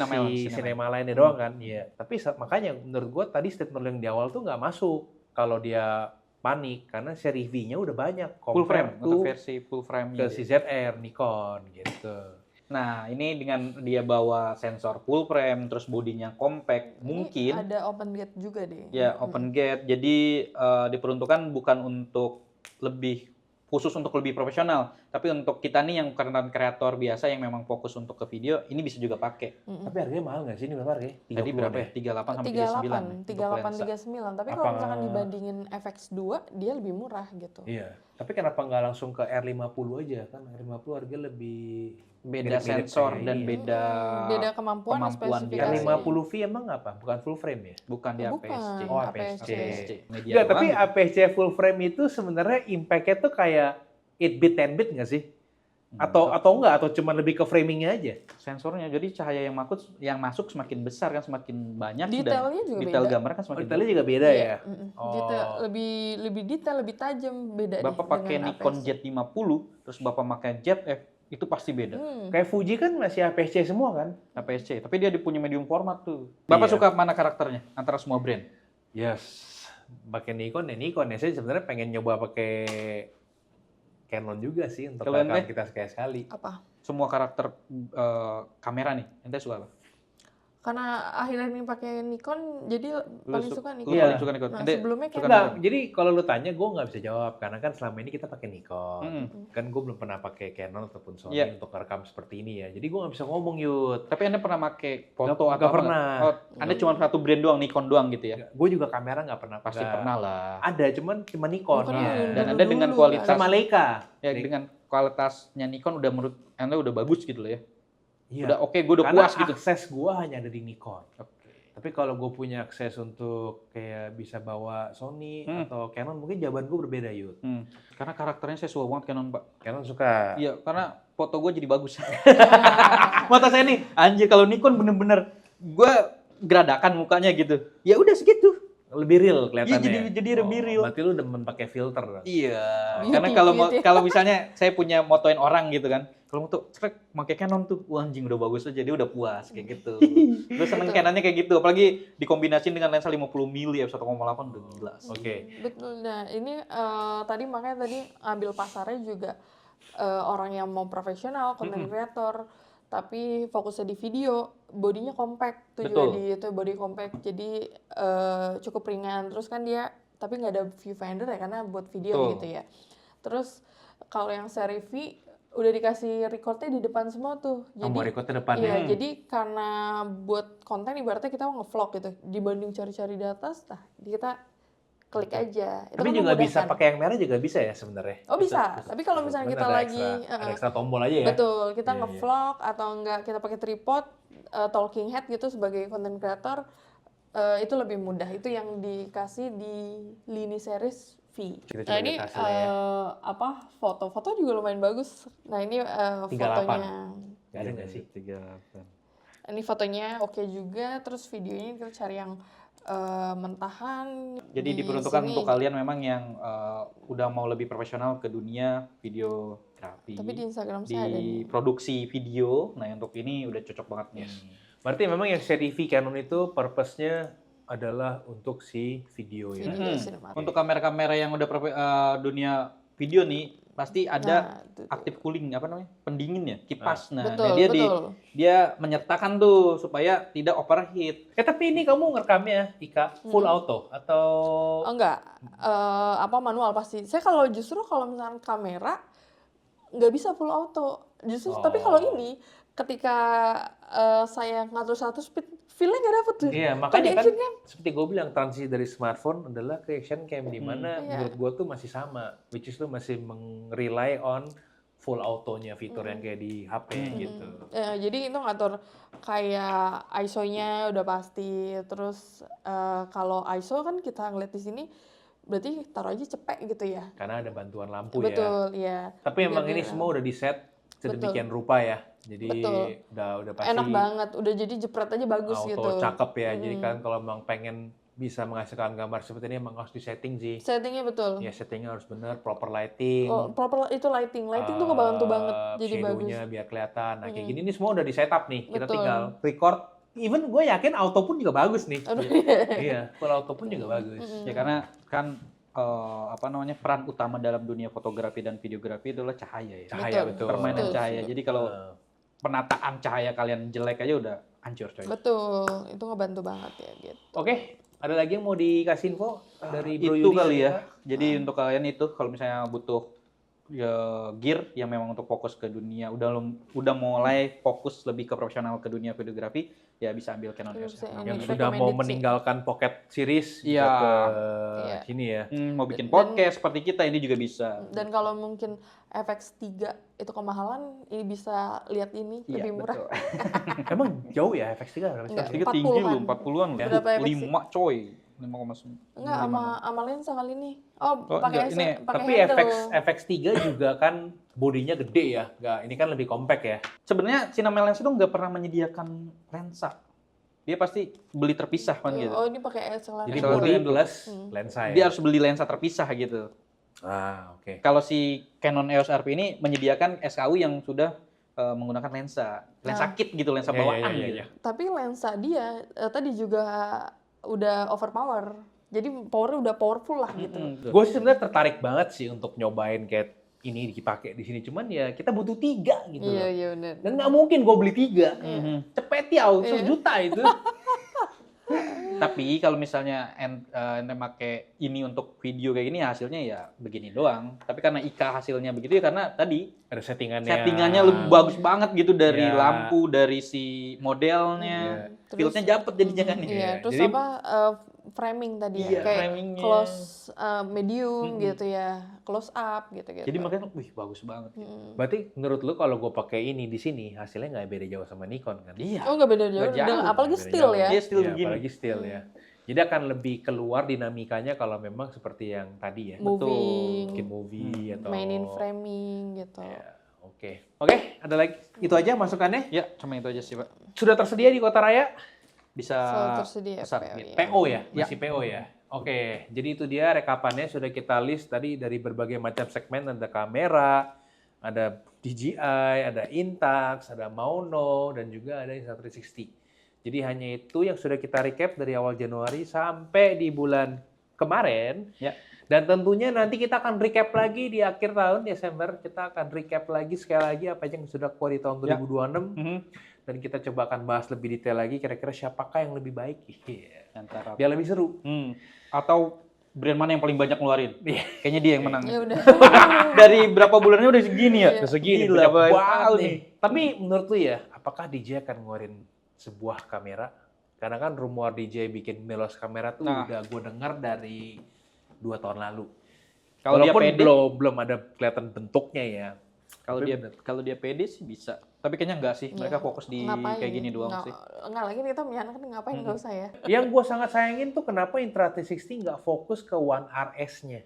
S1: Cinema lainnya doang kan. Iya. Tapi makanya menurut gua tadi statement yang di awal tuh nggak masuk kalau dia panik karena seri V-nya udah banyak.
S2: Full frame,
S1: Compare
S2: untuk
S1: to
S2: versi full frame
S1: ke si ZR Nikon gitu.
S2: Nah, ini dengan dia bawa sensor full frame, terus bodinya compact,
S3: Ini
S2: mungkin
S3: ada open gate juga deh.
S2: ya open gate. Jadi diperuntukkan bukan untuk lebih khusus untuk lebih profesional, tapi untuk kita nih yang konten kreator biasa yang memang fokus untuk ke video, ini bisa juga pakai.
S1: Tapi harganya mahal nggak sih? Ini berapa harganya?
S2: Tadi berapa ya? 38 sampai 39.
S3: 38, 39. Tapi kalau misalkan dibandingin FX2, dia lebih murah gitu.
S1: Iya. Tapi kenapa nggak langsung ke R50 aja? Kan R50 harga lebih
S2: Beda
S1: mirip-mirip
S2: sensor
S1: kayak
S2: dan
S1: ini.
S2: beda
S3: kemampuan
S2: kemampuan dia.
S3: spesifikasi.
S1: R50V emang apa? Bukan full frame ya?
S2: bukan di
S3: Bukan.
S2: APS-C.
S1: Oh,
S3: APS-C.
S1: APS-C.
S2: Media
S1: Enggak, tapi
S2: doang.
S1: APS-C full frame itu sebenarnya impact-nya tuh kayak 8-bit, 10-bit nggak sih? Atau enggak? Atau cuma lebih ke framingnya aja?
S2: sensornya, jadi cahaya yang masuk semakin besar kan, semakin banyak,
S3: Detailnya
S2: dan
S3: juga
S2: detail
S3: beda.
S2: gambar kan
S1: Oh,
S2: semakin
S1: detailnya juga beda
S3: Iya,
S1: ya?
S2: Oh.
S3: Detail, lebih detail, lebih tajam, beda
S2: Bapak
S3: deh
S2: pakai
S3: dengan
S2: Nikon
S3: APS-C.
S2: Z50, terus Bapak pakai ZF, itu pasti beda.
S1: Kayak Fuji kan masih APS-C semua kan?
S2: APS-C, tapi dia punya medium format tuh. Bapak
S1: Iya.
S2: suka mana karakternya antara semua brand?
S1: Yes. Pakai Nikon ya Nikon ya. Saya sebenarnya pengen nyoba pakai Canon juga sih untuk
S2: Kalau
S1: rekam
S2: ente?
S1: kita sekali-sekali.
S3: Apa?
S2: Semua karakter kamera nih, ente suka apa?
S3: Karena akhirnya ini pakai Nikon, jadi paling suka
S2: Lu
S3: Nikon.
S1: Iya.
S2: paling suka Nikon.
S3: Nah,
S2: Ente
S3: sebelumnya
S2: suka
S3: kayak
S1: Enggak,
S2: Nikon?
S1: jadi kalau lu tanya gue nggak bisa jawab karena kan selama ini kita pakai Nikon.
S2: Mm-mm.
S1: Kan gue belum pernah pakai Canon ataupun Sony
S2: Iya.
S1: untuk rekam seperti ini ya. Jadi gue nggak bisa ngomong Yud.
S2: Tapi Anda pernah pakai foto
S1: Nggak
S2: atau apa
S1: pernah.
S2: nggak? Oh, Anda cuma satu brand doang, Nikon doang gitu ya?
S1: Gue juga kamera nggak pernah.
S2: Pasti
S1: nggak-
S2: pernah lah.
S1: Ada, cuma Nikon.
S3: Bukan
S1: ya.
S3: dulu,
S2: Dan
S3: dulu
S2: Anda dengan
S3: kan.
S2: kualitas
S1: Sama Leica.
S2: ya dengan kualitasnya Nikon udah menurut Anda udah bagus gitu loh ya.
S1: Iya.
S2: Udah oke, gue udah
S1: Karena
S2: puas gitu.
S1: akses gue hanya ada di Nikon.
S2: Oke.
S1: Tapi kalau gue punya akses untuk kayak bisa bawa Sony atau Canon, mungkin jawaban gue berbeda Yud.
S2: Karena karakternya saya suka banget Canon, Pak.
S1: Canon suka.
S2: Iya, karena foto gue jadi bagus. Mata saya nih, anjir kalau Nikon bener-bener gue geradakan mukanya gitu. Ya udah segitu.
S1: Lebih real
S2: Iya,
S1: kelihatannya.
S2: jadi lebih real.
S1: Berarti lu demen pakai filter.
S2: Iya.
S3: Beauty,
S2: Karena
S3: beauty.
S2: kalau misalnya saya punya motoin orang gitu kan, kalau moto trek pakai Canon tuh, wah anjing udah bagus aja, dia udah puas kayak gitu. Terus seneng Canonnya kayak gitu, apalagi dikombinasiin dengan lensa 50 mili f1,8 udah gila.
S1: Oke.
S3: Betul. Nah, ini makanya tadi ambil pasarnya juga orang yang mau profesional, content creator, tapi fokusnya di video, bodinya compact tuh juga
S2: Betul.
S3: itu body compact, jadi cukup ringan. Terus kan dia tapi nggak ada viewfinder ya karena buat video
S2: Betul.
S3: gitu ya. Terus kalau yang seri V udah dikasih recordnya di depan semua tuh.
S1: Mau recordnya depan
S3: Iya,
S1: ya.
S3: jadi karena buat konten ibaratnya kita mau nge-vlog gitu. Dibanding cari-cari di atas, nah kita klik aja. Itu
S1: Tapi
S3: kan
S1: juga bisa
S3: memudahkan.
S1: pakai yang merah juga bisa ya sebenarnya.
S3: Oh bisa. Tapi kalau misalnya
S1: Cuman
S3: kita
S1: ada
S3: lagi
S1: ada ekstra tombol aja ya.
S3: betul, kita
S1: Iya,
S3: nge-vlog atau enggak kita pakai tripod, talking head gitu sebagai content creator, itu lebih mudah. Itu yang dikasih di Lini series V.
S1: Kita coba
S3: Nah ini
S1: lihat hasilnya ya.
S3: foto juga lumayan bagus. Nah ini
S1: 38.
S3: fotonya.
S1: Gak ada nggak sih?
S2: 38.
S3: Ini fotonya oke juga. Terus videonya kita cari yang mentahan.
S2: Jadi
S3: di
S2: diperuntukkan
S3: sini.
S2: untuk kalian memang yang udah mau lebih profesional ke dunia videografi.
S3: Tapi di Instagram
S2: di
S3: saya ada nih.
S2: produksi video. Nah, untuk ini udah cocok banget nih.
S1: Berarti memang yang seri V Canon itu purpose-nya adalah untuk si video ya.
S3: Video sinematik.
S2: Untuk kamera-kamera yang udah dunia video nih, pasti ada
S3: Nah, itu.
S2: aktif cooling, apa namanya? Pendingin ya, kipas. Nah,
S3: Betul,
S2: dia
S3: betul.
S2: dia menyertakan tuh supaya tidak overheat.
S1: Tapi ini kamu ngerekamnya Ika full auto atau
S3: Oh, enggak, manual pasti. Saya kalau justru kalau misalnya kamera nggak bisa full auto. Justru tapi kalau ini ketika saya ngatur satu speed, feel-nya nggak dapet tuh.
S1: Iya,
S3: Kalau di
S1: makanya kan
S3: action cam,
S1: seperti gue bilang transisi dari smartphone adalah ke action cam di mana
S3: Iya.
S1: menurut gue tuh masih sama, which is tuh masih meng-rely on full auto-nya fitur yang kayak di HP gitu.
S3: Jadi itu ngatur kayak ISO-nya udah pasti. Terus kalau ISO kan kita ngeliat di sini, berarti taruh aja cepet gitu ya.
S1: Karena ada bantuan lampu ya.
S3: Betul, ya.
S1: Tapi emang
S3: Biar
S1: ini
S3: dia-
S1: semua udah di-set sedemikian rupa ya. Jadi
S3: Betul.
S1: udah pasti
S3: Enak banget, udah jadi jepret aja bagus
S1: auto
S3: gitu.
S1: cakep ya. Jadi kan kalau memang pengen bisa menghasilkan gambar seperti ini emang harus di-setting sih.
S3: Settingnya betul.
S1: Ya settingnya harus bener, proper lighting.
S3: Oh, proper itu lighting tuh ngebantu banget jadi bagus.
S1: Shadow-nya biar kelihatan. Nah kayak gini nih semua udah di-setup nih. Kita
S3: Betul.
S1: tinggal record. Even gue yakin auto pun juga bagus nih.
S3: Aduh.
S1: Iya, full auto pun juga bagus.
S2: Ya karena kan peran utama dalam dunia fotografi dan videografi adalah cahaya ya.
S1: Cahaya
S3: Betul.
S1: betul.
S2: Permainan
S3: Betul.
S2: cahaya. Jadi kalau penataan cahaya kalian jelek aja udah hancur coy.
S3: Betul, itu ngebantu banget ya gitu.
S1: Oke, ada lagi yang mau dikasih info dari Bro
S2: Itu
S1: Yudi?
S2: kali ya. Jadi untuk kalian itu kalau misalnya butuh gear yang memang untuk fokus ke dunia, udah mulai fokus lebih ke profesional ke dunia videografi, ya bisa ambil Canon EOS
S3: Bisa,
S2: R6.
S1: Yang
S3: Ini
S1: sudah mau
S3: recommended sih.
S1: meninggalkan Pocket Series
S2: Iya.
S1: bisa ke
S3: Iya.
S1: sini ya.
S2: Mau bikin podcast seperti kita ini juga bisa.
S3: Dan kalau mungkin FX3 itu kemahalan, ini bisa lihat ini
S2: Iya,
S3: lebih murah.
S2: betul.
S1: Emang jauh ya FX3 berapa sih?
S3: Enggak.
S2: Tiga tinggi
S3: 40-an.
S2: loh, 40-an loh.
S3: Berapa FX?
S2: 5 coy. 5,9.
S3: Enggak, sama lensa kali ini. Oh,
S2: Oh,
S3: pakai
S2: enggak, ini,
S3: pakai
S1: Tapi
S3: handle.
S1: FX3 juga kan bodinya gede ya. Nggak, ini kan lebih compact ya.
S2: Sebenarnya Cinema Lens itu nggak pernah menyediakan lensa. Dia pasti beli terpisah kan gitu.
S3: Oh, ini pakai SLR.
S1: Jadi
S2: SLR
S1: body
S2: handle.
S1: plus lensa ya.
S2: Dia harus beli lensa terpisah gitu.
S1: Oke.
S2: Kalau si Canon EOS RP ini menyediakan SKU yang sudah menggunakan lensa kit gitu, lensa
S1: Iya,
S2: bawaan
S1: iya, iya,
S2: gitu.
S1: iya.
S3: Tapi lensa dia tadi juga udah overpower. Jadi powernya udah powerful lah gitu.
S1: Gue sih sebenarnya tertarik banget sih untuk nyobain kayak ini dipakai di sini. Cuman ya kita butuh 3 gitu
S3: Iya,
S1: loh.
S3: iya benar.
S1: Dan nggak mungkin gue beli 3.
S2: Mhm.
S1: Cepet ya,
S3: Iya.
S1: 1 juta itu.
S2: Tapi kalau misalnya ente pakai ini untuk video kayak gini hasilnya ya begini doang. Tapi karena IK hasilnya begitu ya karena tadi
S1: Ada settingannya.
S2: settingannya lebih bagus banget gitu dari
S1: Ya.
S2: lampu, dari si modelnya. Fieldnya dapet jadinya kan.
S3: Iya,
S1: Iya,
S3: terus
S1: jadi-
S3: apa framing tadi
S2: Iya,
S3: ya, kayak
S2: framingnya.
S3: close medium gitu ya, close up gitu-gitu.
S2: Jadi makanya wih bagus banget.
S1: Berarti menurut lu kalau gue pakai ini di sini hasilnya nggak beda jauh sama Nikon kan?
S2: Iya.
S3: Oh nggak beda jauh,
S2: Nggak jauh,
S3: dan apalagi
S1: Nggak beda
S3: still
S1: jauh.
S3: ya.
S2: Iya, still
S1: Iya,
S2: begini.
S1: apalagi still ya. Jadi akan lebih keluar dinamikanya kalau memang seperti yang tadi ya.
S3: Moving,
S1: Bikin movie atau
S3: mainin framing gitu.
S1: Ya, Oke, ada lagi. Itu aja masukannya.
S2: Ya, cuma itu aja sih, Pak.
S1: Sudah tersedia di Kota Raya?
S2: Bisa
S3: Selalu tersedia
S2: pesan.
S3: PO, ya.
S1: PO ya?
S2: Ya.
S1: Masih PO ya? Oke, jadi itu dia rekapannya sudah kita list tadi dari berbagai macam segmen. Ada kamera, ada DJI, ada Instax, ada Mauno, dan juga ada Insta360. Jadi hanya itu yang sudah kita recap dari awal Januari sampai di bulan kemarin.
S2: Ya.
S1: Dan tentunya nanti kita akan recap lagi di akhir tahun Desember. Kita akan recap lagi sekali lagi apa yang sudah keluar di tahun 2026.
S2: Mhm.
S1: Dan kita coba akan bahas lebih detail lagi kira-kira siapakah yang lebih baik. Iya.
S2: Antara
S1: Biar lebih seru.
S2: atau brand mana yang paling banyak ngeluarin?
S1: Iya.
S2: Kayaknya dia yang menang.
S3: Ya udah.
S2: Dari berapa bulannya udah segini ya?
S3: Iya.
S1: Segini
S2: Gila,
S1: banyak
S2: banyak
S1: banget
S2: tahu
S1: nih. Tapi menurut lu ya, apakah DJ akan ngeluarin sebuah kamera? Karena kan rumor DJ bikin mirrorless kamera tuh
S2: Nah.
S1: udah gue dengar dari 2 tahun lalu.
S2: Kalau dia
S1: Walaupun
S2: pede,
S1: belum ada kelihatan bentuknya ya.
S2: kalau
S1: Tapi
S2: dia
S1: bener.
S2: kalau dia pede sih bisa. Tapi kayaknya enggak sih. Mereka
S3: Ya,
S2: fokus di
S3: ngapain?
S2: kayak gini doang
S3: Nggak-
S2: sih.
S3: Enggak lagi kita punya anak ngapain nggak usah ya.
S1: Yang gue sangat sayangin tuh kenapa Intra360 nggak fokus ke One RS-nya.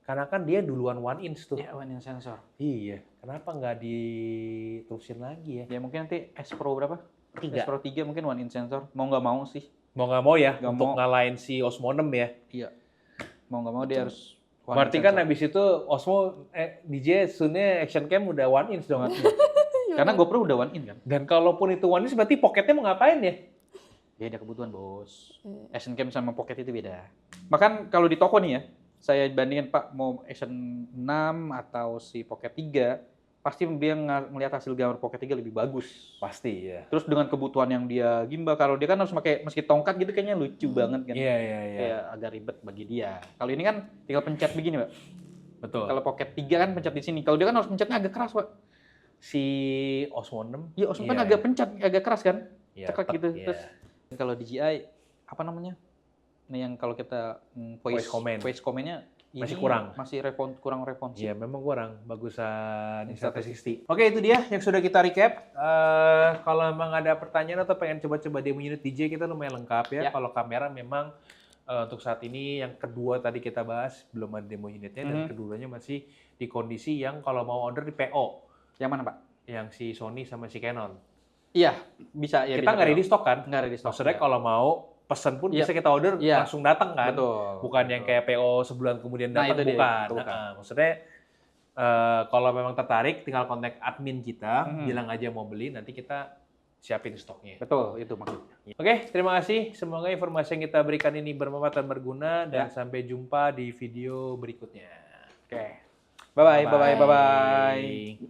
S1: Karena kan dia duluan One Inch tuh.
S2: Ya, one sensor.
S1: Iya, kenapa nggak diterusin lagi ya?
S2: Ya mungkin nanti S Pro berapa?
S1: 3.
S2: S Pro 3 mungkin one inch sensor. Mau nggak mau sih.
S1: Mau nggak mau ya,
S2: Nggak
S1: untuk
S2: mau.
S1: ngalahin si Osmo 6 ya.
S2: Iya. Mau nggak mau dia harus one
S1: Berarti
S2: inch
S1: kan
S2: sensor.
S1: habis itu Osmo, DJ soon-nya action cam udah One Inch dong.
S2: Karena GoPro udah one in kan.
S1: Dan kalaupun itu One Inch berarti pocketnya mau ngapain ya?
S2: Beda kebutuhan, Bos. Action cam sama pocket itu beda. Bahkan kalau di toko nih ya, saya bandingin Pak mau Action 6 atau si Pocket 3, pasti dia ngelihat hasil gambar Pocket 3 lebih bagus.
S1: Pasti ya.
S2: Terus dengan kebutuhan yang dia gimbal, kalau dia kan harus pakai meski tongkat gitu kayaknya lucu banget kan.
S1: Iya, iya, iya.
S2: Kayak agak ribet bagi dia. Kalau ini kan tinggal pencet begini, Pak.
S1: Betul.
S2: Kalau Pocket 3 kan pencet di sini. Kalau dia kan harus pencetnya agak keras, Pak.
S1: Si Osmo 6.
S2: Iya, Osmo kan agak pencet, agak keras kan?
S1: Iya,
S2: ceklek
S1: tek,
S2: gitu.
S1: iya.
S2: Terus kalau DJI apa namanya? Nah, yang kalau kita
S1: Voice command.
S2: voice command-nya
S1: Masih
S2: ini
S1: kurang.
S2: masih kurang responsif.
S1: Iya, memang kurang. Bagusan
S2: Insta360.
S1: Insta360. Oke, itu dia yang sudah kita recap. Kalau memang ada pertanyaan atau pengen coba-coba demo unit DJ, kita lumayan lengkap ya.
S2: Ya.
S1: Kalau kamera memang untuk saat ini yang kedua tadi kita bahas belum ada demo unitnya dan keduanya masih di kondisi yang kalau mau order di PO.
S2: Yang mana, Pak?
S1: Yang si Sony sama si Canon.
S2: Iya, bisa ya.
S1: Kita nggak ready stock kan?
S2: Nggak ready stock.
S1: Maksudnya kalau mau pesan pun
S2: Iya.
S1: bisa kita order
S2: Iya.
S1: langsung datang kan?
S2: Betul.
S1: Bukan yang kayak PO sebulan kemudian
S2: Nah,
S1: datang,
S2: itu dia,
S1: bukan.
S2: itu bukan.
S1: Maksudnya kalau memang tertarik tinggal kontak admin kita,
S2: Mhm.
S1: bilang aja mau beli, nanti kita siapin stoknya.
S2: Betul, itu maksudnya.
S1: Oke, terima kasih. Semoga informasi yang kita berikan ini bermanfaat dan berguna dan sampai jumpa di video berikutnya.
S2: Oke. Bye-bye, bye-bye, bye-bye.